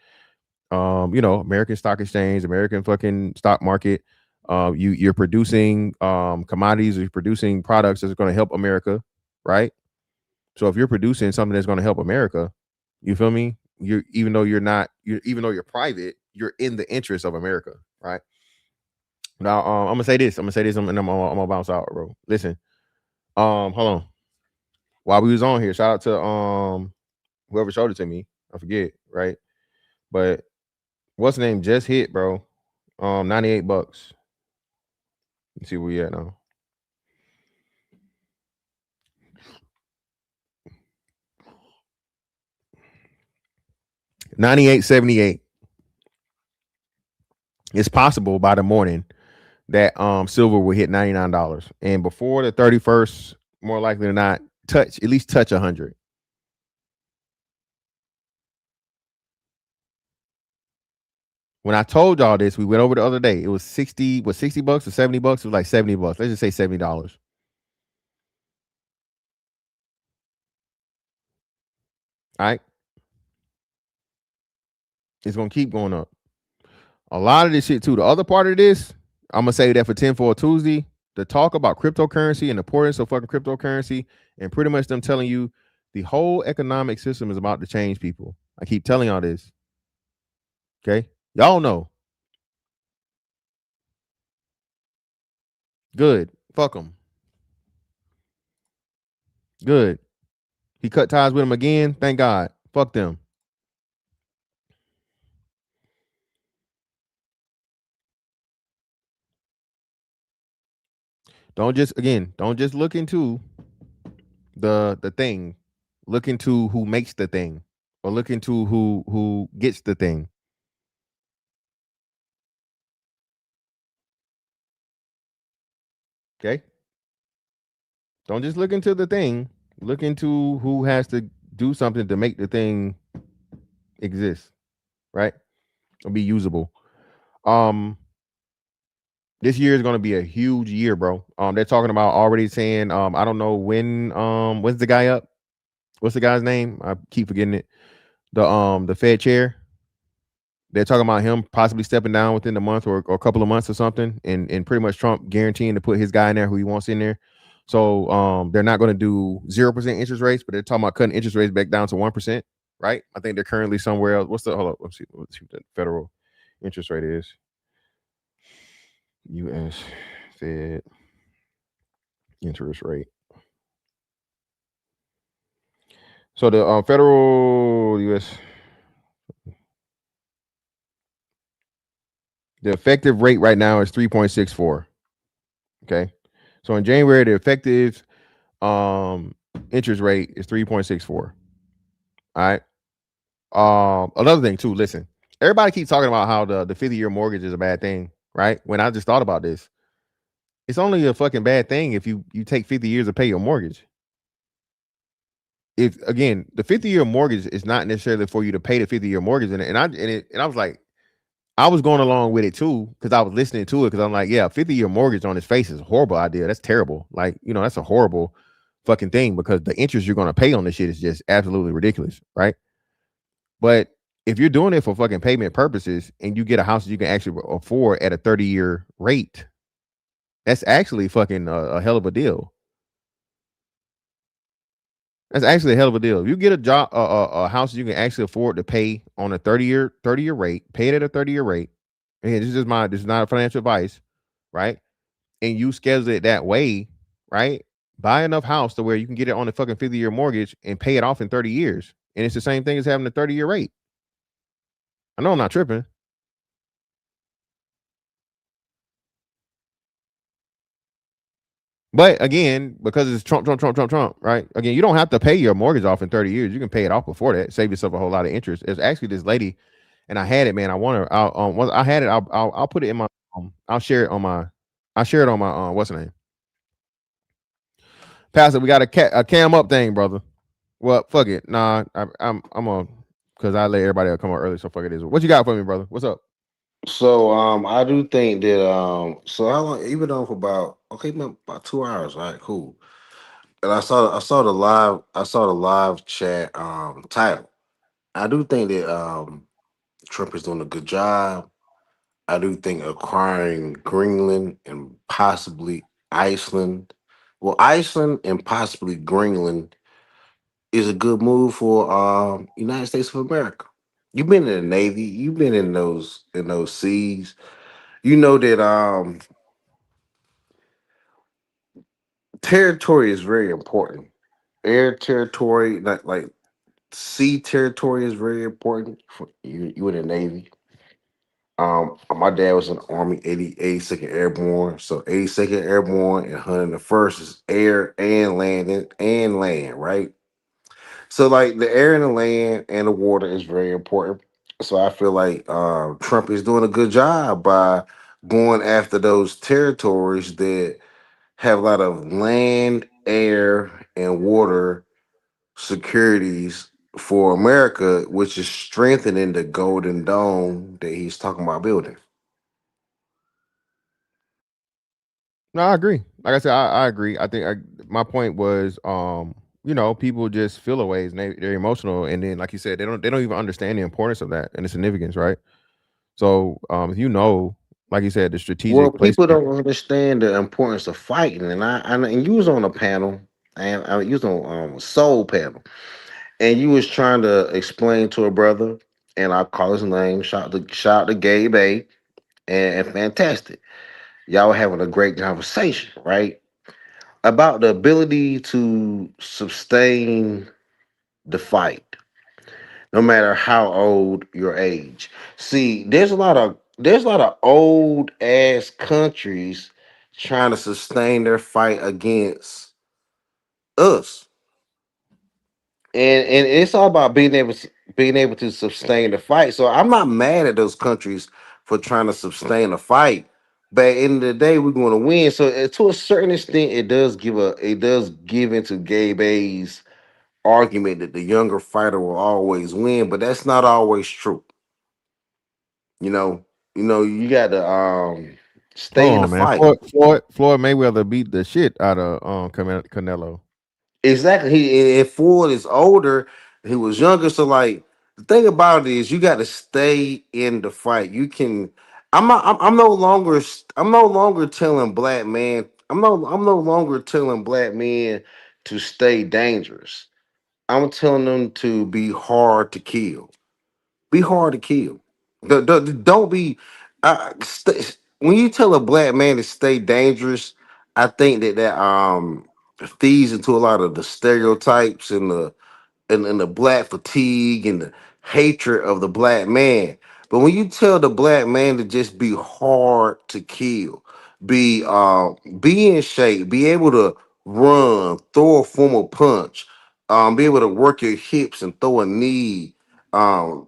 American stock exchange, American fucking stock market, you're producing commodities, or you're producing products that's going to help America, right? So if you're producing something that's going to help America, you feel me? Even though you're private, you're in the interest of America, right? Now, I'm gonna say this, and I'm gonna bounce out, bro. Listen, hold on. While we was on here, shout out to whoever showed it to me. I forget, right? But what's the name just hit, bro? $98. Let's see where we at now. $98.78. It's possible by the morning that silver will hit $99, and before the 31st, more likely than not, touch 100. When I told y'all this, we went over the other day. It was $60 or $70? It was like $70. Let's just say $70. All right. It's gonna keep going up. A lot of this shit too. The other part of this, I'm gonna say that for 10 for a Tuesday, to talk about cryptocurrency and the importance of fucking cryptocurrency, and pretty much them telling you the whole economic system is about to change, people. I keep telling y'all this. Okay, y'all know. Good. Fuck them. Good. He cut ties with him again. Thank God. Fuck them. Don't just look into the thing. Look into who makes the thing, or look into who gets the thing. Okay? Don't just look into the thing. Look into who has to do something to make the thing exist, right? Or be usable. This year is going to be a huge year, bro. They're talking about already saying, I don't know when's the guy up? What's the guy's name? I keep forgetting it. The Fed chair. They're talking about him possibly stepping down within the month or a couple of months or something, and pretty much Trump guaranteeing to put his guy in there who he wants in there. So they're not going to do 0% interest rates, but they're talking about cutting interest rates back down to 1%, right? I think they're currently somewhere else. Hold up, let's see what the federal interest rate is. U.S. Fed interest rate. So the federal U.S. the effective rate right now is 3.64. Okay, so in January the effective interest rate is 3.64. All right. Another thing too. Listen, everybody keeps talking about how the 50-year mortgage is a bad thing, right? When I just thought about this, it's only a fucking bad thing if you take 50 years to pay your mortgage. If again, the 50-year mortgage is not necessarily for you to pay the 50-year mortgage, and I was like, I was going along with it too because I was listening to it because I'm like, yeah, 50-year mortgage on its face is a horrible idea. That's terrible. Like, that's a horrible fucking thing because the interest you're going to pay on this shit is just absolutely ridiculous, right? But if you're doing it for fucking payment purposes and you get a house that you can actually afford at a 30-year rate, that's actually fucking a hell of a deal. That's actually a hell of a deal. If you get a job, a house you can actually afford to pay on a 30-year rate, pay it at a 30-year rate. And this is not a financial advice, right? And you schedule it that way, right? Buy enough house to where you can get it on a fucking 50-year mortgage and pay it off in 30 years. And it's the same thing as having a 30-year rate. I know I'm not tripping. But again, because it's Trump, right? Again, you don't have to pay your mortgage off in 30 years. You can pay it off before that. Save yourself a whole lot of interest. It's actually this lady, and I had it, man. I want her. Once I had it, I'll put it in my. I'll share it on my. I share it on my. What's the name? Pastor, we got a cam up thing, brother. Well, fuck it. Nah, I'm a because I let everybody else come out early. So fuck it is. What you got for me, brother? What's up? So I do think that so how long you've been on for about 2 hours, right? Cool. And I saw the live chat title. I do think that Trump is doing a good job. I do think acquiring Greenland and possibly Iceland, well, Iceland and possibly Greenland is a good move for United States of America. You've been in the Navy, you've been in those seas. You know that territory is very important. Air territory, like sea territory, is very important for you. You in the Navy. My dad was in the Army, 82nd Airborne. So 82nd Airborne and 101st is air and land, right? So like the air and the land and the water is very important. So I feel like Trump is doing a good job by going after those territories that have a lot of land, air, and water securities for America, which is strengthening the Golden Dome that he's talking about building. No, I agree. Like I said, I agree. I think my point was, people just feel a ways and they're emotional, and then like you said, they don't even understand the importance of that and the significance, right? So, if like you said, the Well, strategic people placement. don't understand the importance of fighting, and you was on a panel, and you was on Soul panel, and you was trying to explain to a brother, and I call his name, shout to Gabe A, and fantastic. Y'all were having a great conversation, right? About the ability to sustain the fight, no matter how old your age. See, there's a lot of old ass countries trying to sustain their fight against us. And it's all about being able to sustain the fight. So I'm not mad at those countries for trying to sustain a fight. But at the end of the day, we're going to win. So to a certain extent, it does give into Gabe A's argument that the younger fighter will always win, but that's not always true. You know, you got to stay Hold in the on, man. fight. Floyd Mayweather beat the shit out of Canelo. Exactly. If Ford is older, he was younger. So like the thing about it is you got to stay in the fight. You can. I'm no longer. I'm no longer telling black man. I'm no longer telling black men to stay dangerous. I'm telling them to be hard to kill. Be hard to kill. Don't be. When you tell a black man to stay dangerous, I think that feeds into a lot of the stereotypes and the black fatigue and the hatred of the black man. But when you tell the black man to just be hard to kill, be in shape, be able to run, throw a formal punch, be able to work your hips and throw a knee, um,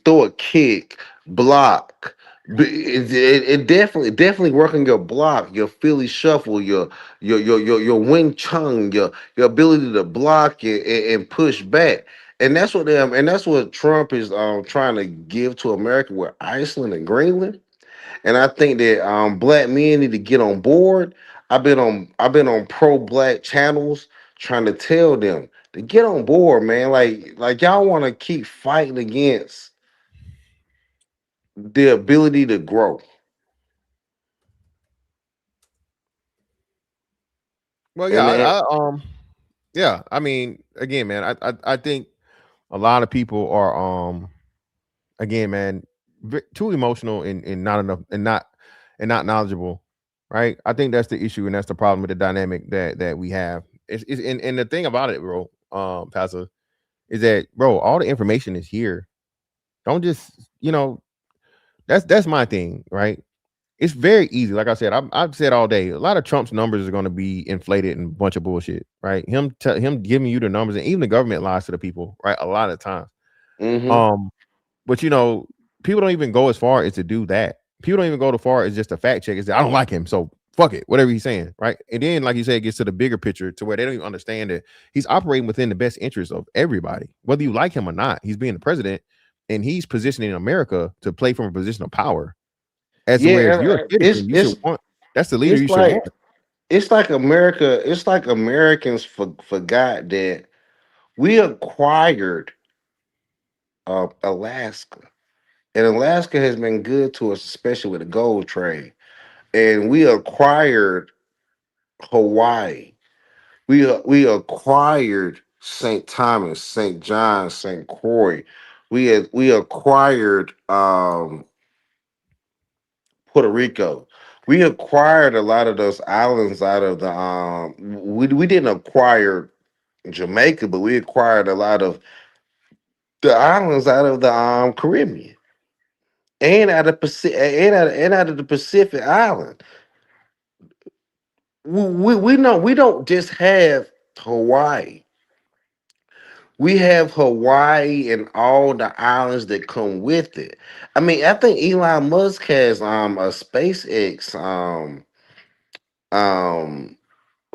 throw a kick, block. It definitely working your block, your Philly shuffle, your Wing Chun, your ability to block it and push back. And that's what Trump is trying to give to America with Iceland and Greenland. And I think that black men need to get on board. I've been on pro black channels trying to tell them to get on board, man. Like y'all want to keep fighting against the ability to grow. Well, yeah, And yeah. I mean, again, man, I think a lot of people are, again, man, too emotional and not enough and not knowledgeable, right? I think that's the issue and that's the problem with the dynamic that we have. And the thing about it, bro, Pastor, is that, bro, all the information is here. Don't just, that's my thing, right? it's very easy. Like I said, I've said all day, a lot of Trump's numbers are going to be inflated and a bunch of bullshit, right? Him giving you the numbers, and even the government lies to the people, right? A lot of times. But you know, people don't even go as far as to do that. People don't even go as far as just a fact check. Is I don't like him, so fuck it, whatever he's saying, right? And then, like you said, it gets to the bigger picture to where they don't even understand that he's operating within the best interest of everybody, whether you like him or not. He's being the president, and he's positioning America to play from a position of power. As to where if you're a citizen, you should want. That's the leader you should want. It's like America. It's like Americans forgot that we acquired Alaska, and Alaska has been good to us, especially with the gold trade. And we acquired Hawaii. We acquired St. Thomas, St. John, St. Croix. We acquired Puerto Rico. We acquired a lot of those islands out of the we didn't acquire Jamaica, but we acquired a lot of the islands out of the Caribbean and out of Pacific and out of the Pacific Island. We know we don't just have Hawaii. We have Hawaii and all the islands that come with it. I mean, I think Elon Musk has a SpaceX um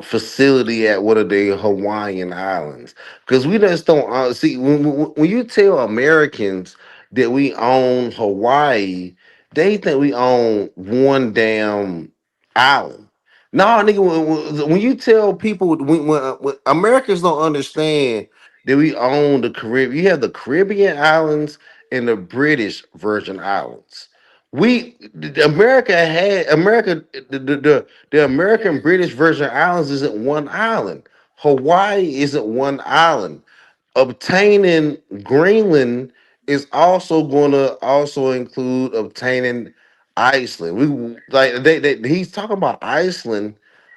facility at one of the Hawaiian islands, because we just don't see when you tell Americans that we own Hawaii, they think we own one damn island. No, nigga, when you tell people when Americans don't understand that we own the Caribbean, you have the Caribbean islands and the British Virgin Islands. America, the American British Virgin Islands isn't one island. Hawaii isn't one island. Obtaining Greenland is also going to also include obtaining Iceland. We like he's talking about Iceland,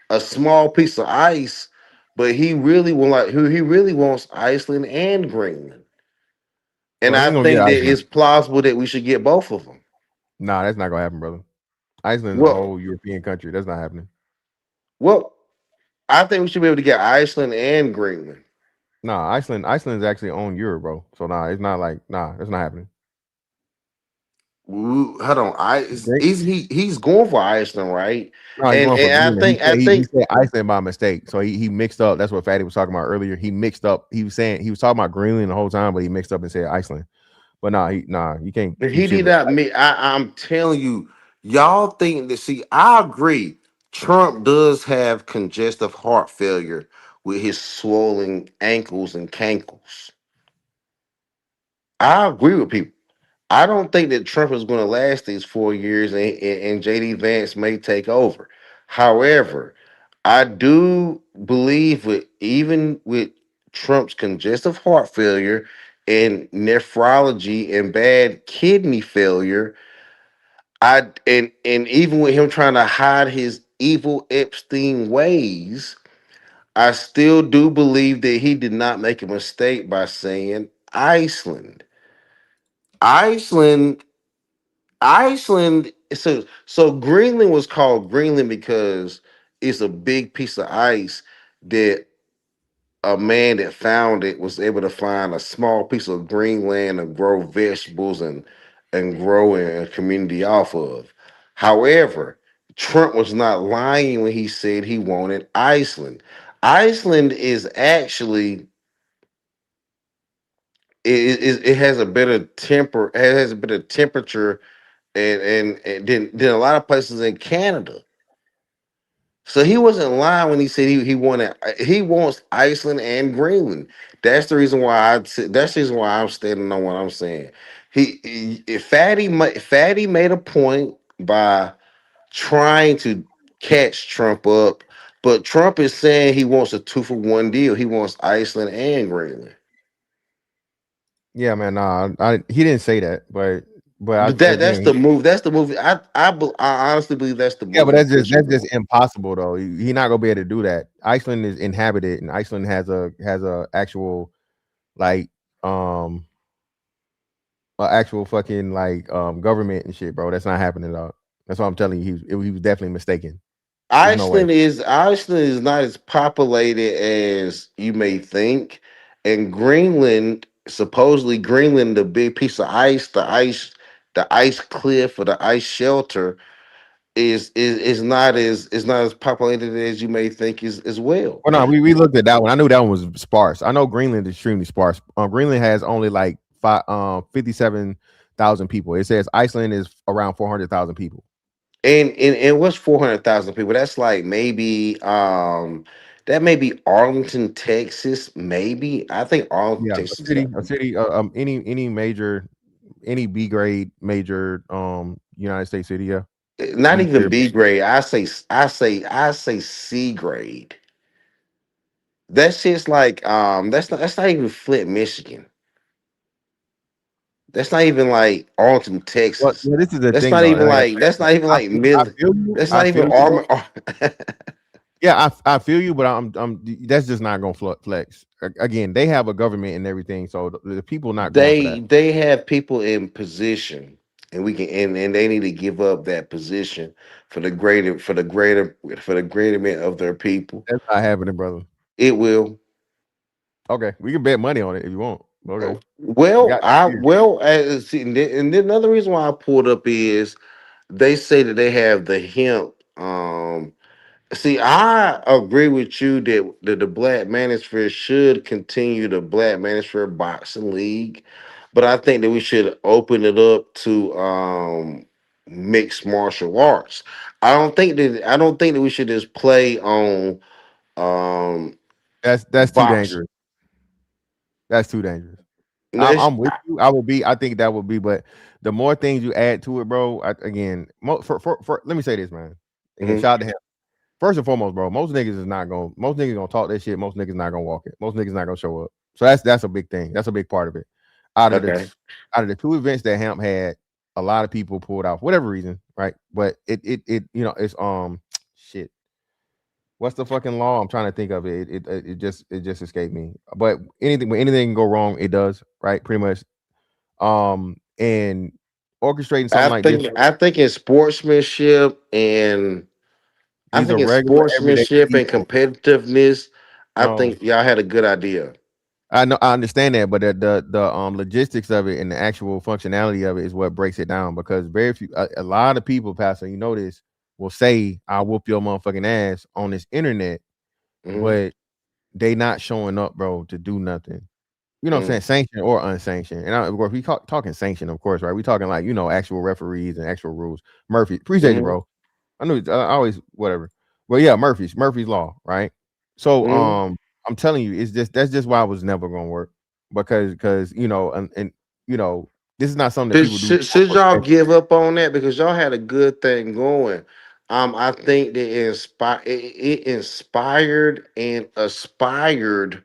a small piece of ice, but he really wants Iceland and Greenland. And Well, he I ain't gonna get think that Iceland. it's plausible that we should get both of them. Nah, that's not gonna happen, brother. Iceland is a Well, whole European country. That's not happening. well, I think we should be able to get Iceland and Greenland. Nah, Iceland is actually on Europe, bro. So nah, it's not like that's not happening. Hold on, he's going for Iceland, right? No, he's And going for and Greenland. I He think said Iceland by mistake. So he mixed up. That's what Fatty was talking about earlier. He mixed up. He was saying he was talking about Greenland the whole time, but he mixed up and said Iceland. But you can't do he shit did with not mean. I'm telling you, y'all think that. See, I agree. Trump does have congestive heart failure with his swollen ankles and cankles. I agree with people. I don't think that Trump is going to last these 4 years, and JD Vance may take over. However, I do believe even with Trump's congestive heart failure and nephrology and bad kidney failure, and even with him trying to hide his evil Epstein ways, I still do believe that he did not make a mistake by saying Iceland. Iceland Iceland, so Greenland was called Greenland because it's a big piece of ice that a man that found it was able to find a small piece of green land and grow vegetables and grow in a community off of. However, Trump was not lying when he said he wanted Iceland. Iceland is actually it has a better temper, it has a better temperature and than a lot of places in Canada. So he wasn't lying when he said he wants Iceland and Greenland. That's the reason why that's the reason why I'm standing on what I'm saying. Fatty made a point by trying to catch Trump up, but Trump is saying he wants a 2-for-1 deal. He wants Iceland and Greenland. Yeah, man. Nah, he didn't say that, but But that's again, the move. That's the movie. I honestly believe that's the yeah, but movie that's Christian. just impossible though. He not gonna be able to do that. Iceland is inhabited, and Iceland has a actual like a actual fucking like government and shit, bro. That's not happening, dog. That's what I'm telling you. He was definitely mistaken. There's no way. Iceland is not as populated as you may think, and Greenland, supposedly Greenland, the big piece of ice, the ice cliff or the ice shelter is not as populated as you may think as well. Well, no, we looked at that one. I knew that one was sparse. I know Greenland is extremely sparse. Greenland has only like 57,000 people. It says Iceland is around 400,000 people. And what's 400,000 people? That's like maybe that may be Arlington, Texas. Maybe I think Arlington, Yeah, Texas. a city, any major, any B grade major, United States city. Yeah, Not B even tier. B grade. I say C grade. That shit's like that's not even Flint, Michigan. That's not even like Arlington, Well, Texas. yeah, this is the That's thing not though. even like I feel you. That's I not even feel you, bro. Armor. Yeah, I feel you, but I'm that's just not gonna flex. Again, they have a government and everything, so the people not going for that. They have people in position, and we can and they need to give up that position for the greaterment of their people. That's not happening, brother. It will. Okay, we can bet money on it if you want. Okay, we Well, got I here. well, see, and then another reason why I pulled up is they say that they have the hemp. See, I agree with you that the Black Manosphere should continue the Black Manosphere Boxing League, but I think that we should open it up to mixed martial arts. I don't think that we should just play on um That's too box. dangerous. That's too dangerous. No, it's, I'm with you. I will be. I think that would be, but the more things you add to it, bro. Again, for let me say this, man. Again, mhm, shout out to him. First and foremost, bro. Most niggas is not going. Most niggas gonna talk that shit. Most niggas not gonna walk it. Most niggas not gonna show up. So that's a big thing. That's a big part of it. Out of the okay. out of the two events that Hamp had, a lot of people pulled out for whatever reason, right? But it it's shit. What's the fucking law? I'm trying to think of it. It just escaped me. But when anything can go wrong, it does, right? Pretty much. And orchestrating something like this, I think in sportsmanship and I these are think in regular everyday sportsmanship and people. competitiveness, I No, think y'all had a good idea. I know I understand that, but the logistics of it and the actual functionality of it is what breaks it down. Because very few, a lot of people, Pastor, you know this, will say, "I'll whoop your motherfucking ass" on this internet, Hmm. but they not showing up, bro, to do nothing. You know what I'm saying? Hmm. Sanctioned or unsanctioned. And of course, we talking sanctioned, of course, right? We talking like actual referees and actual rules. Murphy, appreciate you, Hmm. bro. I knew I always whatever. Well, yeah, Murphy's law, right? So Hmm. I'm telling you, it's just that's just why it was never gonna work. Because and this is not something that people do Should for y'all profession. give up on that because y'all had a good thing going? I think that it inspired and aspired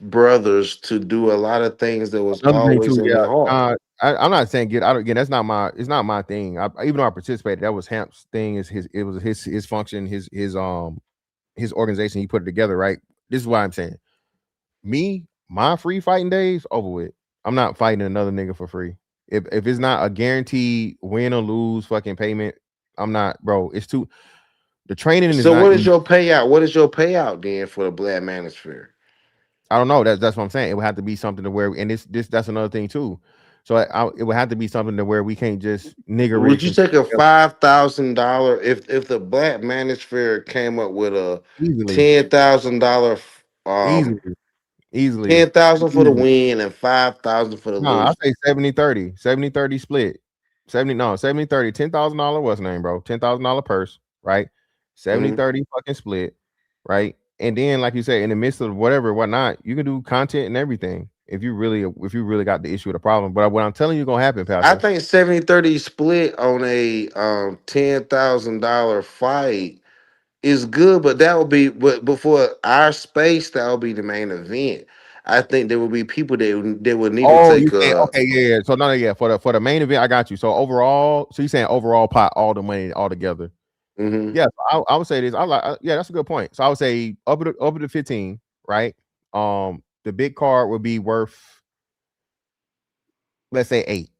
brothers to do a lot of things that was Another thing always too, in yeah. their heart. I'm not saying get I don't again, that's not my it's not my thing. Even though I participated, that was Hamp's thing, is it was his function, his organization, he put it together, right? This is why I'm saying my free fighting days over with. I'm not fighting another nigga for free. If it's not a guaranteed win or lose fucking payment, I'm not, bro. It's too the training is So not what is easy. your payout? What is your payout then for the Black Manosphere? I don't know. That's what I'm saying. It would have to be something to where, and this that's another thing too. So it would have to be something to where we can't just nigger Would rich you and take a $5,000 if the Black Manosphere came up with a easily, $10,000 easily, easily, 10,000 for the easily. win and 5,000 for the No, I lose? say 70-30. 70-30 split. 70-30, $10,000 what's name, bro? $10,000 purse, right? Hmm. 70-30 fucking split, right? And then, like you said, in the midst of whatever, whatnot, you can do content and everything if you really got the issue with the problem. But what I'm telling you gonna happen, I Pastor. think 70-30 split on a $10,000 fight is good, but that would be but for our space, that would be the main event. I think there would be people that would need to Oh, you take saying a okay, yeah, yeah. So no, yeah, for the main event, I got you. So overall, so you saying overall pot, all the money all together. mhm, Yeah, I would say this. Yeah, that's a good point. So I would say up to 15, right? The big card would be worth, let's say 8,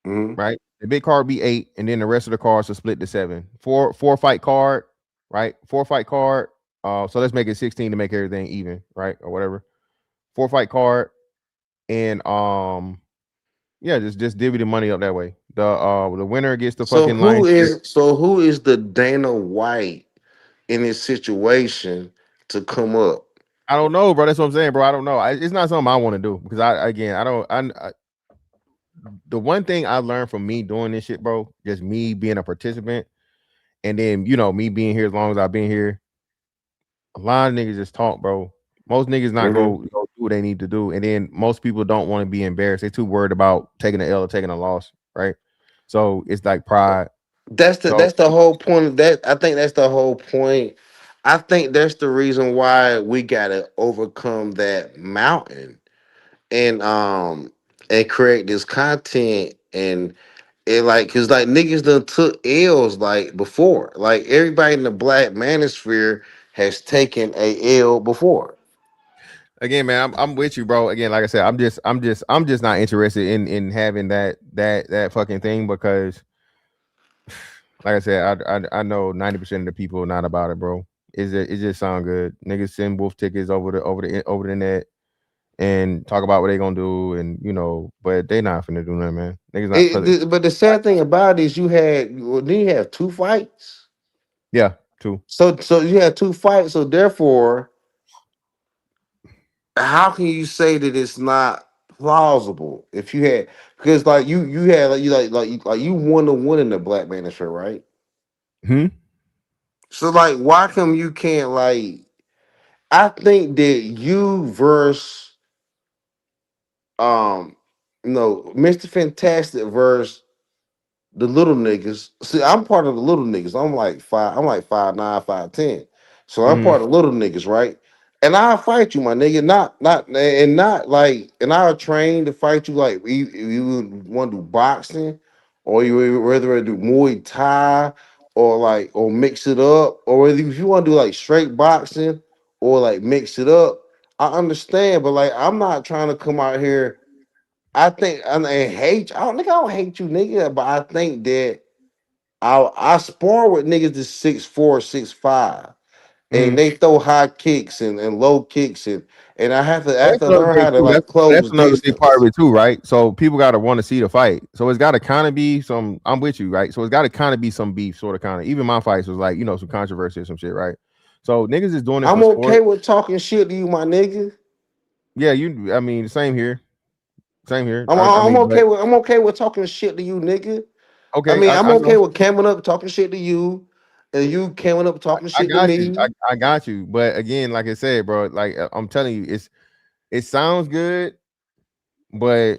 mhm, right? The big card be 8, and then the rest of the cards are split to 7. Four fight card, right? 4 fight card. So let's make it 16 to make everything even, right? Or whatever. 4 fight card, and yeah, just divvy the money up that way. The winner gets the So fucking lion share. who is the Dana White in this situation to come up? I don't know, bro. That's what I'm saying, bro. I don't know. It's not something I want to do because I don't. The one thing I learned from me doing this shit, bro, just me being a participant, and then me being here as long as I've been here. A lot of niggas just talk, bro. Most niggas not go do what they need to do, and then most people don't want to be embarrassed. They're too worried about taking an L or taking a loss, right? So it's like pride. That's So the whole point of that. I think that's the whole point. I think that's the reason why we gotta overcome that mountain and create this content and it like cause like niggas done took L's like before. Like everybody in the black manosphere has taken a L before. again, man, I'm with you, bro. Again, like I said, I'm just not interested in having that fucking thing because, like I said, I know 90% of the people are not about it, bro. It just sound good. Niggas send wolf tickets over the net and talk about what they gonna do, and but they not finna do nothing, man. Niggas not But the sad thing about it is then you have 2 fights. yeah, too. So you had 2 fights. So therefore, how can you say that it's not plausible if you had because like you had like you won the one in the black manager, right? Hmm. So like why come you can't like I think that you versus Mr. Fantastic versus the little niggas. See, I'm part of the little niggas. I'm like 5'9", 5'10". So I'm Hmm. part of the little niggas, right? And I'll fight you, my nigga. Not like and I'll train to fight you like you want to do boxing or you would rather do Muay Thai or mix it up, or whether if you want to do like straight boxing or like mix it up, I understand, but like I'm not trying to come out here. I think and hate. I don't hate you, nigga, but I think that I spar with niggas that's 6'4", 6'5", Hmm. and they throw high kicks and low kicks and I have That's to another learn thing how to too. like That's close another big part distance. of it too, right? So people got to want to see the fight. So it's got to kind of be some. I'm with you, right? So it's got to kind of be some beef, sort of, kind of. Even my fights was like some controversy or some shit, right? So niggas is doing it I'm for okay sport. with talking shit to you, my nigga. Yeah, I mean, same here, same here. I I'm mean, but okay with talking shit to you, nigga. I okay, mean, I'm I okay know, with coming up talking shit to you, and you coming up talking I shit to got you, me. I got you. But again, like I said, bro, like I'm telling you, it sounds good, but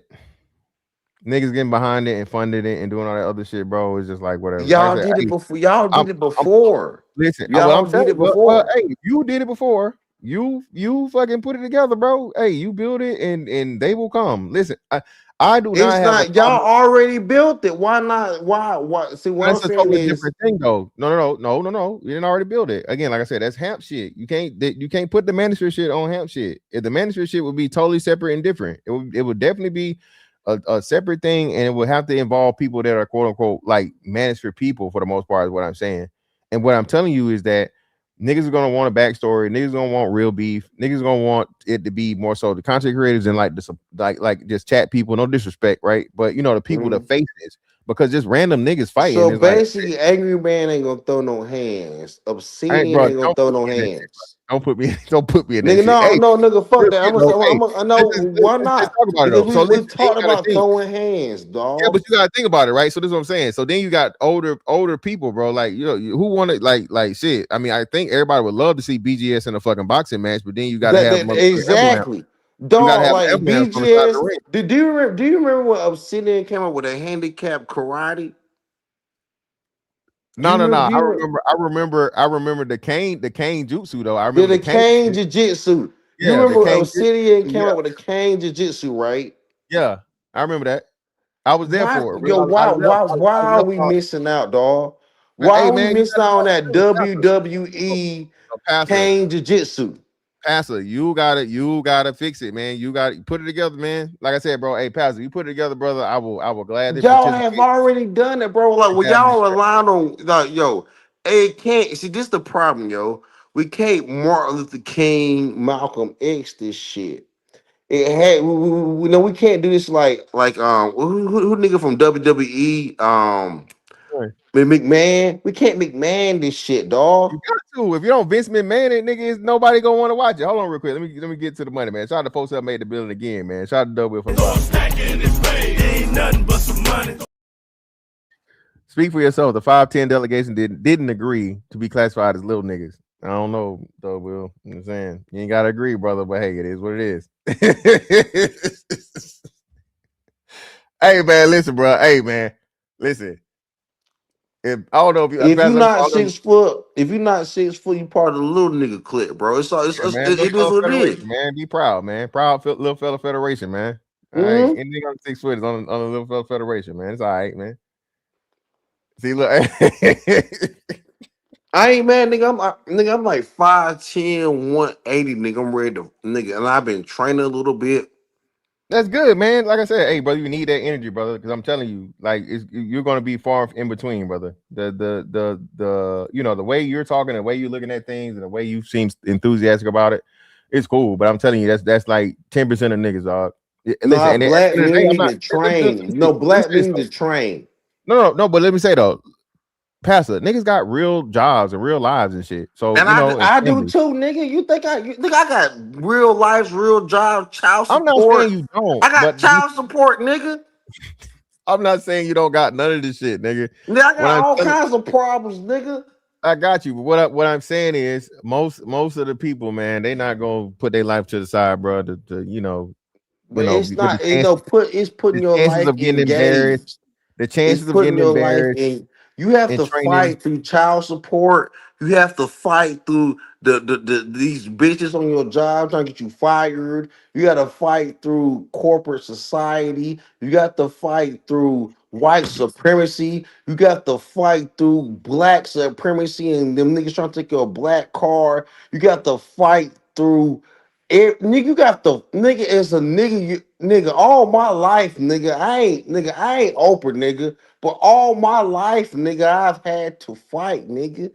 niggas getting behind it and funding it and doing all that other shit, bro, is just like whatever. Like I Y'all said, did it hey, before. Y'all I'm, did it I'm before. listen. Well, Y'all I'm telling did you, it well, before. hey, you did it before. You fucking put it together, bro. Hey, you build it, and they will come. Listen, I do not It's have a not y'all problem. already built it. Why not? Why? See, what I'm That's a saying totally is different thing, though. No. You didn't already build it. Again, like I said, that's Hamp shit. You can't put the manager shit on Hamp shit. If the manager shit would be totally separate and different, it would definitely be a separate thing, and it would have to involve people that are quote unquote like manager people for the most part. Is what I'm saying. And what I'm telling you is that niggas are gonna want a backstory. Niggas gonna want real beef. Niggas gonna want it to be more so the content creators and like this like just chat people. No disrespect, right? But the people, the mhm. faces. Because just random niggas fighting So is like, basically, Angry Man ain't gonna throw no hands. hey, Obsidian bro, ain't gonna don't throw put no me in that shit, bro. hands. Don't put me, don't put me in that Nigga, shit. no, Hey, no, nigga, fuck real that. shit though. Hey, I know why let's not? talk about it Because though. So we listen, then talked you gotta about think. throwing hands, Yeah, but dog. you gotta think about it, right? So this is what I'm saying. So then you got older people, bro. Like who want to like shit. I mean, I think everybody would love to see BGS in a fucking boxing match, but then you gotta have That motherfucking emblem. exactly, You gotta dog. have Like emblems from the side of the BGS. ring. Do you remember when Obsidian came up with a handicap karate? Do No, you no, no. remember? Do I you remember? remember. I remember the cane jutsu though. I remember The the cane. cane jiu-jitsu. You Yeah, the remember cane Obsidian jutsu. came Yeah, up with a cane jiu-jitsu, right? yeah. I remember that. I was there Why, for it, bro. yo, I left. why I are left. we missing out, dog? Why Hey are we man, you missing gotta out on that know. WWE Pastor, cane jiu-jitsu? Pastor, you gotta fix it, man. You gotta put it together, man. Like I said, bro. Hey, Pastor, you put it together, brother. I will gladly Y'all have participate. already done it, bro. Like, when y'all relying on, like, yo, it can't. See, this the problem, yo. We can't Martin Luther King, Malcolm X this shit. It had, we know we can't do this like who nigga from WWE, Right. McMahon. We can't McMahon this shit, dog. You got to. If you don't Vince McMahon it, nigga, is nobody gonna want to watch it. Hold on real quick. Let me get to the money, man. Shout out to folks that made the building again, man. Shout out to Double for Stacking his pay, ain't nothing but some money. Speak for yourself. The 510 delegation didn't agree to be classified as little niggas. I don't know, though, Will. You know what I'm saying? You ain't gotta agree, brother, but hey, it is what it is. Hey man, listen, bro. Hey man, listen. If I don't know if you If you're not 6 foot, you part of the little nigga clique, bro. It's man, it little is fella what it federation, is. man. Be proud, man. Proud little fella federation, man. All right, Mhm. anything on 6 foot is on the little fella federation, man. It's all right, man. See, look, I ain't mad, nigga. I'm like 5'10", 180, nigga. I'm ready to nigga, and I've been training a little bit. that's good, man. Like I said, hey, brother, you need that energy, brother. Because I'm telling you, like, you're gonna be far in between, brother. The you know the way you're talking, the way you're looking at things, and the way you seem enthusiastic about it, it's cool. But I'm telling you, that's like 10% of niggas, dog. Listen, Nah, and at the black end of the men day, I'm need not. to train. No, Let me black say this men need though. to train. No. But let me say though, Pastor, niggas got real jobs and real lives and shit. So And you know, and I do family. too, nigga. You think I got real life, real job, child I'm not saying support. you don't, I got but child support, nigga. I'm not saying you don't got none of this shit, nigga. Nigga, I When got I'm all telling, kinds of problems, nigga. I got you. But what I'm saying is, most of the people, man, they not gonna put their life to the side, bro. To But it's with not, it's the putting your chances life of getting in embarrassed, games. the It's chances of putting getting your life embarrassed in. You have and to training. fight through child support. You have to fight through these bitches on your job trying to get you fired. You got to fight through corporate society. You got to fight through white supremacy. You got to fight through black supremacy and them niggas trying to take your black car. You got to fight through it, nigga. You got the nigga as a nigga, nigga. All my life, nigga. I ain't Oprah, nigga. But all my life, nigga, I've had to fight, nigga.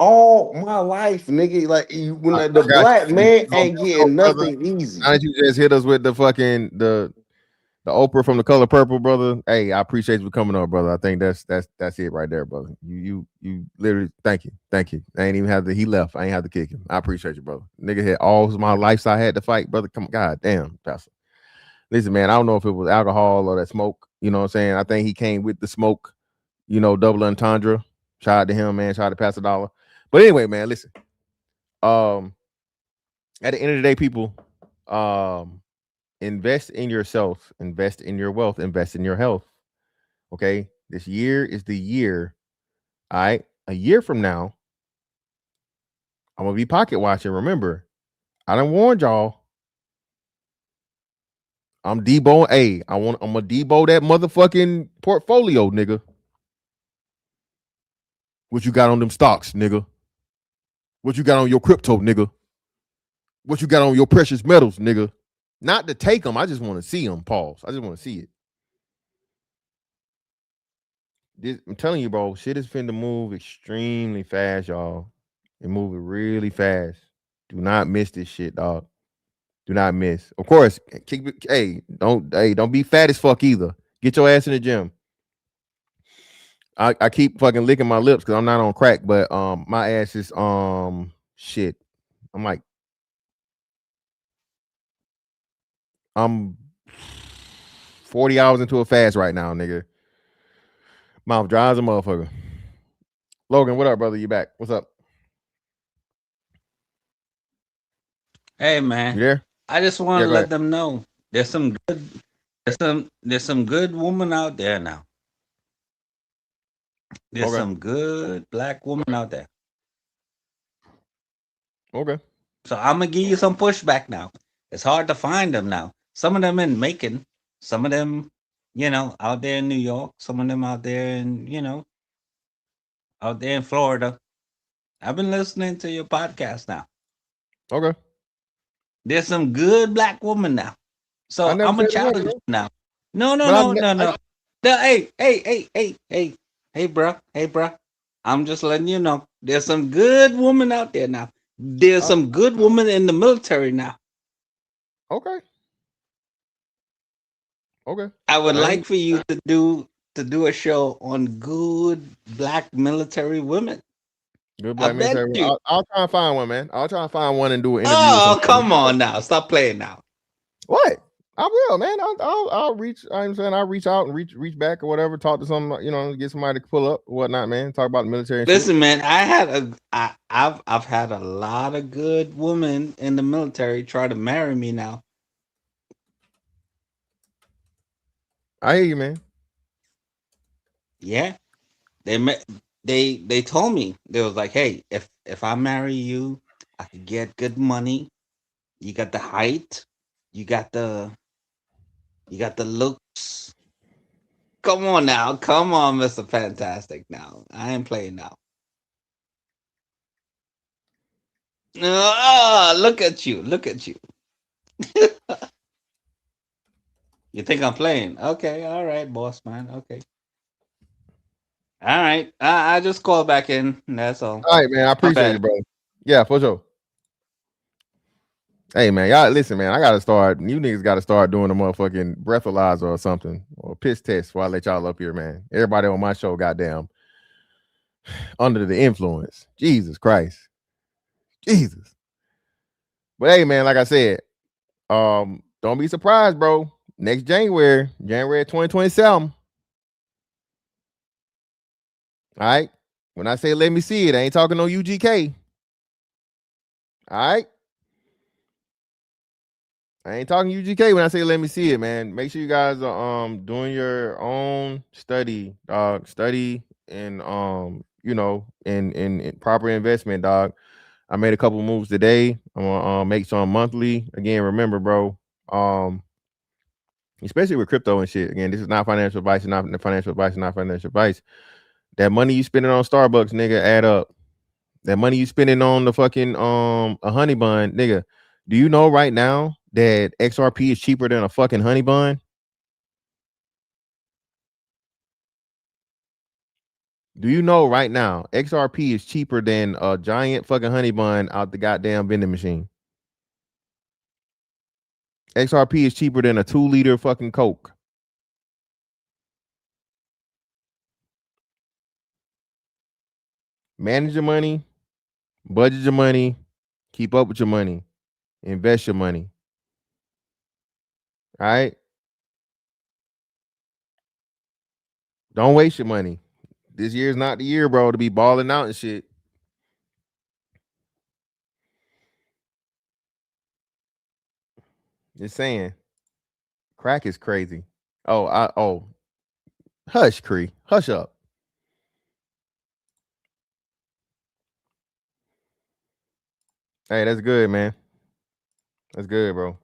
All my life, nigga. Like when I the got black you. man So, ain't getting brother, nothing easy. now that you just hit us with the fucking the Oprah from The Color Purple, brother. Hey, I appreciate you coming on, brother. I think that's it right there, brother. You literally thank you. I ain't even have to. He left. I ain't have to kick him. I appreciate you, brother. Nigga had all my life I had to fight, brother. Come, god damn, Pastor. Listen, man. I don't know if it was alcohol or that smoke. You know what I'm saying? I think he came with the smoke. You know, double entendre. Shout out to him, man. Shout out to Pastor Dollar. But anyway, man, listen. At the end of the day, people, invest in yourself, invest in your wealth, invest in your health. Okay. This year is the year. All right. A year from now, I'm gonna be pocket watching. Remember, I done warned y'all. I'm Debo. Hey, I'm gonna Debo that motherfucking portfolio, nigga. What you got on them stocks, nigga? What you got on your crypto, nigga? What you got on your precious metals, nigga? Not to take them. I just want to see them. Pause. I just want to see it. I'm telling you, bro, shit is finna move extremely fast, y'all. It moving really fast. Do not miss this shit, dog. Do not miss. Of course, don't be fat as fuck either. Get your ass in the gym. I keep fucking licking my lips because I'm not on crack, but my ass is shit. I'm 40 hours into a fast right now, nigga. Mouth dry as a motherfucker. Logan, what up, brother? You back? What's up? Hey You man, there? I just want Yeah, to go let ahead. them know there's some good women out there now. There's Okay. some good black women out there. Okay. So I'm gonna give you some pushback now. It's hard to find them now. Some of them in Macon, some of them, out there in New York, some of them out there in, out there in Florida. I've been listening to your podcast now. Okay. There's some good black women now. I So never I'm a said it wasn't, challenge bro. you now. No, no, But no, no, no. No, hey, bro. I'm just letting you know. There's some good women out there now. There's some good women in the military now. Okay. Okay. I would I like ain't- for you to do a show on good black military women. Good I black bet military. you. I'll try and find one, man. I'll try and find one and do an interview with Oh, somebody. come on now. Stop playing now. What? I will, man. I'll reach. I'm saying I'll reach out and reach back or whatever. Talk to some, get somebody to pull up or whatnot, man. Talk about the military and shit. Listen, man, I've had a lot of good women in the military try to marry me now. I hear you, man. Yeah. They told me, they was like, hey, if I marry you, I could get good money. You got the height, you got the looks. Come on now, come on, Mr. Fantastic. Now I ain't playing now. Look at you, look at you. You think I'm playing? Okay, all right, boss man. Okay, all right. I just call back in. That's all. All right, man. I appreciate you, bro. Yeah, for sure. Hey, man, y'all listen, man. I gotta start. You niggas gotta start doing a motherfucking breathalyzer or something, or piss test before I let y'all up here, man. Everybody on my show, goddamn, under the influence. Jesus Christ, Jesus. But hey, man, like I said, don't be surprised, bro. Next January 2027. All right. When I say let me see it, I ain't talking no UGK. All right. I ain't talking UGK when I say let me see it, man. Make sure you guys are doing your own study, dog. Study and in proper investment, dog. I made a couple moves today. I'm gonna make some monthly. Again, remember, bro. Especially with crypto and shit. Again, this is not financial advice, not financial advice, not financial advice. That money you spending on Starbucks, nigga, add up. That money you spending on the fucking a honey bun, nigga. Do you know right now that XRP is cheaper than a fucking honey bun? Do you know right now XRP is cheaper than a giant fucking honey bun out the goddamn vending machine? XRP is cheaper than a 2-liter fucking Coke. Manage your money, budget your money, keep up with your money, invest your money. All right. Don't waste your money. This year's not the year, bro, to be balling out and shit. Just saying. Crack is crazy. Hush, Cree. Hush up. Hey, that's good, man. That's good, bro.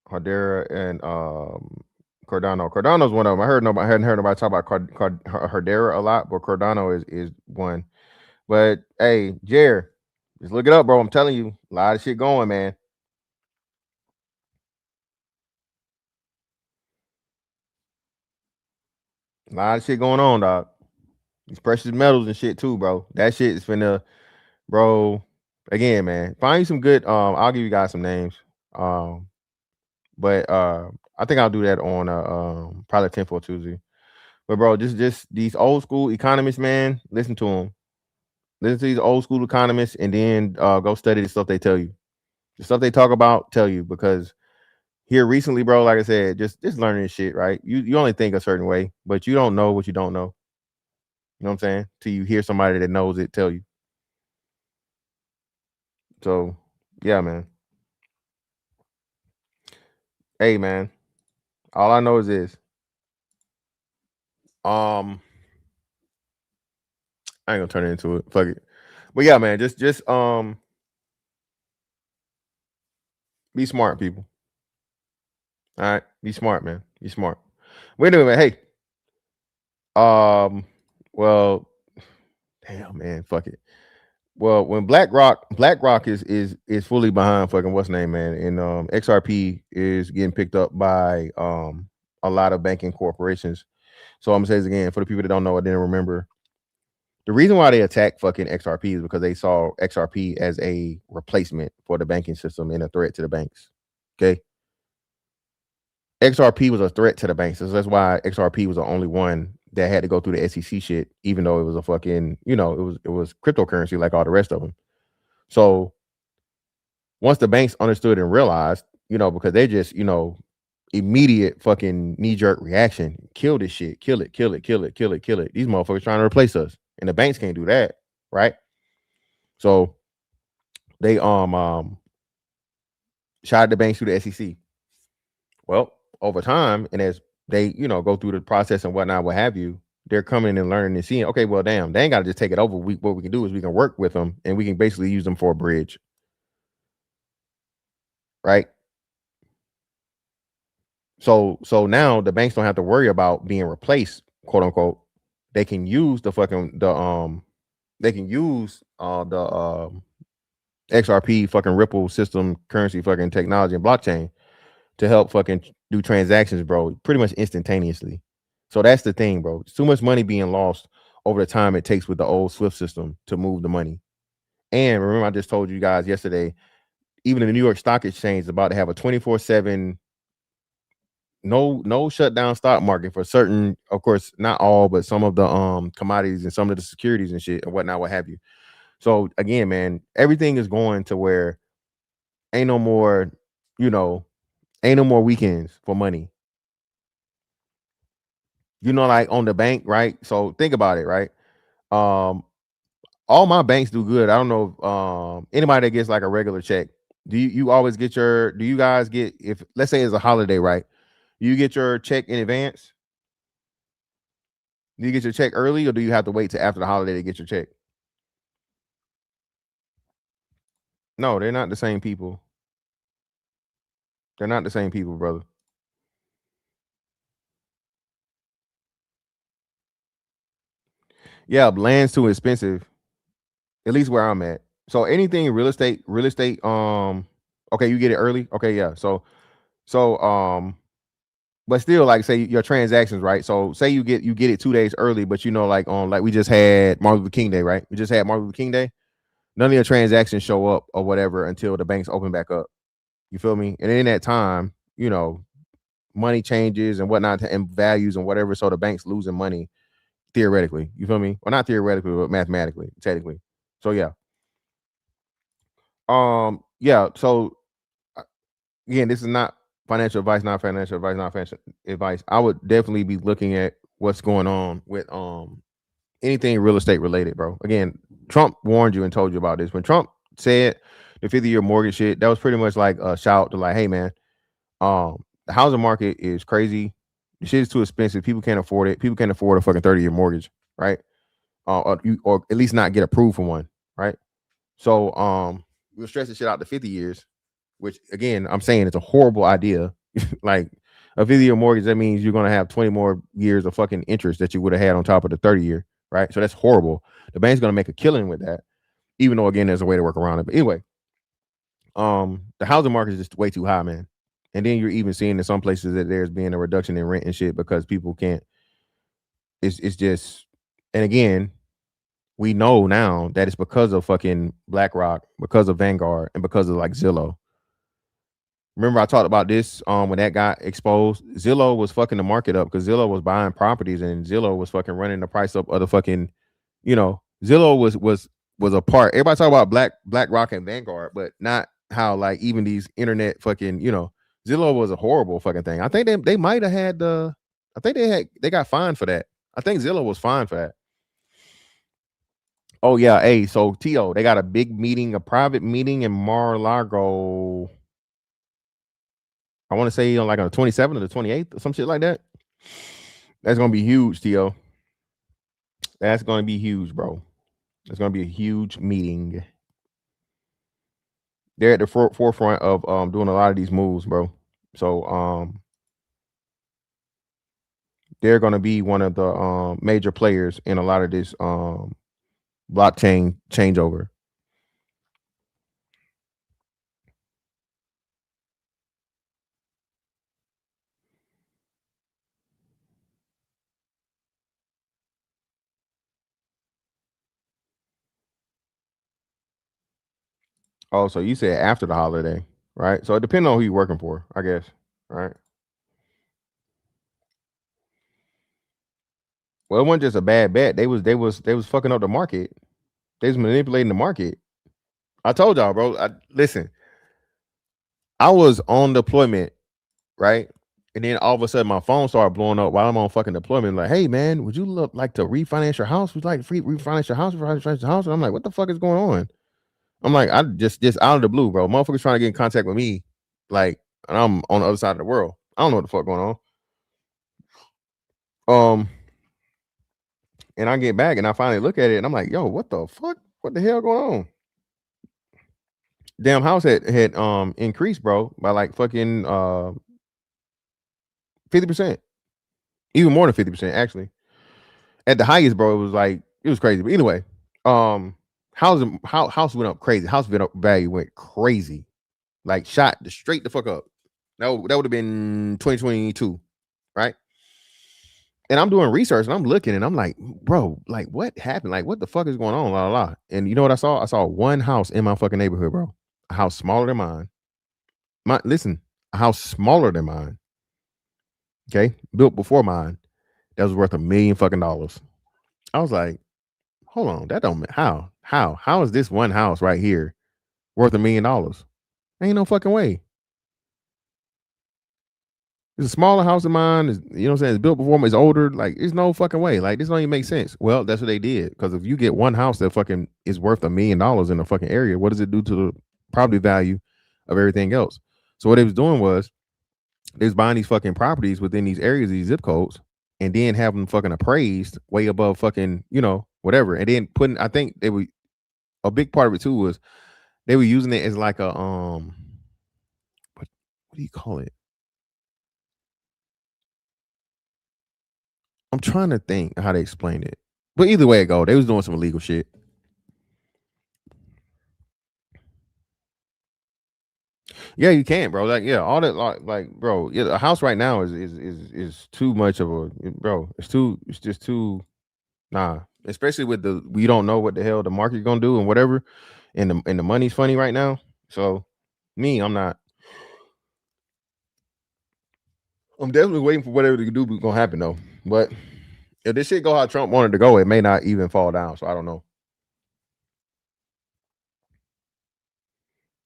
Cardera and Cardano. Cardano's one of them. I hadn't heard nobody talk about Cardera a lot, but Cardano is one. But hey, Jer, just look it up, bro. I'm telling you, a lot of shit going, man. A lot of shit going on, dog. These precious metals and shit too, bro. That shit is finna, bro. Again, man, find you some good. I'll give you guys some names. But I think I'll do that on probably 10 for Tuesday. But bro, just these old school economists, man. Listen to them. Listen to these old school economists, and then go study the stuff they tell you. The stuff they talk about, tell you, because here recently, bro, like I said, just learning this shit, right? You only think a certain way, but you don't know what you don't know. You know what I'm saying? Till you hear somebody that knows it tell you. So yeah, man. Hey, man. All I know is this. I ain't gonna turn it into it. Fuck it. But yeah, man, just be smart, people. All right, be smart, man. Be smart. Wait a minute, hey. Well, damn, man, fuck it. Well, when BlackRock is fully behind fucking what's name, man, and XRP is getting picked up by a lot of banking corporations. So I'm gonna say this again for the people that don't know or didn't remember. The reason why they attacked fucking XRP is because they saw XRP as a replacement for the banking system and a threat to the banks. Okay. XRP was a threat to the banks. So that's why XRP was the only one that had to go through the SEC shit, even though it was a fucking, it was cryptocurrency like all the rest of them. So once the banks understood and realized, because they just, immediate fucking knee-jerk reaction, kill this shit, kill it, kill it, kill it, kill it, kill it. These motherfuckers trying to replace us. And the banks can't do that, right? So they shot the banks through the SEC. Well, over time, and as they, go through the process and whatnot, what have you, they're coming and learning and seeing, okay, well, damn, they ain't got to just take it over. What we can do is we can work with them and we can basically use them for a bridge. Right? So now the banks don't have to worry about being replaced, quote unquote. They can use the XRP fucking Ripple system currency fucking technology and blockchain to help fucking do transactions, bro, pretty much instantaneously. So that's the thing, bro. Too much money being lost over the time it takes with the old Swift system to move the money. And remember, I just told you guys yesterday, even the New York Stock Exchange is about to have a 24/7 no shutdown stock market for certain, of course, not all, but some of the commodities and some of the securities and shit and whatnot, what have you. So again, man, everything is going to where ain't no more weekends for money. Like on the bank, right? So think about it, right? All my banks do good. I don't know if anybody that gets like a regular check. Do you always get do you guys get, if let's say it's a holiday, right? You get your check in advance? Do you get your check early or do you have to wait till after the holiday to get your check? No, they're not the same people. They're not the same people, brother. Yeah, land's too expensive. At least where I'm at. So anything real estate, okay, you get it early. Okay, yeah. So but still, like, say your transactions, right? So say you get it 2 days early, but like on, like we just had Martin Luther King Day, right? We just had Martin Luther King Day. None of your transactions show up or whatever until the banks open back up. You feel me? And in that time, money changes and whatnot and values and whatever. So the bank's losing money theoretically. You feel me? Well, not theoretically, but mathematically, technically. So yeah. Yeah. So again, this is not financial advice, not financial advice, not financial advice. I would definitely be looking at what's going on with anything real estate related, bro. Again, Trump warned you and told you about this. When Trump said the 50-year mortgage shit, that was pretty much like a shout to like, hey man, the housing market is crazy. The shit is too expensive. People can't afford it. People can't afford a fucking 30-year mortgage, right? Or at least not get approved for one, right? So we'll stretch the shit out to 50 years, which again, I'm saying it's a horrible idea. Like a 50-year mortgage, that means you're gonna have 20 more years of fucking interest that you would have had on top of the 30-year, right? So that's horrible. The bank's gonna make a killing with that, even though again there's a way to work around it. But anyway, the housing market is just way too high, man. And then you're even seeing in some places that there's being a reduction in rent and shit because people can't. It's just, and again, we know now that it's because of fucking BlackRock, because of Vanguard, and because of like Zillow. Remember I talked about this when that got exposed. Zillow was fucking the market up because Zillow was buying properties and Zillow was fucking running the price up of the fucking, Zillow was a part. Everybody talk about BlackRock and Vanguard, but not how like even these internet fucking, Zillow was a horrible fucking thing. I think they might have had they got fined for that. I think Zillow was fined for that. Oh yeah, hey, so T.O., they got a big meeting, a private meeting in Mar-a-Lago. I want to say on like on the 27th or the 28th or some shit like that. That's gonna be huge, T.O. That's gonna be huge, bro. It's gonna be a huge meeting. They're at the forefront of doing a lot of these moves, bro. So they're gonna be one of the major players in a lot of this blockchain changeover. Oh, so you said after the holiday, right? So it depends on who you're working for, I guess, right? Well, it wasn't just a bad bet. They was fucking up the market. They was manipulating the market. I told y'all, bro. Listen, I was on deployment, right? And then all of a sudden my phone started blowing up while I'm on fucking deployment. Like, hey man, would you like to refinance your house? Would you like to refinance your house? Refinance your house? And I'm like, what the fuck is going on? I'm like, I just out of the blue, bro. Motherfuckers trying to get in contact with me, like, and I'm on the other side of the world. I don't know what the fuck going on. And I get back and I finally look at it and I'm like, yo, what the fuck? What the hell going on? Damn house had increased, bro, by like fucking 50%. Even more than 50%, actually. At the highest, bro, it was crazy. But anyway, house went up crazy. House value went crazy. Like shot straight the fuck up. That would have been 2022, right? And I'm doing research and I'm looking and I'm like, bro, like what happened? Like what the fuck is going on? La la la. And you know what I saw? I saw one house in my fucking neighborhood, bro. A house smaller than mine. A house smaller than mine. Okay, built before mine. That was worth $1 million fucking dollars. I was like, hold on, that don't how is this one house right here worth $1 million? Ain't no fucking way. It's a smaller house than mine. You know what I'm saying? It's built before me. It's older. Like, there's no fucking way. Like, this don't even make sense. Well, that's what they did. Because if you get one house that fucking is worth $1 million in a fucking area, what does it do to the property value of everything else? So what they was doing was they was buying these fucking properties within these areas, these zip codes, and then have them fucking appraised way above fucking, you know, whatever. And then I think a big part of it too was they were using it as like a what do you call it? I'm trying to think how to explain it. But either way it go, they was doing some illegal shit. Yeah, you can't, bro. Like, yeah, all that, like, bro. Yeah, a house right now is too much of a, bro. It's just too, nah. Especially with we don't know what the hell the market's gonna do and whatever, and the money's funny right now. So, I'm not. I'm definitely waiting for whatever they do gonna happen though. But if this shit go how Trump wanted to go, it may not even fall down. So I don't know.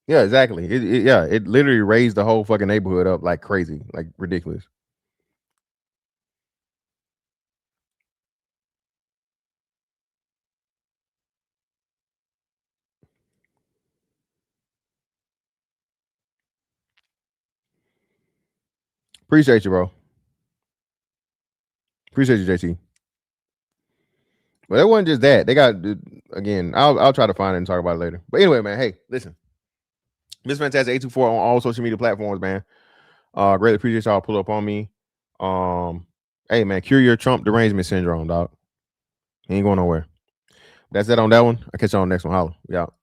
Yeah, exactly. It literally raised the whole fucking neighborhood up like crazy, like ridiculous. Appreciate you, bro. Appreciate you, JT. But it wasn't just that. They got, again, I'll try to find it and talk about it later. But anyway, man, hey, listen. Miss Fantastic 824 on all social media platforms, man. Greatly appreciate y'all pull up on me. Hey, man, cure your Trump derangement syndrome, dog. He ain't going nowhere. That's it on that one. I'll catch y'all on the next one. Holla. We out.